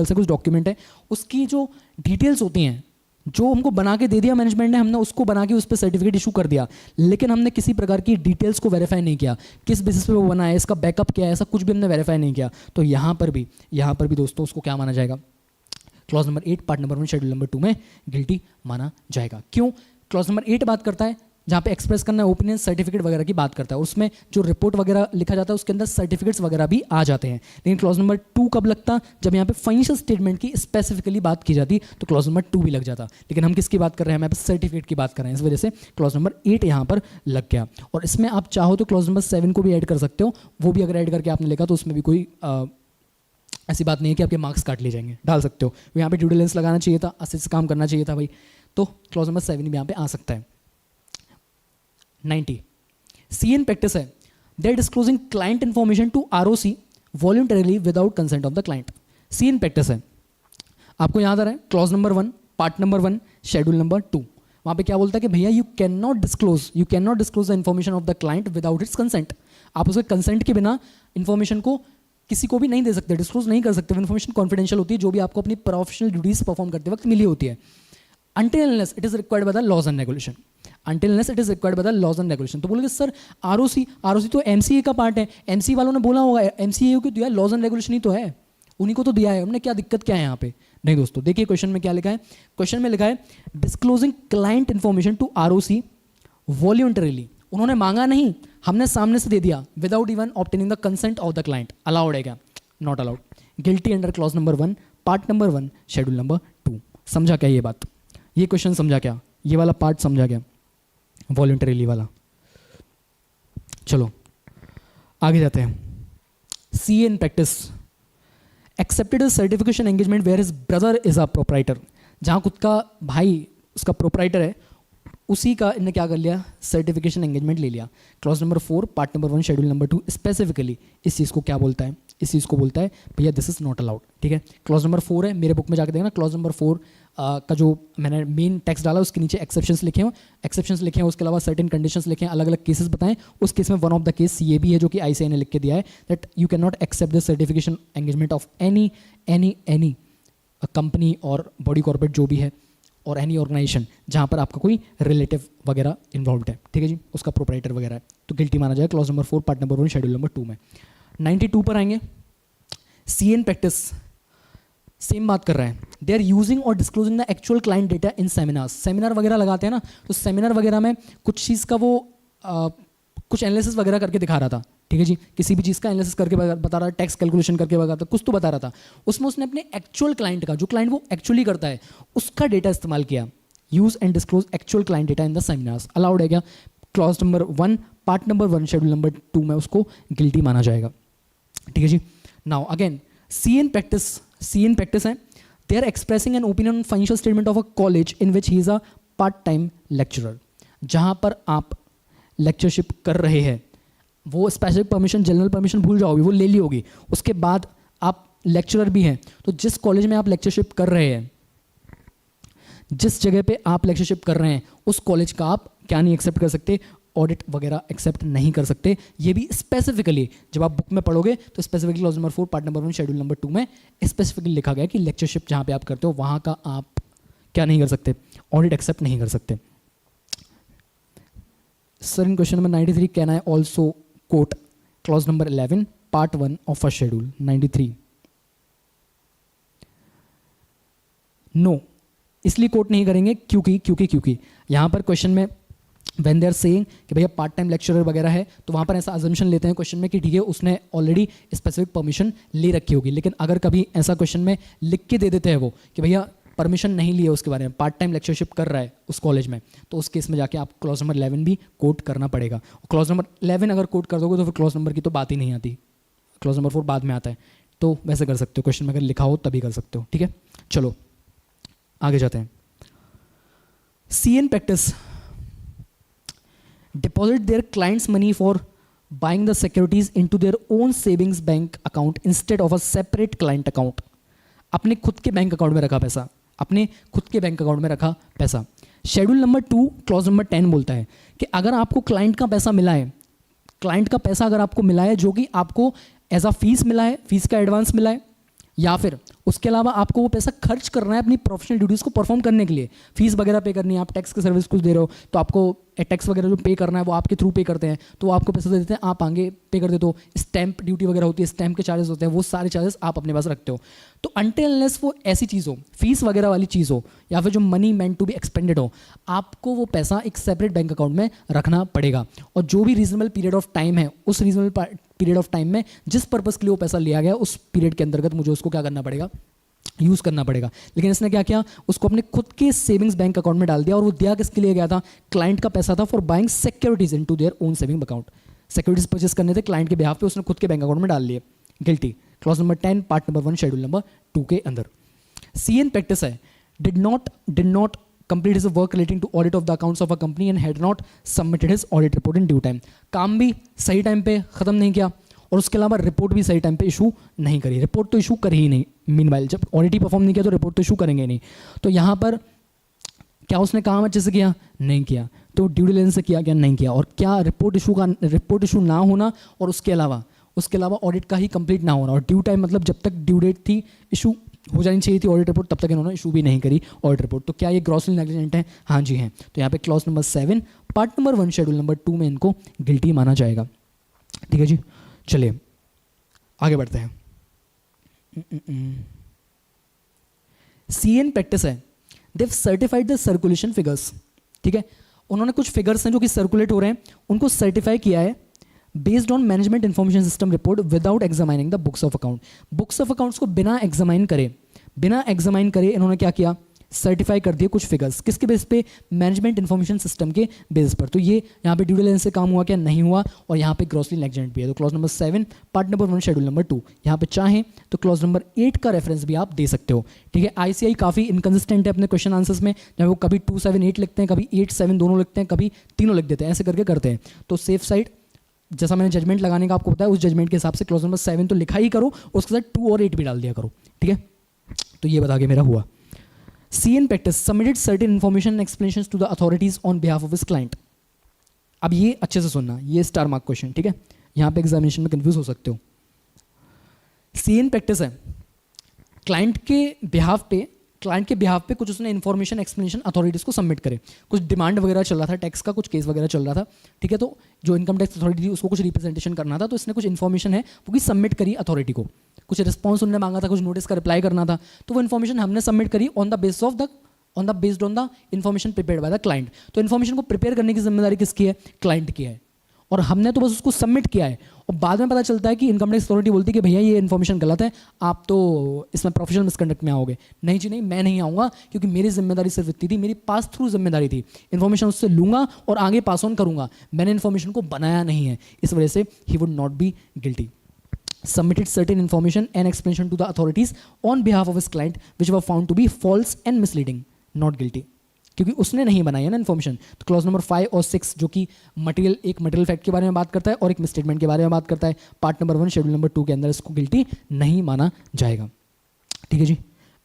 है कुछ डॉक्यूमेंट है, उसकी जो डिटेल्स होती हैं जो हमको बना के दे दिया मैनेजमेंट ने, हमने उसको बना के उस पर सर्टिफिकेट इशू कर दिया, लेकिन हमने किसी प्रकार की डिटेल्स को वेरीफाई नहीं किया, किस बेसिस पे वो बना है, इसका बैकअप क्या है, ऐसा कुछ भी हमने वेरीफाई नहीं किया, तो यहाँ पर भी दोस्तों उसको क्या माना जाएगा, clause number 8 part number 1 schedule number 2 में गिल्टी माना जाएगा। क्यों? क्लॉज नंबर 8 बात करता है जहाँ पे एक्सप्रेस करना है ओपिनियन, सर्टिफिकेट वगैरह की बात करता है, उसमें जो रिपोर्ट वगैरह लिखा जाता है उसके अंदर सर्टिफिकेट्स वगैरह भी आ जाते हैं। लेकिन क्लॉज नंबर 2 कब लगता? जब यहाँ पे फाइनेंशियल स्टेटमेंट की स्पेसिफिकली बात की जाती तो क्लॉज नंबर 2 भी लग जाता। लेकिन हम किसकी बात कर रहे हैं? हम यहाँ पे सर्टिफिकेट की बात कर रहे हैं, इस वजह से क्लॉज नंबर 8 यहाँ पर लग गया। और इसमें आप चाहो तो क्लॉज नंबर 7 को भी ऐड कर सकते हो, वो भी अगर ऐड करके आपने लिखा तो उसमें भी कोई ऐसी बात नहीं है कि आपके मार्क्स काट लिए जाएंगे, डाल सकते हो। यहाँ पे ड्यू डिलिजेंस लगाना चाहिए था, अच्छे से काम करना चाहिए था भाई, तो क्लॉज नंबर 7 भी यहाँ पे आ सकता है। 90 CN प्रैक्टिस है, they are disclosing client information to ROC voluntarily without consent of the client. CN practice है, आपको याद आ रहा है clause number 1 part number 1 schedule number 2, वहाँ पे क्या बोलता है कि भैया you can not disclose the information of the client without its consent. आप उसके कंसेंट के बिना इन्फॉर्मेशन को किसी को भी नहीं दे सकते, डिस्क्लोज नहीं कर सकते। इन्फॉर्मेशन कॉन्फिडेंशियल होती है, जो भी आपको अपनी प्रोफेशनल ड्यूटीज परफॉर्म करते वक्त मिली होती है। until unless it is required by the laws and regulation, until unless it is required by the laws and regulation। तो बोलोगे सर ROC तो MCA का पार्ट है, MCA वालों ने बोला होगा MCA को दिया, लॉज एंड रेगुलेशन ही तो है, उन्हीं को तो दिया है, हमने क्या दिक्कत क्या है यहाँ पे? नहीं दोस्तों, देखिए क्वेश्चन में क्या लिखा है, क्वेश्चन में लिखा है disclosing client information to ROC voluntarily, उन्होंने मांगा नहीं, हमने सामने से दे दिया, without even obtaining the consent of the client. Allowed है क्या? Not allowed. Guilty under clause number 1 part number 1 schedule number 2। समझा क्या ये बात? ये क्वेश्चन समझा क्या? ये वाला पार्ट समझा क्या? वॉलंटरीली वाला। चलो आगे जाते हैं। CN practice, accepted certification engagement where his brother is a proprietor, जहाँ खुद का भाई उसका प्रोप्राइटर है, उसी का इन्हें क्या कर लिया, सर्टिफिकेशन एंगेजमेंट ले लिया। Clause number 4 part number 1 schedule number 2 specifically इस चीज़ को क्या बोलता है? इस चीज़ को बोलता है भैया दिस इज नॉट अलाउड, ठीक है। क्लॉज नंबर 4 है, मेरे बुक में जाकर देखना, क्लॉज नंबर 4 का जो मैंने मेन टेक्स्ट डाला उसके नीचे एक्सेप्शंस लिखे हैं, उसके अलावा सर्टेन कंडीशंस लिखे हैं, अलग अलग केसेस बताएं। उस केस में वन ऑफ द केस ये भी है जो कि ICAI ने लिख के दिया है, that you can not accept the certification engagement of any company और बॉडी कॉर्पोरेट जो भी है और एनी ऑर्गेनाइजेशन जहाँ पर आपका कोई रिलेटिव वगैरह इन्वॉल्व है, ठीक है जी, उसका प्रोप्राइटर वगैरह है, तो गिल्टी माना जाए clause number 4 part number 1 schedule number 2 में। 92 पर आएंगे। CN प्रैक्टिस सेम बात कर रहा है, दे आर यूजिंग और disclosing the actual client data in seminars. Seminar वगैरह लगाते हैं ना, तो सेमिनार वगैरह में कुछ चीज़ का वो कुछ एनालिसिस वगैरह करके दिखा रहा था, ठीक है जी, किसी भी चीज़ का एनालिसिस करके बता रहा था, टैक्स कैलकुलेशन करके बता रहा था, कुछ तो बता रहा था, उसमें उसने अपने एक्चुअल क्लाइंट का, जो क्लाइंट वो एक्चुअली करता है, उसका डेटा इस्तेमाल किया। Use and disclose actual client data in the seminars, allowed है क्या? Clause number 1 part number 1 schedule number 2 में उसको गिल्टी माना जाएगा, ठीक है जी। नाउ अगेन CN प्रैक्टिस है, they are expressing an opinion on financial statement of a college in which he is a part time lecturer. जहाँ पर आप लेक्चरशिप कर रहे हैं, वो स्पेसिफिक परमिशन, जनरल परमिशन भूल जाओगे, वो ले ली होगी, उसके बाद आप लेक्चरर भी हैं, तो जिस कॉलेज में आप लेक्चरशिप कर रहे हैं, जिस जगह पे आप लेक्चरशिप कर रहे हैं, उस कॉलेज का आप क्या नहीं एक्सेप्ट कर सकते, ऑडिट वगैरह एक्सेप्ट नहीं कर सकते। ये भी स्पेसिफिकली जब आप बुक में पढ़ोगे तो specifically clause number 4 part number 1 schedule number 2 में स्पेसिफिकली लिखा गया कि लेक्चरशिप जहाँ पे आप करते हो वहाँ का आप क्या नहीं कर सकते, ऑडिट एक्सेप्ट नहीं कर सकते। Sir in question number 93 can I also quote clause number 11 part 1 of first schedule 93? No, इसलिए कोट नहीं करेंगे क्योंकि यहाँ पर क्वेश्चन में व्हेन दे आर सेइंग कि भैया पार्ट टाइम लेक्चरर वगैरह है, तो वहाँ पर ऐसा अजम्पशन लेते हैं क्वेश्चन में कि ठीक है उसने ऑलरेडी स्पेसिफिक परमिशन ले रखी होगी। लेकिन अगर कभी ऐसा क्वेश्चन में लिख के दे देते हैं वो कि भैया परमिशन नहीं लिए उसके बारे में, पार्ट टाइम लेक्चरशिप कर रहा है उस कॉलेज में, तो उस केस में जाके आप क्लॉज नंबर 11 भी कोट करना पड़ेगा। क्लॉज नंबर 11 अगर कोट कर दोगे तो फिर क्लॉज नंबर की तो बात ही नहीं आती, क्लॉज नंबर 4 बाद में आता है। तो वैसे कर सकते हो, क्वेश्चन में अगर लिखा हो तभी कर सकते हो, ठीक है। चलो आगे जाते हैं। CA in practice, deposit their clients' money for buying the securities into their own savings bank account instead of a separate client account। अपने खुद के बैंक अकाउंट में रखा पैसा, अपने खुद के बैंक अकाउंट में रखा पैसा। शेड्यूल नंबर 2 क्लॉज नंबर 10 बोलता है कि अगर आपको क्लाइंट का पैसा मिला है, क्लाइंट का पैसा अगर आपको मिला है जो कि आपको एज अ फीस मिला है, फीस का एडवांस मिला है, या फिर उसके अलावा आपको वो पैसा खर्च करना है अपनी प्रोफेशनल ड्यूटीज़ को परफॉर्म करने के लिए, फीस वगैरह पे करनी है, आप टैक्स की सर्विस कुछ दे रहे हो तो आपको टैक्स वगैरह जो पे करना है वो आपके थ्रू पे करते हैं, तो वो आपको पैसा दे देते हैं, आप आगे पे कर देते हो। स्टैंप ड्यूटी वगैरह होती है, स्टैंप के चार्जेस होते हैं, वो सारे चार्जेस आप अपने पास रखते हो। तो अनटिल अनलेस वो ऐसी चीज़ हो, फीस वगैरह वाली चीज़ हो, या फिर जो money meant to be expended हो, आपको वो पैसा एक सेपरेट बैंक अकाउंट में रखना पड़ेगा। और जो भी रीजनेबल पीरियड ऑफ टाइम है, उस रीजनेबल पीरियड ऑफ टाइम में जिस पर्पज़ के लिए वो पैसा लिया गया, उस पीरियड के अंतर्गत मुझे उसको क्या करना पड़ेगा, यूज़ करना पड़ेगा। लेकिन इसने क्या किया, उसको अपने खुद के सेविंग्स बैंक अकाउंट में डाल दिया, और वो दिया किसके लिए गया था, क्लाइंट का पैसा था for buying securities into their own saving account. Securities purchase करने थे क्लाइंट के बिहाफ पे, उसने खुद के बैंक अकाउंट में डाल लिए, guilty. Clause number 10 part number 1 schedule number 2 के अंदर। सी एन प्रैक्टिस है, did not complete his work relating to audit of the accounts of a company and had not submitted his audit report in due time। काम भी सही time पे ख़त्म नहीं किया, और उसके अलावा रिपोर्ट भी सही टाइम पे इशू नहीं करी। रिपोर्ट तो इशू करी ही नहीं, मीनवाइल जब ऑडिट ही परफॉर्म नहीं किया तो रिपोर्ट तो इशू करेंगे ही नहीं। तो यहाँ पर क्या उसने काम अच्छे से किया, नहीं किया। तो ड्यू डिलिजेंस से किया क्या, नहीं किया। और क्या रिपोर्ट इशू ना होना, और उसके अलावा ऑडिट का ही कंप्लीट ना होना, और ड्यू टाइम मतलब जब तक ड्यू डेट थी इशू हो जानी चाहिए थी ऑडिट रिपोर्ट, तब तक इन्होंने इशू भी नहीं करी ऑडिट रिपोर्ट। तो क्या ये ग्रॉसली नेग्लिजेंट है, हाँ जी हैं। तो यहाँ पे clause number 7 part number 1 schedule number 2 में इनको गिल्टी माना जाएगा, ठीक है जी। चलिए आगे बढ़ते हैं। सी एन प्रैक्टिस है, देव सर्टिफाइड द सर्कुलेशन फिगर्स, ठीक है। उन्होंने कुछ फिगर्स हैं जो कि सर्कुलेट हो रहे हैं, उनको सर्टिफाई किया है based on management information system report without examining the books of account. Books of accounts को बिना एग्जामाइन करे इन्होंने क्या किया, सर्टिफाई कर दिए कुछ फिगर्स। किसके बेस पे, मैनेजमेंट इन्फॉर्मेशन सिस्टम के बेस पर। तो ये यहाँ पे ड्यू डिलिजेंस से काम हुआ क्या, नहीं हुआ, और यहाँ पे ग्रॉसली नेग्लिजेंट भी है। तो clause number 7 part number 1 schedule number 2, यहाँ पे चाहें तो क्लॉज नंबर 8 का रेफरेंस भी आप दे सकते हो, ठीक है। आईसीआई काफ़ी इनकंसिस्टेंट है अपने क्वेश्चन आंसर्स में, जब वो कभी 2, 7, 8 लिखते हैं, कभी 8, 7 दोनों लिखते हैं, कभी तीनों लिख देते हैं, ऐसे करके करते हैं। तो सेफ साइड, जैसा मैंने जजमेंट लगाने का आपको बताया, उस जजमेंट के हिसाब से क्लॉज नंबर 7 तो लिखा ही करो, उसके साथ 2 और 8 भी डाल दिया करो, ठीक है। तो ये बता के मेरा हुआ। C in practice submitted certain information and explanations to the authorities on behalf of his client. अब ये अच्छे से सुनना, ये स्टार मार्क क्वेश्चन, ठीक है, यहाँ पे एग्जामिनेशन में कंफ्यूज हो सकते हो। सी एन प्रैक्टिस है, क्लाइंट के बिहाफ पे कुछ उसने इन्फॉर्मेशन एक्सप्लेनेशन अथॉरिटीज़ को सबमिट करे। कुछ डिमांड वगैरह चल रहा था टैक्स का, कुछ केस वगैरह चल रहा था, ठीक है। तो जो इनकम टैक्स अथॉरिटी थी उसको कुछ रिप्रेजेंटेशन करना था, तो इसने कुछ इन्फॉर्मेशन है वो भी सबमिट करी अथॉरिटी को। कुछ रिस्पॉन्स उन्होंने मांगा था, कुछ नोटिस का रिप्लाई करना था, तो वो इन्फॉर्मेशन हमने सबमिट करी based on the information prepared by the client. तो इन्फॉर्मेशन को प्रिपेयर करने की जिम्मेदारी किसकी है, क्लाइंट की है, और हमने तो बस उसको सबमिट किया है। और बाद में पता चलता है कि इनकम टैक्स अथॉरिटी बोलती है कि भैया ये इन्फॉर्मेशन गलत है, आप तो इसमें प्रोफेशनल मिसकंडक्ट में आओगे। नहीं जी नहीं, मैं नहीं आऊँगा, क्योंकि मेरी जिम्मेदारी सिर्फ इतनी थी, मेरी पास थ्रू जिम्मेदारी थी, इन्फॉर्मेशन उससे लूँगा और आगे पास ऑन करूँगा, मैंने इन्फॉर्मेशन को बनाया नहीं है, इस वजह से he would not be guilty. Submitted certain information and explanation to the authorities on behalf of his client which were found to be false and misleading, not guilty, क्योंकि उसने नहीं बनाई है ना इन्फॉर्मेशन। तो क्लॉज नंबर 5 और 6 जो कि एक मटेरियल फैक्ट के बारे में बात करता है और एक मिसस्टेटमेंट के बारे में बात करता है, पार्ट नंबर 1 शेड्यूल नंबर 2 के अंदर इसको गिल्टी नहीं माना जाएगा, ठीक है जी।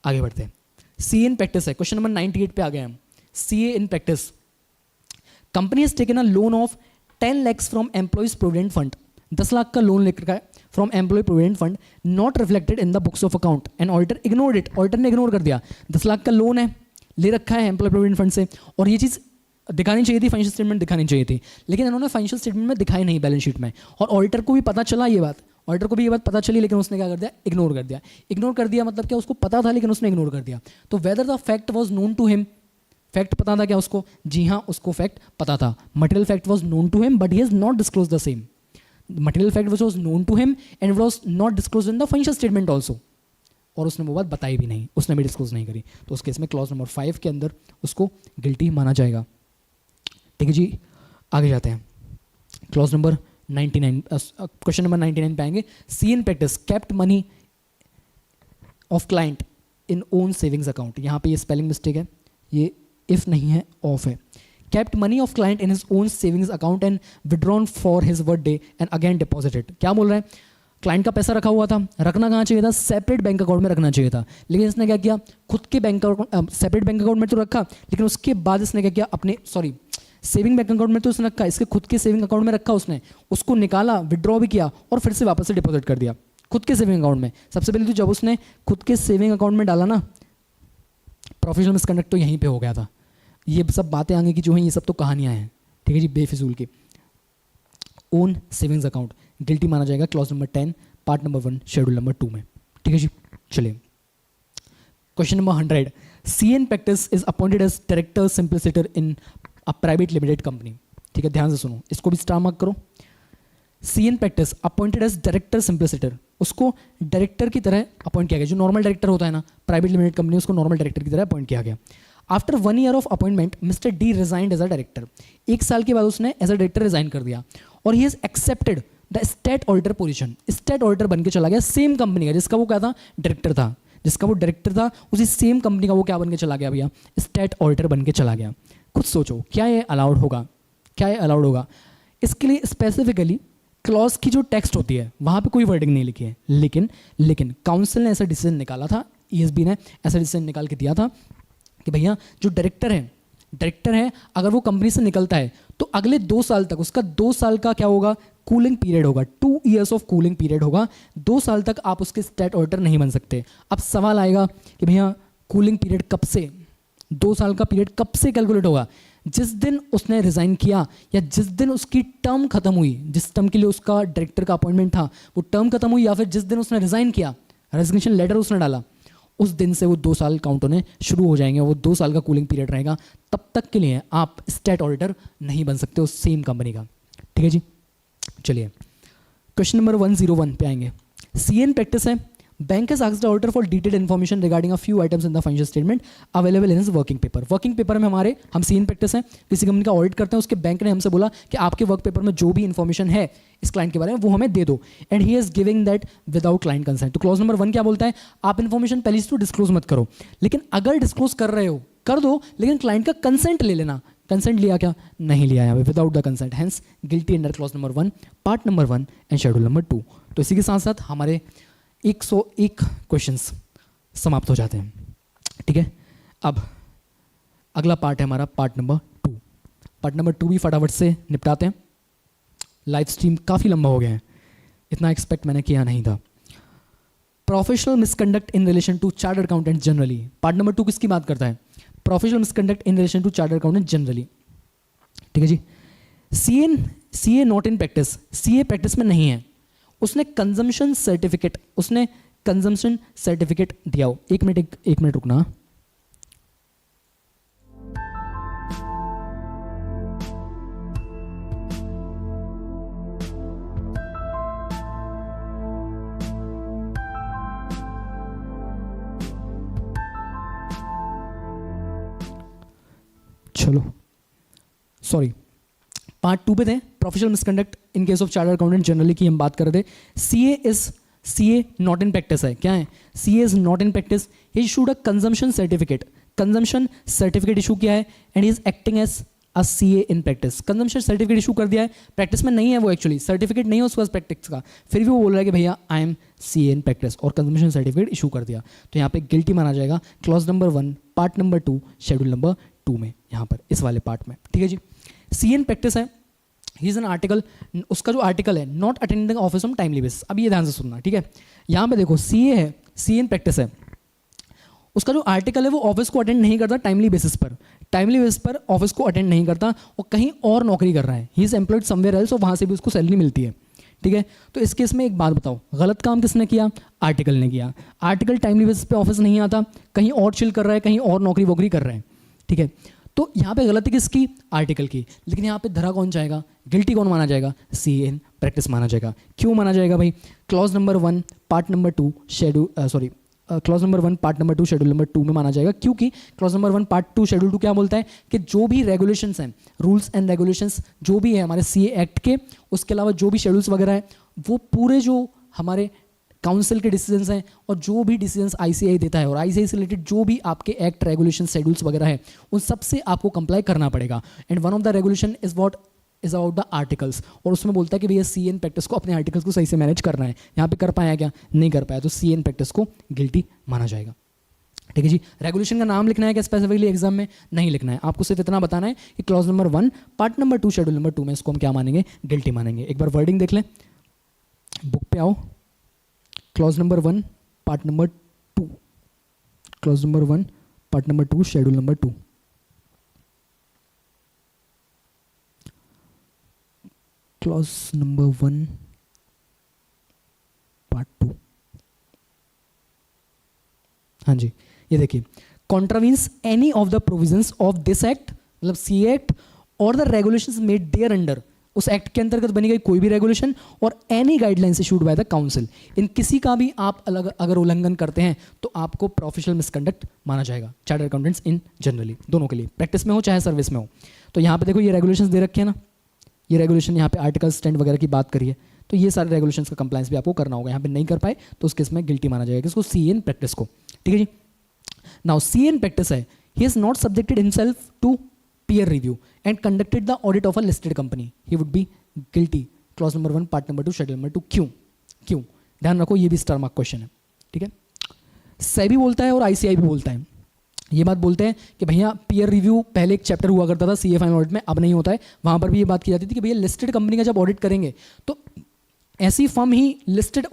आगे बढ़ते हैं। सी इन प्रैक्टिस है, क्वेश्चन नंबर 98 पे आ गए हम। CA in practice, company has taken a loan of 10 lakhs from employees provident fund. 10 lakh का लोन लेकर है from employee provident fund, not reflected in the books of account and auditor ignored it. Auditor ने ignore कर दिया। 10 लाख का loan है, ले रखा है एम्प्लॉय प्रोविडेंट फंड से, और ये चीज़ दिखानी चाहिए थी, फाइनेंशियल स्टेटमेंट दिखानी चाहिए थी, लेकिन इन्होंने फाइनेंशियल स्टेटमेंट में दिखाई नहीं, बैलेंस शीट में। और ऑडिटर को भी पता चला ये बात, ऑडिटर को भी ये बात पता चली, लेकिन उसने क्या कर दिया, इग्नोर कर दिया। इग्नोर कर दिया मतलब क्या, उसको पता था लेकिन उसने इग्नोर कर दिया। तो whether the fact was known to him, fact पता था क्या उसको, जी हाँ उसको फैक्ट पता था। Material fact was known to him but he has not disclose the same. Material fact which was known to him and was not disclosed in the financial statement also. और उसने वो बात बताई भी नहीं, उसने भी डिस्क्लोज नहीं करी, तो उस केस में क्लॉज नंबर 5 के अंदर उसको गिल्टी माना जाएगा। ठीक है जी, आगे जाते हैं क्लॉज नंबर 99, क्वेश्चन नंबर 99 पे आएंगे। CA in practice kept money of client in own savings account. यहाँ पे ये स्पेलिंग मिस्टेक है, ये इफ नहीं है, ऑफ है। kept money of client in his own savings account and withdrawn for his birthday and again deposited। क्या बोल रहे हैं, क्लाइंट का पैसा रखा हुआ था, रखना कहाँ चाहिए था, सेपरेट बैंक अकाउंट में रखना चाहिए था, लेकिन इसने क्या किया, खुद के बैंक सेपरेट बैंक अकाउंट में तो रखा, लेकिन उसके बाद इसने क्या किया, अपने सेविंग बैंक अकाउंट में तो उसने रखा, इसके खुद के सेविंग अकाउंट में रखा, उसने उसको निकाला, विड्रॉ भी किया और फिर से वापस से डिपॉजिट कर दिया खुद के सेविंग अकाउंट में। सबसे पहले तो जब उसने खुद के सेविंग अकाउंट में डाला ना, प्रोफेशनल मिसकंडक्ट तो यहीं पे हो गया था। ये सब बातें आगे की जो हैं ये सब तो कहानियां हैं, ठीक है जी, बेफिजूल की। ओन सेविंग्स अकाउंट गिल्टी माना जाएगा clause number 10 part number 1 schedule number 2 में। ठीक है जी, चलिए question number 100। CN practice is appointed as director simpliciter in a private limited company. ठीक है, ध्यान से सुनो, इसको भी स्टार मार्क करो। CN practice appointed as director simpliciter, उसको डायरेक्टर की तरह अपॉइंट किया गया, जो नॉर्मल डायरेक्टर होता है ना प्राइवेट लिमिटेड कंपनी, उसको नॉर्मल डायरेक्टर की तरह अपॉइंट किया गया। After 1 year of appointment mister D resigned as a director. 1 साल के बाद उसने एज अ डायरेक्टर रिजाइन कर दिया और he has accepted the state auditor position. State auditor बन के चला गया सेम कंपनी का जिसका वो क्या था, डायरेक्टर था, जिसका वो डायरेक्टर था, उसी सेम कंपनी का वो क्या बन के चला गया भैया, स्टेट ऑडिटर बन के चला गया। खुद सोचो क्या ये अलाउड होगा, क्या ये अलाउड होगा। इसके लिए स्पेसिफिकली क्लॉज की जो टेक्स्ट होती है वहाँ पे कोई वर्डिंग नहीं लिखी है, लेकिन काउंसिल ने ऐसा डिसीजन निकाला था, ESB ने ऐसा डिसीजन निकाल के दिया था कि भैया जो डायरेक्टर है अगर वो कंपनी से निकलता है तो अगले 2 साल तक उसका 2 साल का क्या होगा, कूलिंग पीरियड होगा, 2 years ऑफ कूलिंग पीरियड होगा। 2 साल तक आप उसके स्टेट ऑडिटर नहीं बन सकते। अब सवाल आएगा कि भैया कूलिंग पीरियड कब से, 2 साल का पीरियड कब से कैलकुलेट होगा, जिस दिन उसने रिजाइन किया या जिस दिन उसकी टर्म खत्म हुई, जिस टर्म के लिए उसका डायरेक्टर का अपॉइंटमेंट था वो टर्म खत्म हुई, या फिर जिस दिन उसने रिजाइन किया, रेजिग्नेशन लेटर उसने डाला, उस दिन से वो 2 साल काउंट होने शुरू हो जाएंगे। वो 2 साल का कूलिंग पीरियड रहेगा, तब तक के लिए आप स्टेट ऑडिटर नहीं बन सकते उस सेम कंपनी का। ठीक है जी, चलिए क्वेश्चन नंबर 101 पे आएंगे। CN प्रैक्टिस है, bank has asked the auditor for detailed information regarding a few items in the financial statement available in his working paper। Working paper में हमारे हम CN प्रैक्टिस है, किसी कंपनी का ऑडिट करते हैं, उसके बैंक ने हमसे बोला कि आपके वर्क पेपर में जो भी इन्फॉर्मेशन है इस क्लाइंट के बारे में वो हमें दे दो, and he is giving that without client consent. तो क्लॉज नंबर 1 क्या बोलता है, आप इन्फॉर्मेशन पहले से तो डिस्क्लोज मत करो, लेकिन अगर डिस्क्लोज कर रहे हो कर दो, लेकिन क्लाइंट का कंसेंट ले लेना। कंसेंट लिया क्या, नहीं लिया यहाँ पे, without the consent, hence guilty under clause number 1 part number 1 and schedule number 2। तो इसी के साथ साथ हमारे 101 क्वेश्चंस समाप्त हो जाते हैं। ठीक है, अब अगला पार्ट है हमारा पार्ट नंबर 2। पार्ट नंबर 2 भी फटाफट से निपटाते हैं, लाइव स्ट्रीम काफ़ी लंबा हो गया है, इतना एक्सपेक्ट मैंने किया नहीं था। Professional misconduct in relation to chartered accountant generally. Part number 2 किसकी बात करता है, professional misconduct in relation to chartered accountant generally. ठीक है जी, CA not in practice, CA practice में नहीं है, उसने कंजम्पशन सर्टिफिकेट दिया हो। एक मिनट रुकना। चलो सॉरी, पार्ट 2 पे थे, professional misconduct in case of chartered accountant generally की हम बात कर रहे थे। CA नॉट इन प्रैक्टिस है, क्या है, CA is not in practice, he issued a consumption certificate issue किया है, and he is acting as a CA in practice. Consumption certificate issue कर दिया है, प्रैक्टिस में नहीं है वो, एक्चुअली सर्टिफिकेट नहीं है उसके पास प्रैक्टिस का, फिर भी वो बोल रहा है कि भैया I am CA in practice, और कंजम्पशन सर्टिफिकेट इशू कर दिया, तो यहाँ पे गिल्टी माना जाएगा clause number 1 part number 2 schedule number 2 में, यहाँ पर इस वाले पार्ट में। ठीक है जी, CA इन प्रैक्टिस है, ही इज एन आर्टिकल, उसका जो आर्टिकल है not attending office on timely basis. अब ये ध्यान से सुनना, ठीक है, यहाँ पे देखो CA है, CA इन प्रैक्टिस है, उसका जो आर्टिकल है वो ऑफिस को अटेंड नहीं करता टाइमली बेसिस पर ऑफिस को अटेंड नहीं करता और कहीं और नौकरी कर रहा है, he is employed somewhere else, और वहाँ से भी उसको सैलरी मिलती है। ठीक है, तो इस केस में एक बात बताओ, गलत काम किसने किया, आर्टिकल ने किया। आर्टिकल टाइमली बेसिस पे ऑफिस नहीं आता, कहीं और चिल कर रहा है, कहीं और नौकरी वोकरी कर रहा है। ठीक है, तो यहाँ पे गलती किसकी, आर्टिकल की, लेकिन यहाँ पे धरा कौन जाएगा, गिल्टी कौन माना जाएगा, CA इन प्रैक्टिस माना जाएगा। क्यों माना जाएगा भाई, clause number 1 part number 2 schedule clause number 1 part number 2 schedule number 2 में माना जाएगा, क्योंकि क्लॉज नंबर 1 पार्ट 2 शेड्यूल 2 क्या बोलता है कि जो भी रेगुलेशंस हैं, रूल्स एंड रेगुलेशंस जो भी है हमारे सीए एक्ट के, उसके अलावा जो भी शेड्यूल्स वगैरह हैं, वो पूरे जो हमारे काउंसिल के डिसीजंस हैं और जो भी डिसीजंस आईसीआई देता है और आईसीआई से रिलेटेड जो भी आपके एक्ट रेगुलेशन शेड्यूल्स वगैरह है, उन सब से आपको कंप्लाई करना पड़ेगा। And one of the regulation is what is about the articles, और उसमें बोलता है कि भैया सी एन प्रैक्टिस को अपने आर्टिकल्स को सही से मैनेज करना है। यहाँ पे कर पाया क्या? नहीं कर पाया, तो सी एन प्रैक्टिस को गिल्टी माना जाएगा। ठीक है जी। रेगुलेशन का नाम लिखना है क्या स्पेसिफिकली एग्जाम में? नहीं लिखना है, आपको सिर्फ इतना बताना है कि clause number 1 part number 2 schedule number 2 में इसको हम क्या मानेंगे? गिल्टी मानेंगे। एक बार वर्डिंग देख लें, बुक पे आओ। Clause number 1 part number 2, clause number 1 part number 2 schedule number 2, clause number 1 part 2। हाँ जी, ये देखिए, contravenes any of the provisions of this act, मतलब सी एक्ट और the regulations made thereunder, उस एक्ट के अंतर्गत बनी गई कोई भी रेगुलेशन और any guidelines issued by the council, इन किसी का भी आप अलग अगर उल्लंघन करते हैं तो आपको प्रोफेशनल मिसकंडक्ट माना जाएगा। चार्टर्ड अकाउंटेंट्स इन जनरली, दोनों के लिए, प्रैक्टिस में हो चाहे सर्विस में हो। तो यहाँ पे देखो ये रेगुलेशंस दे रखे हैं ना, ये रेगुलेशन यहाँ पे आर्टिकल स्टैंड वगैरह की बात करिए, तो ये सारे रेगुलेशंस का कंप्लायंस भी आपको करना होगा। यहाँ पे नहीं कर पाए तो उस केस में गिल्टी माना जाएगा, किसको? सी एन प्रैक्टिस को। ठीक है जी। नाउ सी एन प्रैक्टिस है, he is not subjected himself to peer review and conducted the audit of a listed company, he would be guilty, clause number 1 part number 2 schedule number 2। क्यों? ध्यान रखो, ये भी स्टार मार्क क्वेश्चन है। ठीक है, सेबी बोलता है और आईसीआई भी बोलता है, ये बात बोलते हैं कि भैया पीयर रिव्यू पहले एक चैप्टर हुआ करता था सीए फाइनल ऑडिट में, अब नहीं होता है। वहां पर भी ये बात की जाती थी कि भैया लिस्टेड कंपनी का जब ऑडिट करेंगे तो ऐसी फर्म ही लिस्टेड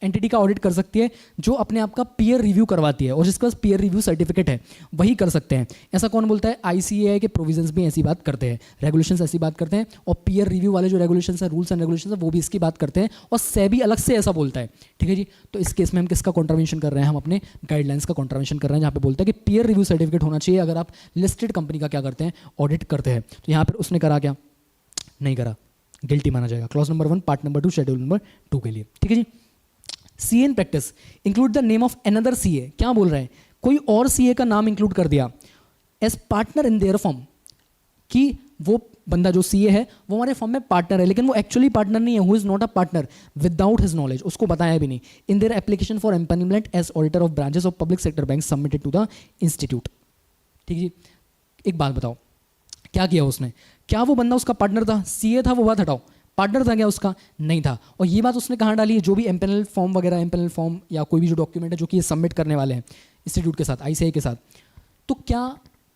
एंटिटी का ऑडिट कर सकती है जो अपने आप का पीयर रिव्यू करवाती है, और जिसके पास पीयर रिव्यू सर्टिफिकेट है वही कर सकते हैं। ऐसा कौन बोलता है? आईसीएआई के प्रोविजंस भी ऐसी बात करते हैं, रेगुलेशंस ऐसी बात करते हैं, और पीयर रिव्यू वाले जो रेगुलेशंस है, रूल्स एंड रेगुलेशंस है, वो भी इसकी बात करते हैं, और सेबी अलग से ऐसा बोलता है। ठीक है जी। तो इस केस में हम किसका कॉन्ट्रावेंशन कर रहे हैं? हम अपने गाइडलाइंस का कॉन्ट्रावेंशन कर रहे हैं, जहाँ पे बोलता है कि पीयर रिव्यू सर्टिफिकेट होना चाहिए अगर आप लिस्टेड कंपनी का क्या करते हैं? ऑडिट करते हैं। तो यहाँ पर उसने करा क्या? नहीं करा, गिल्टी माना जाएगा। Clause number 1 part number 2 schedule number 2 के लिए। ठीक है जी। CA in practice include the name of another CA, क्या बोल रहे हैं? कोई और सीए का नाम इंक्लूड कर दिया as partner in their firm, कि वो बंदा जो सीए है वो हमारे फर्म में पार्टनर है, लेकिन वो एक्चुअली पार्टनर नहीं है, who is not a partner without his knowledge, उसको बताया भी नहीं। In their application for empanelment as auditor of branches of public sector bank submitted to the institute. ठीक है जी। एक बात बताओ, क्या किया उसने? क्या वो बंदा उसका पार्टनर था? सीए था, वो बात हटाओ, पार्टनर था क्या उसका? नहीं था। और ये बात उसने कहाँ डाली है? जो भी एम्पैनल फॉर्म वगैरह, एम्पैनल फॉर्म या कोई भी जो डॉक्यूमेंट है जो कि ये सबमिट करने वाले हैं इंस्टीट्यूट के साथ, आईसीआई के साथ, तो क्या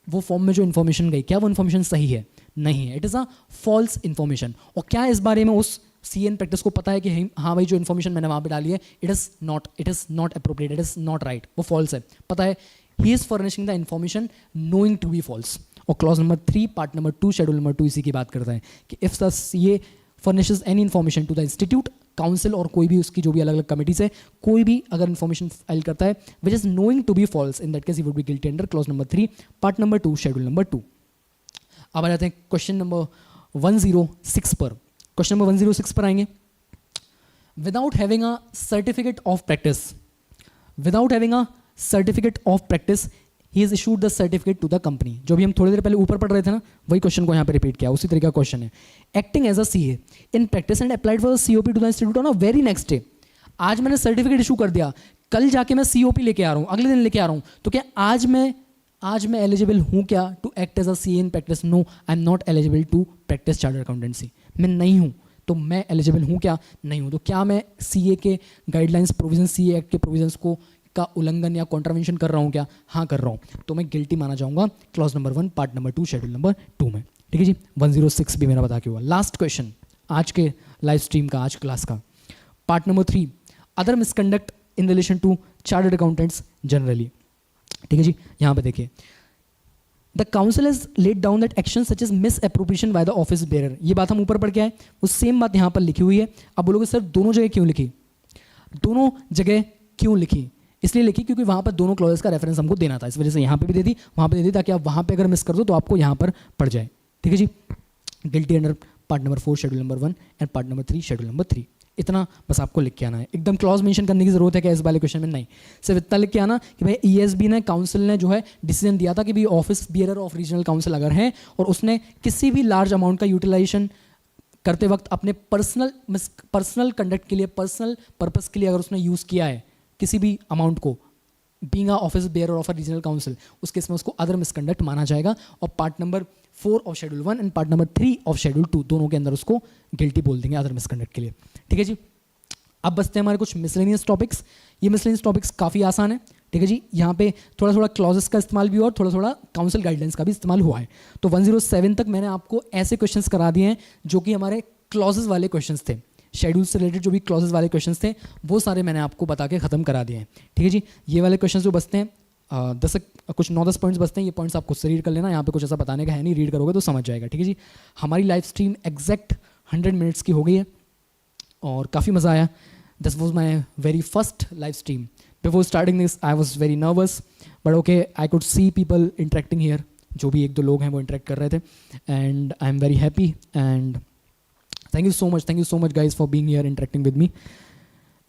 वो फॉर्म में जो इन्फॉर्मेशन गई, क्या वो इन्फॉर्मेशन सही है? नहीं है, it is a false information. और क्या इस बारे में उस सी एन प्रैक्टिस को पता है कि हाँ भाई जो इन्फॉर्मेशन मैंने वहाँ पे डाली है it is not appropriate, it is not right, वो फॉल्स है, पता है। He is furnishing the information knowing to be false. और clause number 3 part number 2 schedule number 2 इसी की बात करता है कि if the CA furnishes any information to the institute, council और कोई भी उसकी जो भी अलग अलग कमिटीज है, कोई भी अगर इन्फॉर्मेशन फाइल करता है which is knowing to be false, in that case he would be guilty under clause number 3 part number 2 schedule number 2। अब आ जाते हैं क्वेश्चन नंबर 106 पर। क्वेश्चन नंबर 106 पर आएंगे। Without having a certificate of practice, without having a certificate of practice he is issued the certificate to the company. जो भी हम थोड़ी देर पहले ऊपर पढ़ रहे थे ना, वही क्वेश्चन को यहाँ पे रिपीट किया, उसी तरीके का क्वेश्चन है। Acting as a CA in practice and applied for the COP to the institute on a very next day. आज मैंने सर्टिफिकेट इशू कर दिया, कल जाके मैं सीओपी लेके आ रहा हूँ, अगले दिन लेके आ रहा हूँ, तो क्या आज मैं एलिजिबल हूँ क्या to act as a CA in practice? No, I am not eligible to practise chartered accountancy. मैं नहीं हूँ, तो मैं एलिजिबल हूँ क्या? नहीं हूँ। तो क्या मैं सीए के गाइडलाइंस प्रोविजन, सीए एक्ट के प्रोविजंस को का उल्लंघन या कॉन्ट्रावेंशन कर रहा हूँ क्या? हाँ कर रहा हूँ, तो मैं गिल्टी माना जाऊंगा clause number 1 part number 2 schedule number 2 में। ठीक है जी। 106 भी मेरा बता के हुआ। लास्ट क्वेश्चन आज के लाइव स्ट्रीम का, आज क्लास का, part number 3 other misconduct in relation to chartered accountants generally. ठीक है जी। यहाँ पे देखिए, the council has laid down that action such is misappropriation by the office bearer. ये बात हम ऊपर पढ़ के आए, वो सेम बात यहाँ पर लिखी हुई है। अब बोलोगे सर दोनों जगह क्यों लिखी? दोनों जगह क्यों लिखी? इसलिए लिखी क्योंकि वहाँ पर दोनों क्लॉजेस का रेफरेंस हमको देना था, इस वजह से यहाँ पे भी दे दी, वहाँ पे दे दी, ताकि आप वहाँ पे अगर मिस कर दो तो आपको यहाँ पर पड़ जाए। ठीक है जी। Guilty under part number 4 schedule number 1 and part number 3 schedule number 3। इतना बस आपको लिख के आना है। एकदम क्लॉज मेंशन करने की जरूरत है क्या इस वाले क्वेश्चन में? नहीं, सिर्फ इतना लिख के आना कि भाई ईएसबी ने, काउंसिल ने जो है डिसीजन दिया था कि भाई office bearer of regional council अगर है और उसने किसी भी लार्ज अमाउंट का यूटिलाइजेशन करते वक्त अपने पर्सनल कंडक्ट के लिए, पर्सनल पर्पस के लिए अगर उसने यूज़ किया है किसी भी अमाउंट को, being a office bearer of a regional council, उस केस में उसको अदर मिसकंडक्ट माना जाएगा और part number 4 of schedule 1 and part number 3 of schedule 2 दोनों के अंदर उसको गिल्टी बोल देंगे अदर मिसकंडक्ट के लिए। ठीक है जी। अब बचते हैं हमारे कुछ मिसलेनियस टॉपिक्स। ये मिसलेनियस टॉपिक्स काफ़ी आसान है। ठीक है जी। यहाँ पे थोड़ा थोड़ा क्लॉजेस का इस्तेमाल भी हुआ और थोड़ा थोड़ा काउंसिल गाइडलाइंस का भी इस्तेमाल हुआ है। तो 107 तक मैंने आपको ऐसे क्वेश्चंस करा दिए हैं जो कि हमारे क्लॉजेस वाले क्वेश्चंस थे, शेड्यूल से रिलेटेड जो भी क्लॉजेस वाले क्वेश्चंस थे वो सारे मैंने आपको बता के ख़त्म करा दिए हैं। ठीक है जी। ये वाले क्वेश्चंस जो बचते हैं कुछ 9-10 पॉइंट्स बचते हैं, ये पॉइंट्स आप खुद से रीड कर लेना, यहाँ पे कुछ ऐसा बताने का है नहीं, रीड करोगे तो समझ जाएगा। ठीक है जी। हमारी लाइव स्ट्रीम एग्जैक्ट 100 मिनट्स की हो गई है और काफ़ी मज़ा आया। This was my very first live stream. Before starting this I was very nervous but okay, I could see people interacting here, जो भी 1-2 लोग हैं वो इंटरेक्ट कर रहे थे and I am very happy and thank you so much guys for being here interacting with me.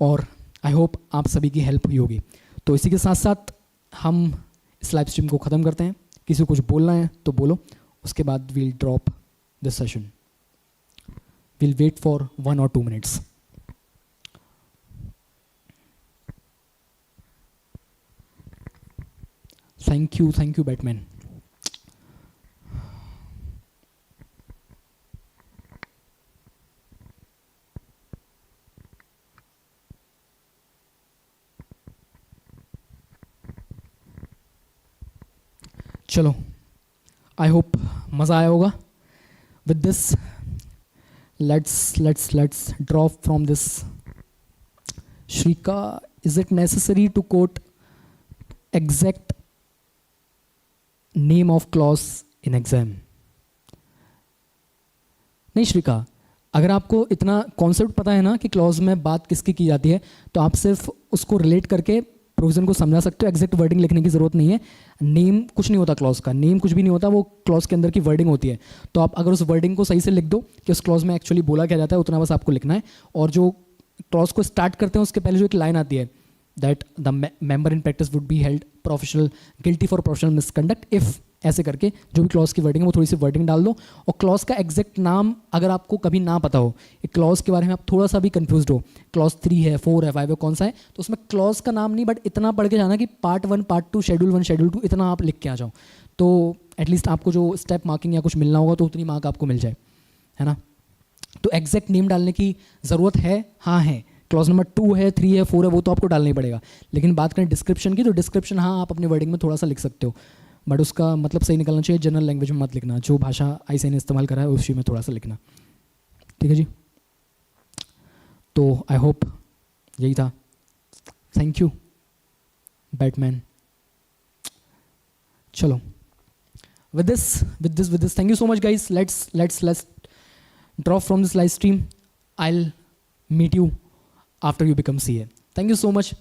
और I hope आप सभी की हेल्प हुई होगी। तो इसी के साथ साथ हम इस लाइव स्ट्रीम को ख़त्म करते हैं। किसी को कुछ बोलना है तो बोलो, उसके बाद we'll drop this session. We'll wait for 1 or 2 minutes। Thank you Batman. चलो, आई होप मज़ा आया होगा। With this let's drop from this. Shrika, is it necessary to quote exact name of clause in exam? नहीं श्रीका, अगर आपको इतना concept पता है ना कि क्लॉज में बात किसकी की जाती है, तो आप सिर्फ उसको रिलेट करके प्रोविजन को समझा सकते हो। एग्जैक्ट वर्डिंग लिखने की जरूरत नहीं है। नेम कुछ नहीं होता क्लॉज का, नेम कुछ भी नहीं होता, वो क्लॉज के अंदर की वर्डिंग होती है। तो आप अगर उस वर्डिंग को सही से लिख दो कि उस क्लॉज में एक्चुअली बोला क्या जाता है, उतना बस आपको लिखना है। और जो क्लॉज को स्टार्ट करते हैं उसके पहले जो एक लाइन आती है, that the member in practice would be held professional guilty for professional misconduct if, ऐसे करके जो भी क्लॉज की वर्डिंग है वो थोड़ी सी वर्डिंग डाल दो। और क्लॉज का एग्जैक्ट नाम अगर आपको कभी ना पता हो, एक क्लॉज के बारे में आप थोड़ा सा भी कंफ्यूज हो, क्लॉज 3 है, 4 है, 5 है, कौन सा है, तो उसमें क्लॉज का नाम नहीं बट इतना पढ़ के जाना कि पार्ट 1, पार्ट 2, शेड्यूल 1, शेड्यूल 2 इतना आप लिख के आ जाओ, तो एटलीस्ट आपको जो स्टेप मार्किंग या कुछ मिलना होगा तो उतनी मार्क आपको मिल जाए, है ना। तो एग्जैक्ट नेम डालने की ज़रूरत है, हाँ है। क्लॉज नंबर 2 है, 3 है, 4 है, वो तो आपको डालना ही पड़ेगा। लेकिन बात करें डिस्क्रिप्शन की, तो डिस्क्रिप्शन हाँ आप अपने वर्डिंग में थोड़ा सा लिख सकते हो, बट उसका मतलब सही निकलना चाहिए। जनरल लैंग्वेज में मत लिखना, जो भाषा आईसीआई ने इस्तेमाल करा है उसी में थोड़ा सा लिखना। ठीक है जी। तो आई होप यही था। Thank you Batman. चलो, with this thank you so much guys. Let's drop from this live stream. I'll meet you after you become CA. Thank you so much.